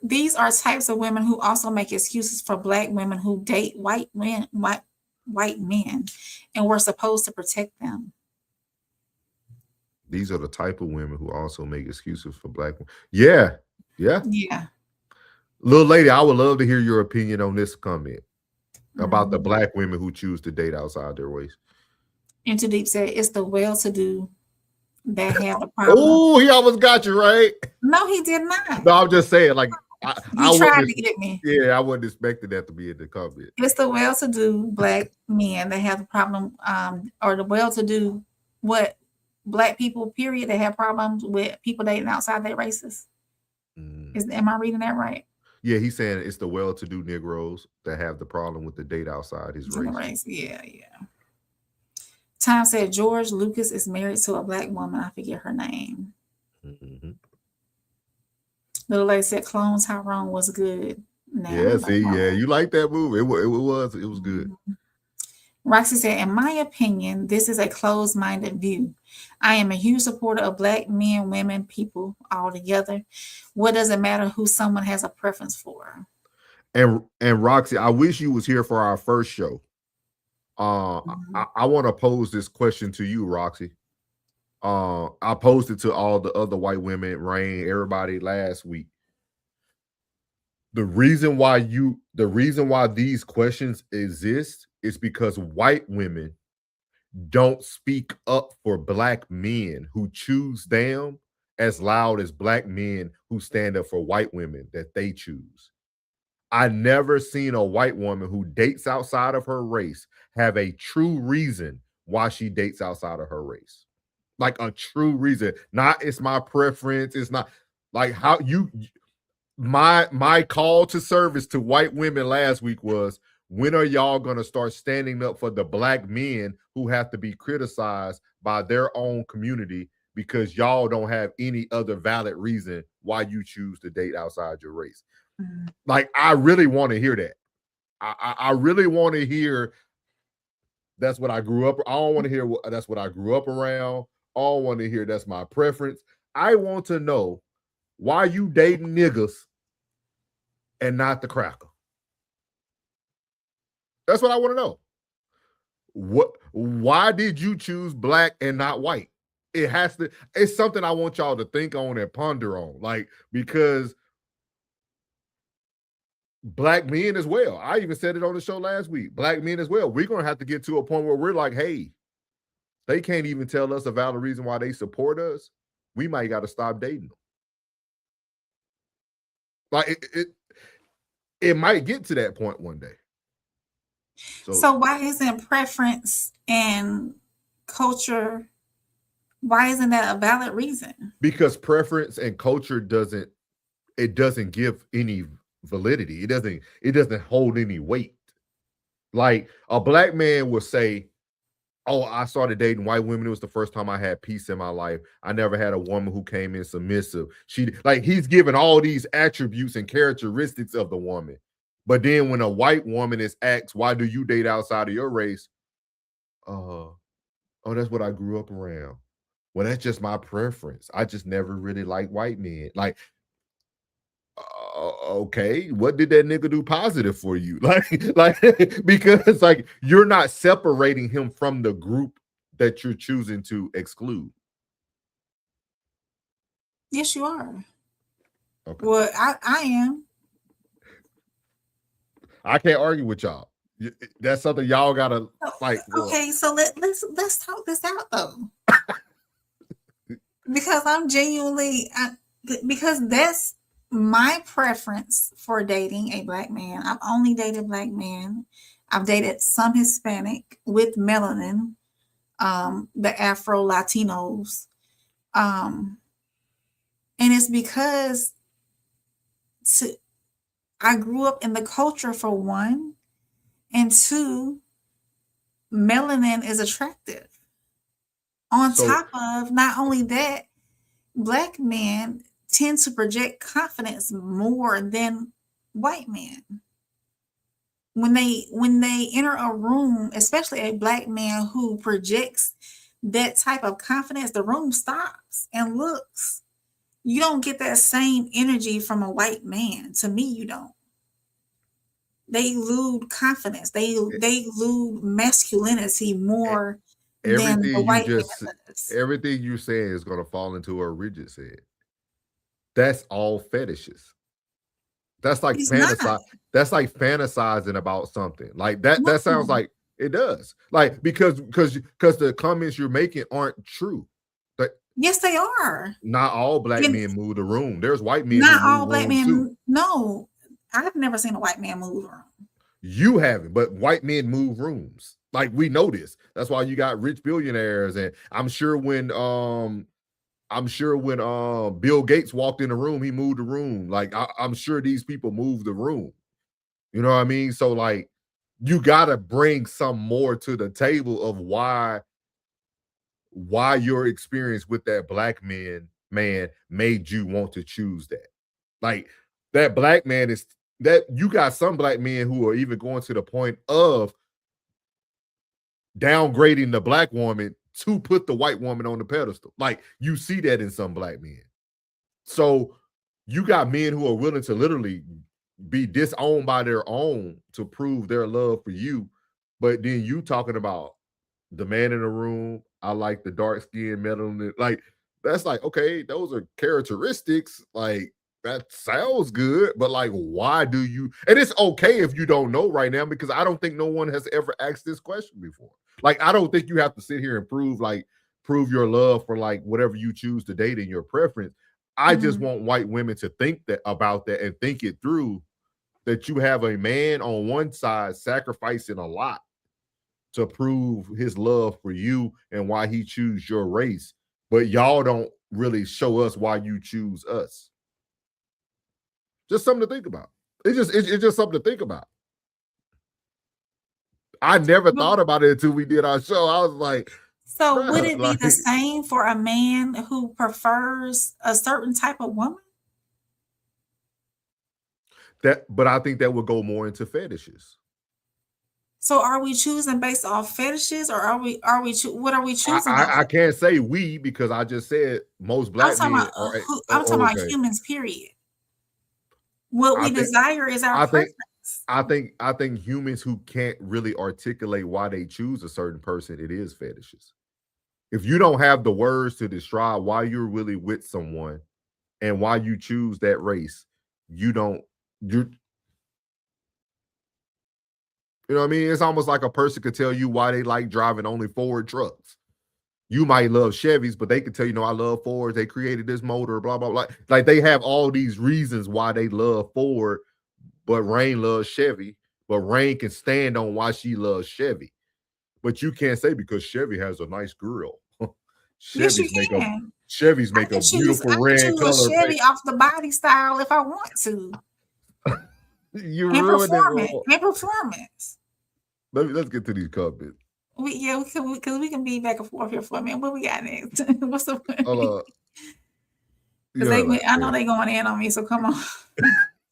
these are types of women who also make excuses for black women who date white men, and we're supposed to protect them. These are the type of women who also make excuses for black women. Yeah. Little lady, I would love to hear your opinion on this comment about the black women who choose to date outside their race. Into Deep said, it's the well-to-do that have the problem. Oh, he almost got you, right? No, he did not. No, I'm just saying, like, I tried to get me. Yeah, I wasn't expecting that to be in the comment. It's the well-to-do black men that have the problem, or the well-to-do black people, period, that have problems with people dating outside their races. Am I reading that right? Yeah, he's saying it's the well-to-do Negroes that have the problem with the date outside his race. Yeah. Tom said George Lucas is married to a black woman. I forget her name. Little lady said Clone Tyrone was good. You like that movie. It was good. Roxy said, in my opinion, this is a closed-minded view. I am a huge supporter of black men, women, people all together. What does it matter who someone has a preference for? And Roxy, I wish you was here for our first show. I want to pose this question to you, Roxy. I posed it to all the other white women, Rain, everybody last week. The reason why these questions exist is because white women don't speak up for black men who choose them as loud as black men who stand up for white women that they choose. I never seen a white woman who dates outside of her race have a true reason why she dates outside of her race. Like a true reason. Not it's my preference. It's not like how my call to service to white women last week was, when are y'all going to start standing up for the black men who have to be criticized by their own community because y'all don't have any other valid reason why you choose to date outside your race? Like, I really want to hear that. I really want to hear that's what I grew up. I don't want to hear that's what I grew up around. I don't want to hear that's my preference. I want to know why you dating niggas and not the cracker. That's what I want to know. Why did you choose black and not white? It's something I want y'all to think on and ponder on. Like, because black men as well. I even said it on the show last week. Black men as well. We're going to have to get to a point where we're like, hey, they can't even tell us a valid reason why they support us. We might got to stop dating them. Like, it might get to that point one day. So why isn't preference and culture, why isn't that a valid reason? Because preference and culture doesn't give any validity. It doesn't hold any weight. Like, a black man will say, oh, I started dating white women. It was the first time I had peace in my life. I never had a woman who came in submissive. He's given all these attributes and characteristics of the woman. But then when a white woman is asked, why do you date outside of your race? Oh, that's what I grew up around. Well, that's just my preference. I just never really liked white men. Like, okay, what did that nigga do positive for you? Like because like you're not separating him from the group that you're choosing to exclude. Yes, you are. Okay. Well, I am. I can't argue with y'all. That's something y'all gotta fight for. Okay, so let's talk this out though. Because I'm genuinely because that's my preference for dating a black man. I've only dated black men. I've dated some Hispanic with melanin, the Afro Latinos. And it's because I grew up in the culture, for one, And 2, melanin is attractive. On top of not only that, Black men tend to project confidence more than white men. When they enter a room, especially a Black man who projects that type of confidence, the room stops and looks. You don't get that same energy from a white man. To me, you don't. They elude confidence. They elude masculinity more than the white man does. Everything you're saying is going to fall into what Rigid said. That's all fetishes. That's like that's like fantasizing about something. Like that. That sounds like it does. Like because the comments you're making aren't true. Yes, they are. Not all Black men move the room. There's white men. Not all Black men. Too. No, I've never seen a white man move a room. You haven't, but white men move rooms. Like we know this. That's why you got rich billionaires, and I'm sure when Bill Gates walked in the room, he moved the room. Like I'm sure these people moved the room. You know what I mean? So like, you gotta bring some more to the table of why your experience with that Black man made you want to choose that. Like that Black man is that you got some Black men who are even going to the point of downgrading the Black woman to put the white woman on the pedestal. Like you see that in some Black men. So you got men who are willing to literally be disowned by their own to prove their love for you. But then you talking about the man in the room, I like the dark skin, metal, like that's like, okay, those are characteristics. Like that sounds good, but like, why do you? And it's okay if you don't know right now, because I don't think no one has ever asked this question before. Like, I don't think you have to sit here and prove your love for like whatever you choose to date and your preference. I just want white women to think about that and think it through, that you have a man on one side sacrificing a lot to prove his love for you and why he choose your race, but y'all don't really show us why you choose us. Just something to think about. It's just something to think about. I never thought about it until we did our show. I was like, so would it be the same for a man who prefers a certain type of woman? But I think that would go more into fetishes. So are we choosing based off fetishes, or what are we choosing? I can't say we, because I just said most Black men are. I'm talking about humans, period. What we desire is our preference. I think humans who can't really articulate why they choose a certain person, it is fetishes. If you don't have the words to describe why you're really with someone and why you choose that race, you know what I mean? It's almost like a person could tell you why they like driving only Ford trucks. You might love Chevys, but they could tell you, no, I love Fords. They created this motor, blah, blah, blah. Like they have all these reasons why they love Ford, but Rain loves Chevy. But Rain can stand on why she loves Chevy. But you can't say because Chevy has a nice grill. Yes, you can. Chevys make a beautiful red color. I can choose a Chevy off the body style if I want to. You ruined it. And performance. Let's get to these comments. Because we can be back and forth here for a minute. What we got next? What's the I know they going in on me, so come on.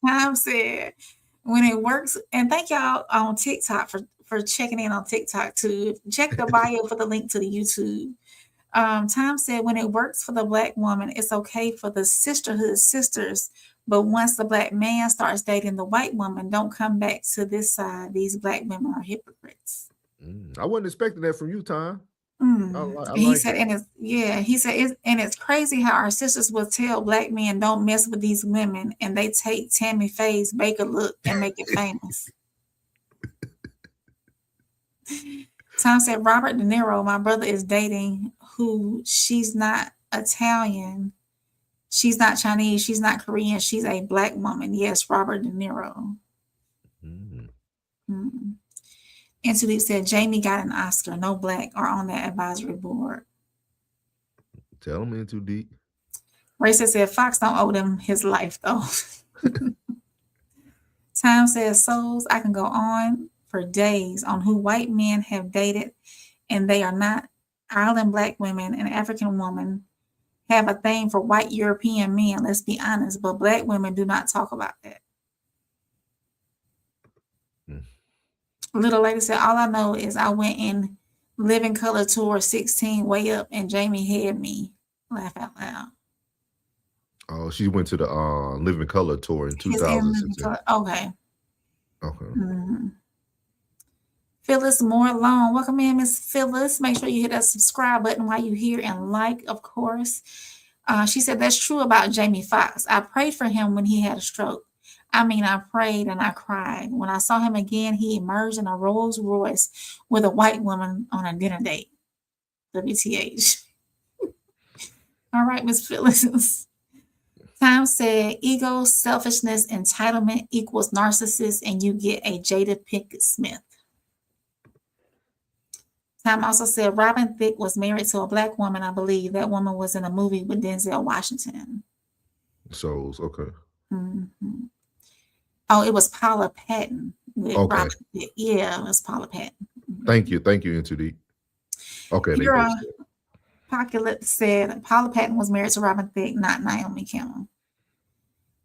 Time said, when it works, and thank y'all on TikTok for checking in on TikTok too. Check the bio for the link to the YouTube. Tom said, when it works for the Black woman, it's okay for the sisterhood sisters. But once the Black man starts dating the white woman, don't come back to this side. These Black women are hypocrites. I wasn't expecting that from you, Tom. He said, it's crazy how our sisters will tell Black men don't mess with these women, and they take Tammy Faye's Baker look and make it famous. Tom said, Robert De Niro, my brother is dating who she's not Italian. She's not Chinese. She's not Korean. She's a Black woman. Yes, Robert De Niro. And Tulip said, Jamie got an Oscar. No Black are on that advisory board. Tell him in too deep. Racist said, Fox don't owe them his life, though. Time says, souls, I can go on for days on who white men have dated, and they are not. Ireland black women and African women have a thing for white European men, let's be honest, but black women do not talk about that. Little lady said, all I know is I went in Living Color Tour 16 way up and Jamie had me. Laugh out loud. Oh, she went to the Living Color Tour in 2016. Okay. Okay. Mm-hmm. Phyllis Moore Long. Welcome in, Miss Phyllis. Make sure you hit that subscribe button while you're here and like, of course. She said, that's true about Jamie Foxx. I prayed for him when he had a stroke. I mean, I prayed and I cried. When I saw him again, he emerged in a Rolls Royce with a white woman on a dinner date. WTH. All right, Miss Phyllis. Time said, ego, selfishness, entitlement equals narcissist, and you get a Jada Pinkett Smith. Time also said, Robin Thicke was married to a black woman, I believe. That woman was in a movie with Denzel Washington. So, okay. Mm-hmm. Oh, it was Paula Patton. Okay. Yeah, it was Paula Patton. Thank you. Thank you, Into Deep. Okay. Pocket said Paula Patton was married to Robin Thicke, not Naomi Campbell.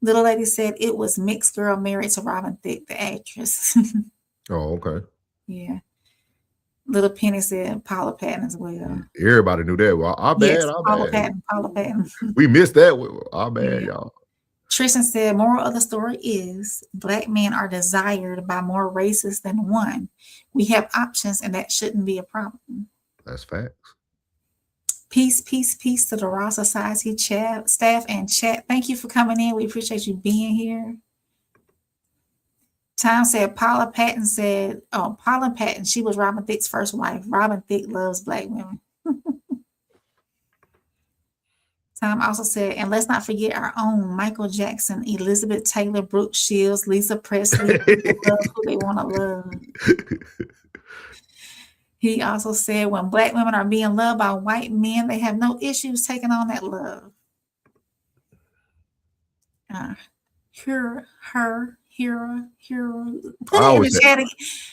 Little lady said it was mixed girl married to Robin Thicke, the actress. Oh, okay. Yeah. Little Penny said Paula Patton as well. Everybody knew that. Well, our bad. Yes, our Paula bad. Patton. We missed that. Our bad, y'all. Tristan said, moral of the story is black men are desired by more races than one. We have options, and that shouldn't be a problem. That's facts. Peace, peace, peace to the Raw Society staff and chat. Thank you for coming in. We appreciate you being here. Tom said, Paula Patton, she was Robin Thicke's first wife. Robin Thicke loves black women. Tom also said, and let's not forget our own Michael Jackson, Elizabeth Taylor, Brooke Shields, Lisa Presley, love who they want to love. He also said, when black women are being loved by white men, they have no issues taking on that love. I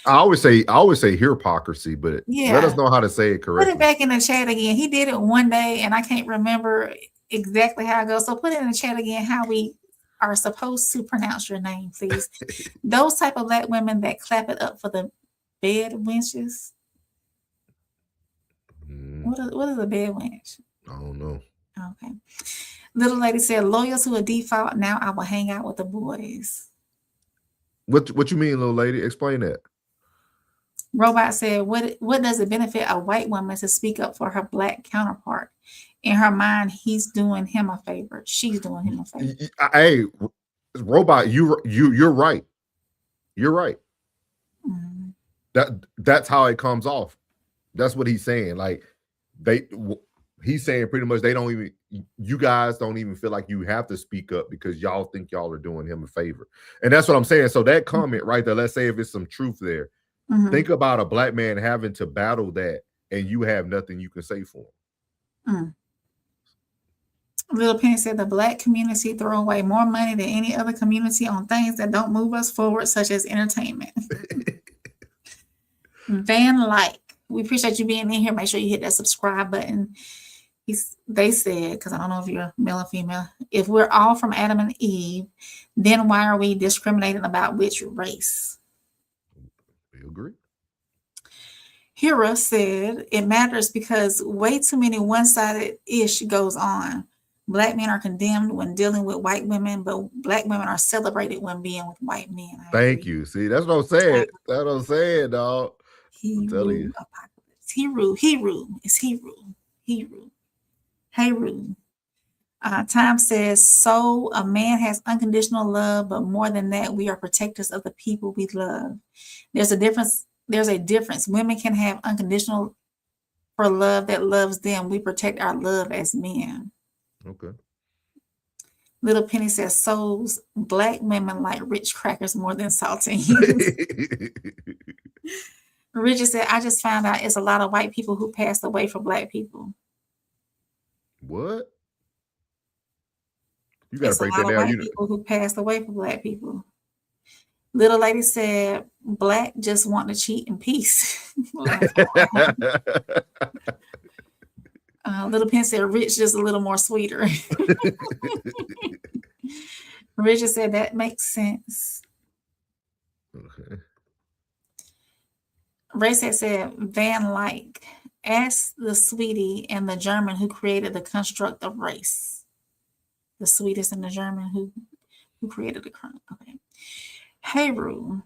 always say hypocrisy, but let us know how to say it correctly. Put it back in the chat again. He did it one day, and I can't remember exactly how it goes. So put it in the chat again how we are supposed to pronounce your name, please. Those type of black women that clap it up for the bed wenches. What is a bed wench? I don't know. Okay. Little lady said, loyal to a default. Now I will hang out with the boys. What you mean, little lady? Explain that. Robot said, what does it benefit a white woman to speak up for her black counterpart? In her mind, he's doing him a favor. She's doing him a favor. Hey, Robot, you're right. You're right. Mm-hmm. That's how it comes off. That's what he's saying. Like he's saying pretty much you guys don't even feel like you have to speak up because y'all think y'all are doing him a favor. And that's what I'm saying. So that comment right there, let's say if it's some truth there, think about a black man having to battle that and you have nothing you can say for him. Little Penny said the black community throw away more money than any other community on things that don't move us forward, such as entertainment. Van Lyke, we appreciate you being in here. Make sure you hit that subscribe button. They said, because I don't know if you're male or female, if we're all from Adam and Eve, then why are we discriminating about which race? We agree. Hira said, it matters because way too many one-sided ish goes on. Black men are condemned when dealing with white women, but black women are celebrated when being with white men. Thank you. See, that's what I'm saying. That's what I'm saying, dog. I'm telling you. Heru. Time says, so a man has unconditional love, but more than that, we are protectors of the people we love. There's a difference. Women can have unconditional for love that loves them. We protect our love as men. Okay. Little Penny says, souls, black women like rich crackers more than saltines. Richard said, I just found out it's a lot of white people who passed away for black people. What? You got to break that down. White people who passed away for black people. Little lady said, black just want to cheat in peace. Little Pen said, rich just a little more sweeter. Richard said, that makes sense. Okay. Ray said, Van Lyck, ask the sweetie and the German who created the construct of race. The sweetest and the German who created the construct. Okay. Heyru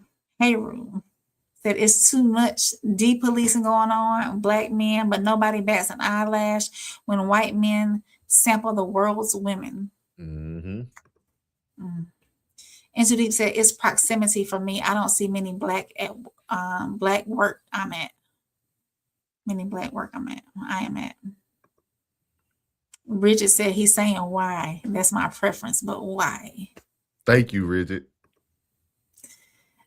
said, it's too much depolicing going on, black men, but nobody bats an eyelash when white men sample the world's women. Mm-hmm. And Deep said, it's proximity for me. I don't see many black work I'm at. Many black work I am at. Bridget said, he's saying why. That's my preference, but why? Thank you, Bridget.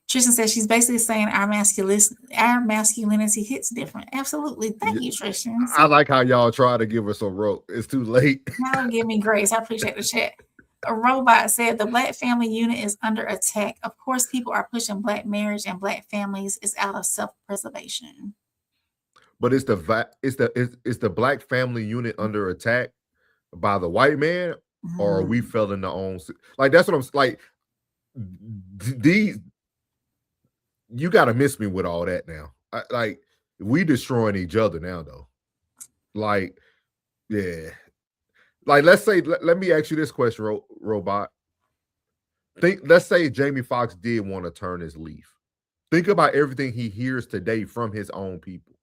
Tristan says she's basically saying our masculinity hits different. Absolutely. Thank you, Tristan. I like how y'all try to give us a rope. It's too late. Now give me grace. I appreciate the chat. A robot said the black family unit is under attack. Of course, people are pushing black marriage and black families is out of self-preservation. But it's the black family unit under attack by the white man, or are we feeling our own? Like that's what I'm like. These you got to miss me with all that now. Like we destroying each other now, though. Like, yeah. Like, let's say, let me ask you this question, Robot. Let's say Jamie Foxx did want to turn his leaf. Think about everything he hears today from his own people.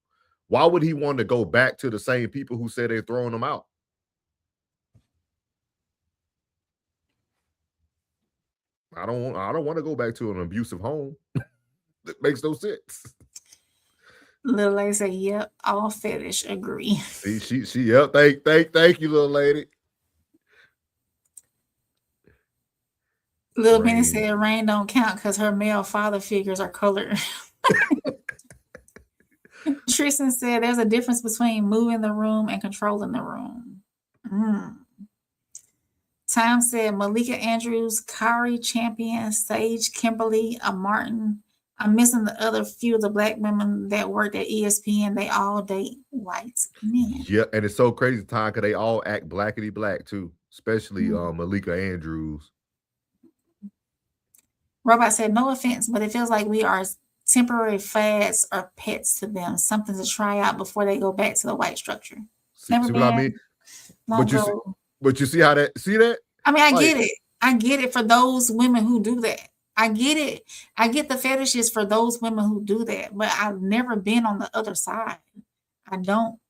Why would he want to go back to the same people who said they're throwing him out? I don't want to go back to an abusive home. That makes no sense. Little lady say, yep, all fetish agree. See, she yep, thank you, little lady. Little Penny said rain don't count because her male father figures are colored. Tristan said there's a difference between moving the room and controlling the room. Time said Malika Andrews, Kari Champion, Sage Kimberly, Martin. I'm missing the other few of the black women that worked at ESPN. They all date white men. Yeah, and it's so crazy, Time, because they all act blackity black too, especially Malika Andrews. Robot said, no offense, but it feels like we are temporary fads or pets to them, something to try out before they go back to the white structure. See what I mean? But you see how that? I mean, I get it. I get it for those women who do that. I get it. I get the fetishes for those women who do that, but I've never been on the other side. I don't.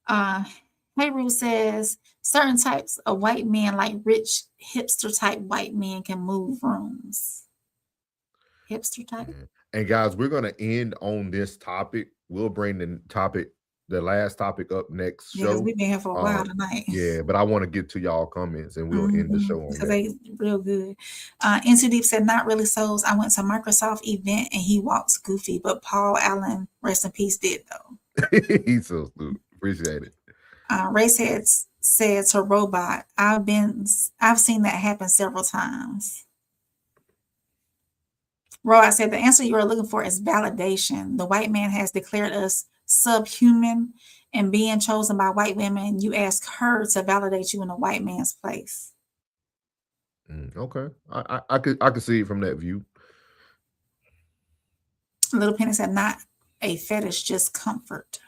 Heyru says certain types of white men, like rich hipster type white men, can move rooms. Hipster type. And guys, we're gonna end on this topic. We'll bring the last topic up next show. We've been here for a while tonight. Yeah, but I want to get to y'all comments and we'll end the show on because they real good. Into Deep said, not really souls. I went to Microsoft event and he walks goofy, but Paul Allen, rest in peace, did though. He's so stupid. Appreciate it. Racehead said to Robot, I've seen that happen several times. Robot said the answer you are looking for is validation. The white man has declared us subhuman and being chosen by white women. You ask her to validate you in a white man's place. Okay, I could see it from that view. Little Penny said, not a fetish, just comfort.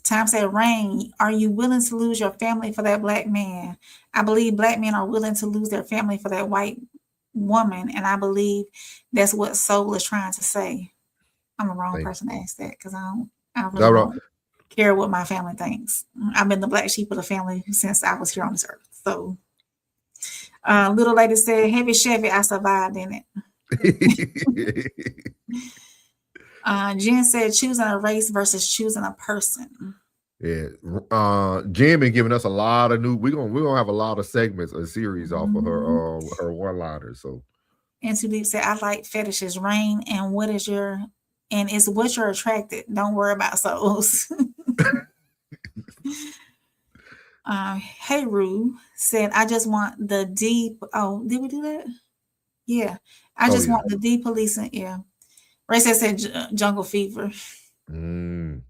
Time said, Rain, are you willing to lose your family for that black man? I believe black men are willing to lose their family for that white woman, and I believe that's what Soul is trying to say. I'm the wrong person to ask that because I really don't care what my family thinks. I've been the black sheep of the family since I was here on this earth. So, little lady said, heavy Chevy, I survived in it. Jen said, choosing a race versus choosing a person. Yeah, Jen been giving us a lot of new. We're gonna have a lot of segments, a series off of her one-liners. So, and Too Deep said, I like fetishes. Rain, and it's what you're attracted. Don't worry about souls. Heyru said, I just want the deep. Oh, did we do that? Yeah. I just want the depolicing. Yeah. Ray said Jungle Fever. You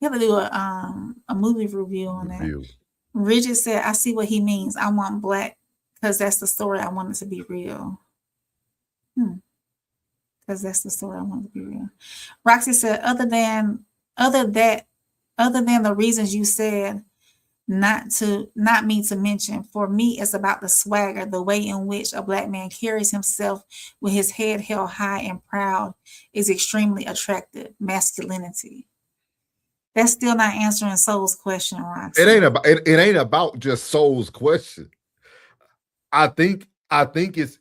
have to do a movie review on that. Bridget said, I see what he means. I want black because that's the story I want it to be real. Because that's the story I want it to be real. Roxy said, other than the reasons you said, not me to mention, for me, it's about the swagger, the way in which a black man carries himself with his head held high and proud is extremely attractive. Masculinity. That's still not answering Soul's question, Roxy. It ain't about just Soul's question. I think it's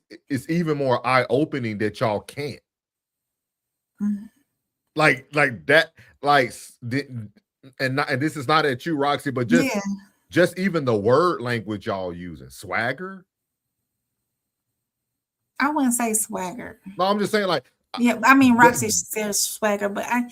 even more eye-opening that y'all can't. Like that, and this is not at you, Roxy, but just even the word language y'all using. Swagger? I wouldn't say swagger. No, I'm just saying I mean Roxy says swagger, but I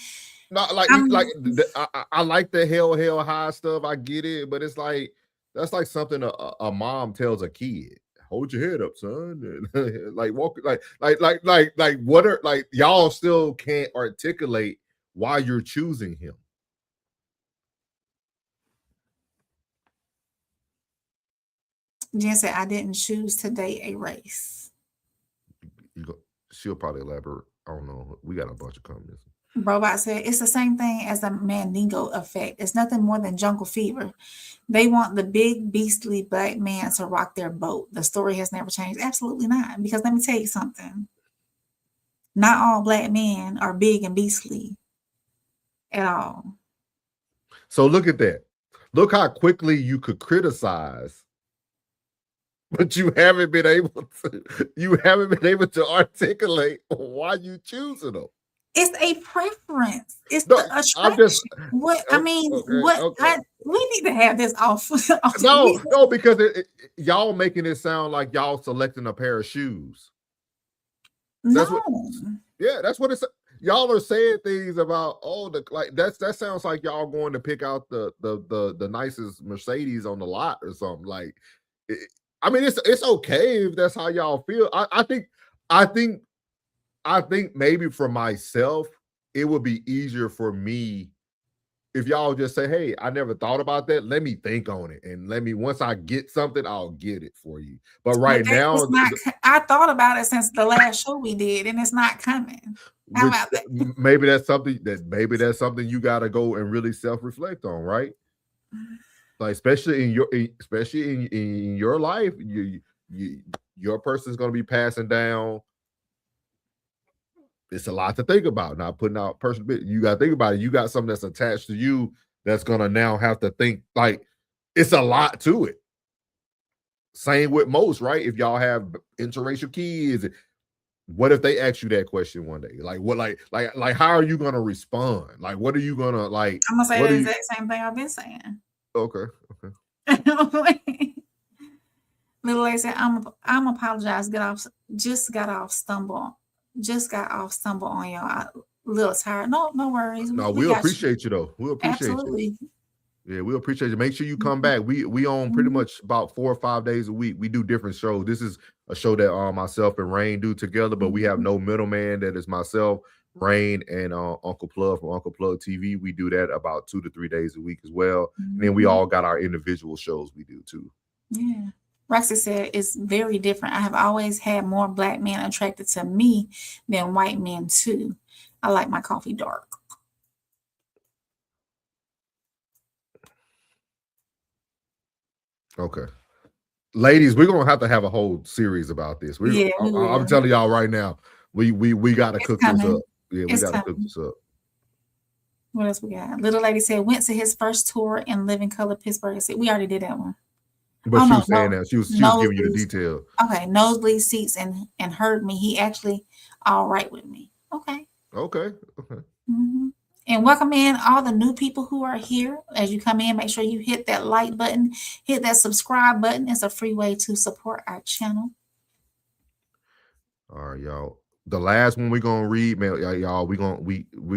like the hell high stuff. I get it, but it's like that's like something a mom tells a kid. Hold your head up, son. Like walk like what are y'all still can't articulate why you're choosing him. Jen said, I didn't choose to date a race. She'll probably elaborate. I don't know. We got a bunch of comments. Robot said, it's the same thing as the Mandingo effect. It's nothing more than jungle fever. They want the big, beastly black man to rock their boat. The story has never changed. Absolutely not. Because let me tell you something. Not all black men are big and beastly at all. So look at that. Look how quickly you could criticize, but you haven't been able to articulate why you choosing them. It's a preference. It's the attraction. We need to have this off. No, because y'all making it sound like y'all selecting a pair of shoes. That's what it's. Y'all are saying things about that sounds like y'all going to pick out the nicest Mercedes on the lot or something. Like, I mean, it's okay if that's how y'all feel. I think maybe for myself, it would be easier for me if y'all just say, hey, I never thought about that. Let me think on it. And once I get something, I'll get it for you. But right now, I thought about it since the last show we did, and it's not coming. How about that? Maybe that's something you got to go and really self-reflect on, right? Like, especially in your life, your person's going to be passing down. It's a lot to think about. Not putting out personal. You got to think about it. You got something that's attached to you that's going to now have to think. Like, it's a lot to it. Same with most, right? If y'all have interracial kids, what if they ask you that question one day? Like, what? Like, how are you going to respond? Like, what are you going to like? I'm gonna say the exact same thing I've been saying. Okay. Little lady said, I'm apologize. Just got off stumble on y'all. A little tired. No worries. No, we'll appreciate you though. We'll appreciate you. Yeah, we'll appreciate you. Make sure you come back. We own pretty much about 4 or 5 days a week. We do different shows. This is a show that myself and Rain do together, but we have no middleman. That is myself, Rain, and Uncle Plug from Uncle Plug TV. We do that about 2 to 3 days a week as well. And then we all got our individual shows we do too. Yeah. Roxy said, it's very different. I have always had more black men attracted to me than white men too. I like my coffee dark. Okay. Ladies, we're going to have a whole series about this. I'm telling y'all right now, we got to cook this up. Yeah, we got to cook this up. What else we got? Little lady said, went to his first tour in Living Color, Pittsburgh. We already did that one. But she was saying that. She was giving you the detail. Okay, nosebleed seats and heard me. He actually all right with me. Okay. Mm-hmm. And welcome in all the new people who are here. As you come in, make sure you hit that like button, hit that subscribe button. It's a free way to support our channel. All right, y'all. The last one we're gonna read, man, y'all. We're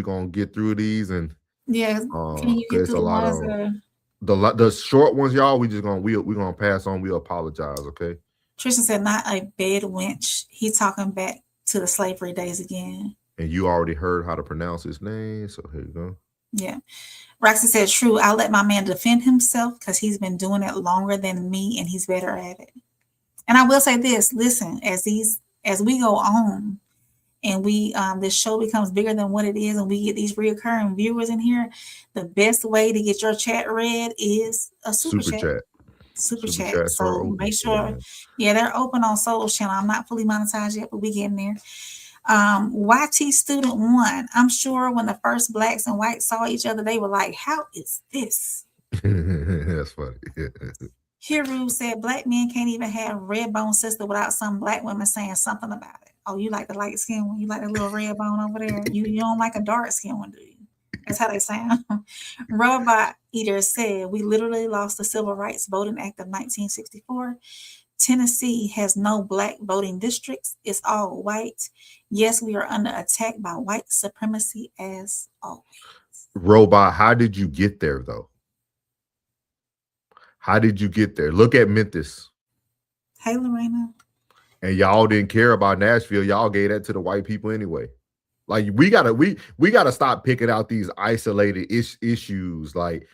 gonna get through these and can you get through the ones the short ones, y'all. We're gonna pass on. We apologize, okay? Tristan said, not a bed wench. He talking back to the slavery days again. And you already heard how to pronounce his name, so here you go. Yeah. Roxy said, true. I'll let my man defend himself because he's been doing it longer than me and he's better at it. And I will say this, listen, as we go on and we this show becomes bigger than what it is and we get these reoccurring viewers in here, the best way to get your chat read is a super chat. Super chat. So make sure, they're open on Soul's channel. I'm not fully monetized yet, but we getting there. YT student 1. I'm sure when the first blacks and whites saw each other, they were like, how is this? That's funny. Hiru said, black men can't even have red bone sister without some black women saying something about it. Oh, you like the light skin one? You like the little red bone over there? You don't like a dark skin one, do you? That's how they sound. Robot Eater said, we literally lost the Civil Rights Voting Act of 1964. Tennessee has no black voting districts. It's all white. Yes, we are under attack by white supremacy as always. Robot, how did you get there, though? How did you get there? Look at Memphis. Hey, Lorena. And y'all didn't care about Nashville. Y'all gave that to the white people anyway. Like we gotta stop picking out these isolated issues. Like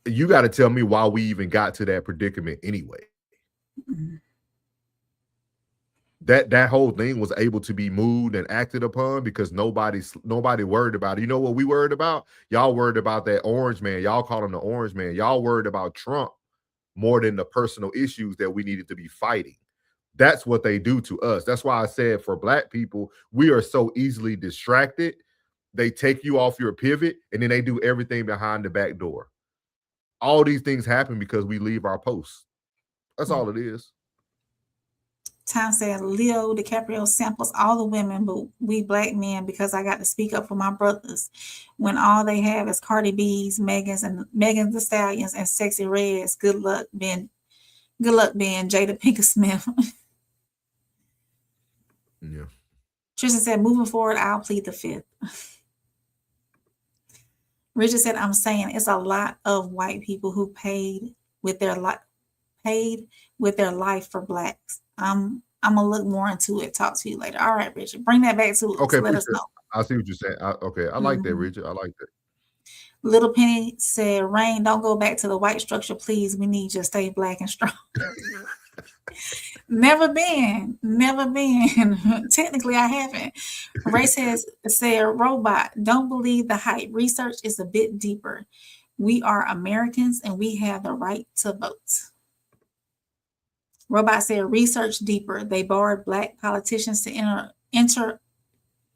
you got to tell me why we even got to that predicament anyway. Mm-hmm. That whole thing was able to be moved and acted upon because nobody worried about it. You know what we worried about? Y'all worried about that orange man. Y'all called him the orange man. Y'all worried about Trump more than the personal issues that we needed to be fighting. That's what they do to us. That's why I said for black people, we are so easily distracted. They take you off your pivot and then they do everything behind the back door. All these things happen because we leave our posts. That's all it is. Tom said, Leo DiCaprio samples all the women, but we black men, because I got to speak up for my brothers when all they have is Cardi B's, Megan Thee Stallions, and Sexy Reds. Good luck being Jada Pinkett Smith. Yeah. Tristan said, moving forward, I'll plead the fifth. Richard said, I'm saying it's a lot of white people who paid with their life for blacks. I'm gonna look more into it. Talk to you later. All right, Richard. Bring that back to us. Okay, let us know. I see what you're saying. I like that, Richard. I like that. Little Penny said, Rain, don't go back to the white structure, please. We need you to stay black and strong. Never been. Technically, I haven't. Ray said, Robot, don't believe the hype. Research is a bit deeper. We are Americans and we have the right to vote. Robot said, research deeper. They barred black politicians to enter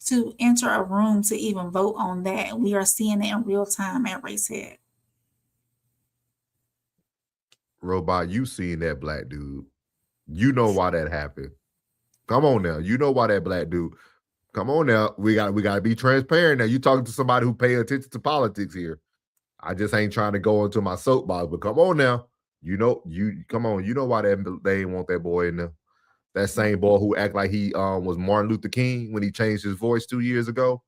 a room to even vote on that. We are seeing it in real time, at Ray said. Robot, you seen that black dude. You know why that happened. Come on now. You know why that black dude. Come on now. We got to be transparent now. You talking to somebody who pay attention to politics here. I just ain't trying to go into my soapbox, but come on now. You know why they ain't want that boy in there. That same boy who act like he was Martin Luther King when he changed his voice 2 years ago.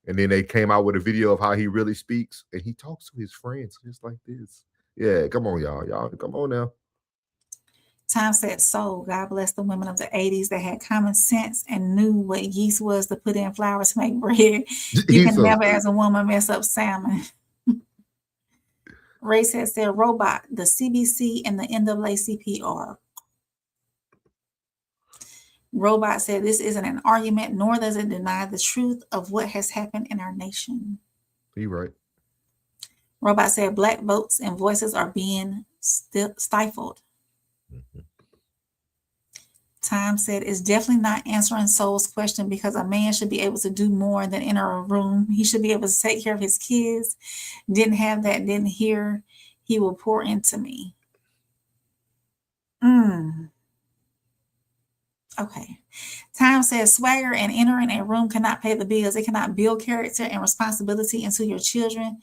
And then they came out with a video of how he really speaks. And he talks to his friends just like this. Yeah, come on, y'all. Y'all, come on now. Tom said, so God bless the women of the 80s that had common sense and knew what yeast was to put in flour to make bread. You can never, as a woman, mess up salmon. Ray said, Robot, the CBC and the NAACP are. Robot said, this isn't an argument, nor does it deny the truth of what has happened in our nation. You're right. Robot said, black votes and voices are being stifled. Mm-hmm. Time said, it's definitely not answering Soul's question because a man should be able to do more than enter a room. He should be able to take care of his kids. Didn't have that, didn't hear. He will pour into me. Okay. Time says, swagger and entering a room cannot pay the bills. It cannot build character and responsibility into your children.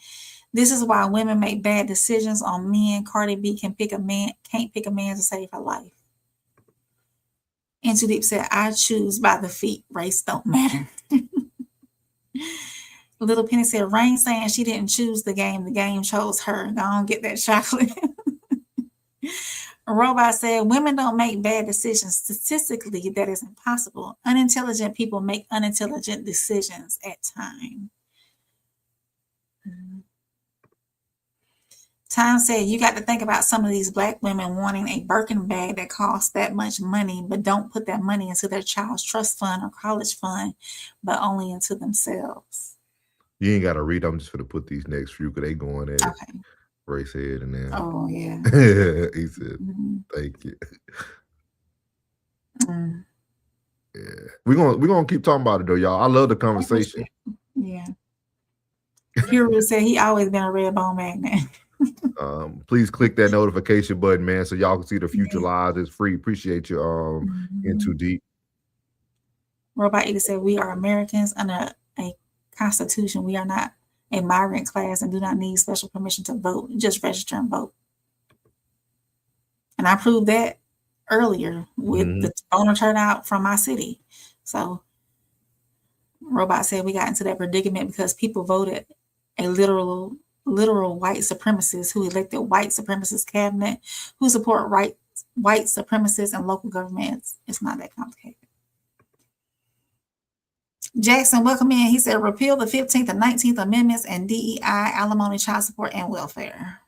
This is why women make bad decisions on men. Cardi B can't pick a man to save her life. And Too Deep said, I choose by the feet. Race don't matter. Little Penny said, Rain saying she didn't choose the game chose her. Don't get that chocolate. Robot said, women don't make bad decisions. Statistically, that is impossible. Unintelligent people make unintelligent decisions at times. Tom said, you got to think about some of these black women wanting a Birkin bag that costs that much money, but don't put that money into their child's trust fund or college fund, but only into themselves. You ain't got to read. I'm just going to put these next few because they going at it. Ray said, and then oh yeah, he said, "Thank you." Yeah, we're gonna keep talking about it though, y'all. I love the conversation. Yeah. Hero said he always been a red bone magnet. Please click that notification button, man, so y'all can see the future lives. It's free. Appreciate you. In too deep. Robot Eater said, we are Americans under a constitution. We are not a migrant class and do not need special permission to vote. Just register and vote. And I proved that earlier with the voter turnout from my city. So Robot said we got into that predicament because people voted a literal white supremacists who elected white supremacist cabinet who support white supremacists and local governments. It's not that complicated. Jackson, welcome in. He said, repeal the 15th and 19th Amendments and DEI, alimony, child support, and welfare.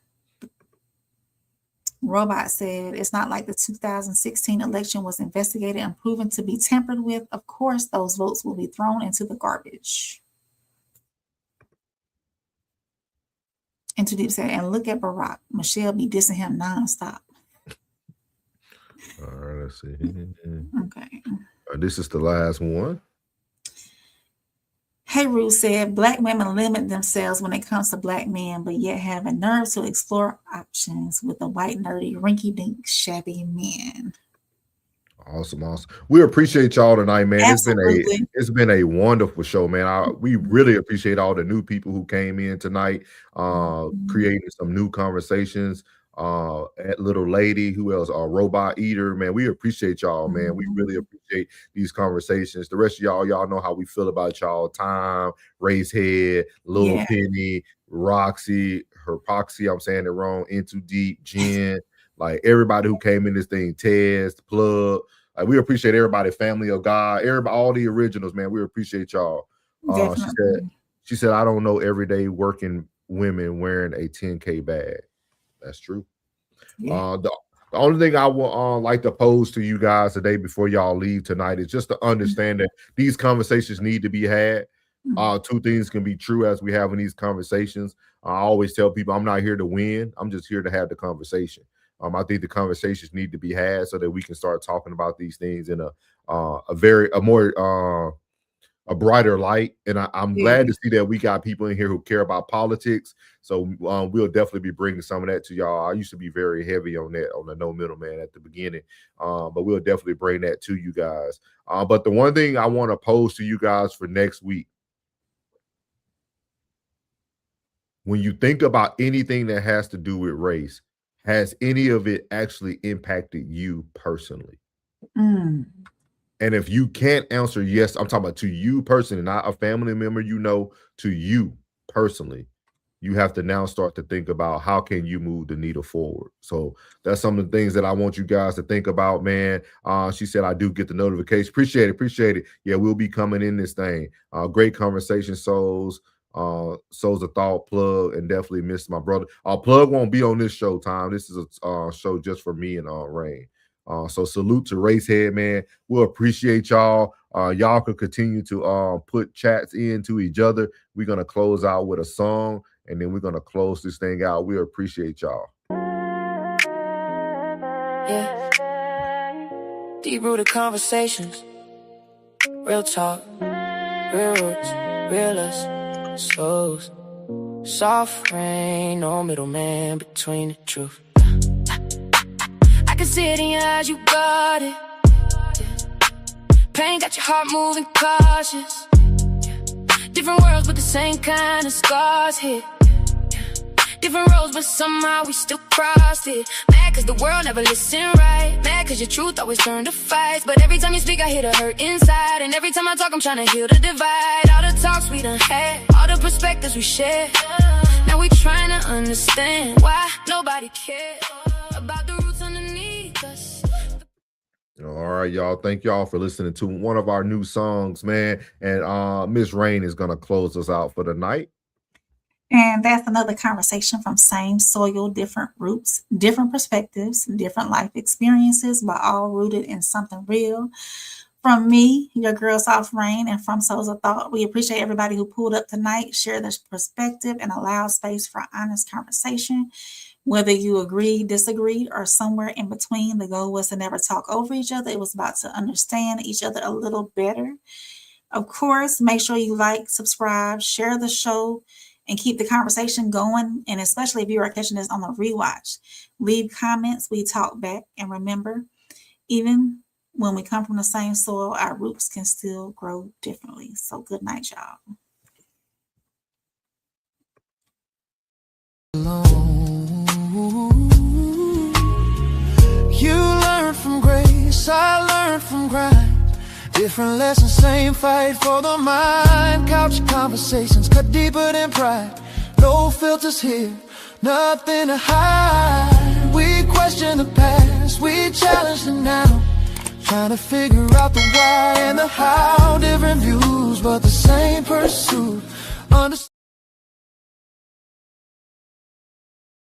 Robot said, it's not like the 2016 election was investigated and proven to be tampered with. Of course, those votes will be thrown into the garbage. And Too Deep said, and look at Barack. Michelle be dissing him nonstop. All right, let's see. Okay. This is the last one. Hey, Ruth said, black women limit themselves when it comes to black men, but yet have a nerve to explore options with the white, nerdy, rinky-dink, shabby men. Awesome. We appreciate y'all tonight, man. Absolutely. It's been a wonderful show, man. We really appreciate all the new people who came in tonight, creating some new conversations. At Little Lady, who else? Robot Eater, man. We appreciate y'all, man. We really appreciate these conversations. The rest of y'all know how we feel about y'all. Time, Race Head, Little Penny, Roxy, Hypocrisy, I'm saying it wrong, In Too Deep, Jen, like everybody who came in this thing, Tez, Plug. Like, we appreciate everybody, Family of God, everybody, all the originals, man. We appreciate y'all. She said, I don't know everyday working women wearing a 10K bag. That's true. Yeah. The only thing I would like to pose to you guys today before y'all leave tonight is just to understand that these conversations need to be had. Two things can be true as we have in these conversations. I always tell people I'm not here to win. I'm just here to have the conversation. I think the conversations need to be had so that we can start talking about these things in a brighter light. And I'm glad to see that we got people in here who care about politics. So we'll definitely be bringing some of that to y'all. I used to be very heavy on that, on the no middleman at the beginning, but we'll definitely bring that to you guys. But the one thing I want to pose to you guys for next week, when you think about anything that has to do with race, has any of it actually impacted you personally? And if you can't answer yes, I'm talking about to you personally, not a family member, to you personally, you have to now start to think about how can you move the needle forward. So that's some of the things that I want you guys to think about, man. She said, I do get the notification. Appreciate it. Yeah, we'll be coming in this thing. Great conversation, Souls. Souls of Thought, Plug, and definitely miss my brother. Plug won't be on this show time. This is a show just for me and Rain. So salute to Racehead, man. We'll appreciate y'all. Y'all could continue to put chats into each other. We're going to close out with a song, and then we're going to close this thing out. We appreciate y'all. Yeah. Deep-rooted conversations. Real talk. Real roots. Real us. Souls. Soft rain. No middleman between the truth. I can see it in your eyes, you got it. Pain got your heart moving cautious. Different worlds, but the same kind of scars hit. Different roads, but somehow we still crossed it. Mad cause the world never listened right. Mad cause your truth always turned to fight. But every time you speak, I hear the hurt inside. And every time I talk, I'm trying to heal the divide. All the talks we done had, all the perspectives we shared. Now we trying to understand why nobody cares about the roots underneath. right, y'all. Thank y'all for listening to one of our new songs, man. And Miss Rain is gonna close us out for the night. And that's another conversation from same soil, different roots, different perspectives, different life experiences, but all rooted in something real. From me, your girl Soft Rain, and from Souls of Thought, we appreciate everybody who pulled up tonight, shared their perspective, and allowed space for honest conversation. Whether you agreed, disagreed, or somewhere in between, the goal was to never talk over each other. It was about to understand each other a little better. Of course, make sure you like, subscribe, share the show, and keep the conversation going. And especially if you are catching this on the rewatch, leave comments, we talk back. And remember, even when we come from the same soil, our roots can still grow differently. So good night, y'all. You learn from grace, I learned from grind. Different lessons, same fight for the mind. Couch conversations cut deeper than pride. No filters here, nothing to hide. We question the past, we challenge the now. Trying to figure out the why and the how. Different views, but the same pursuit.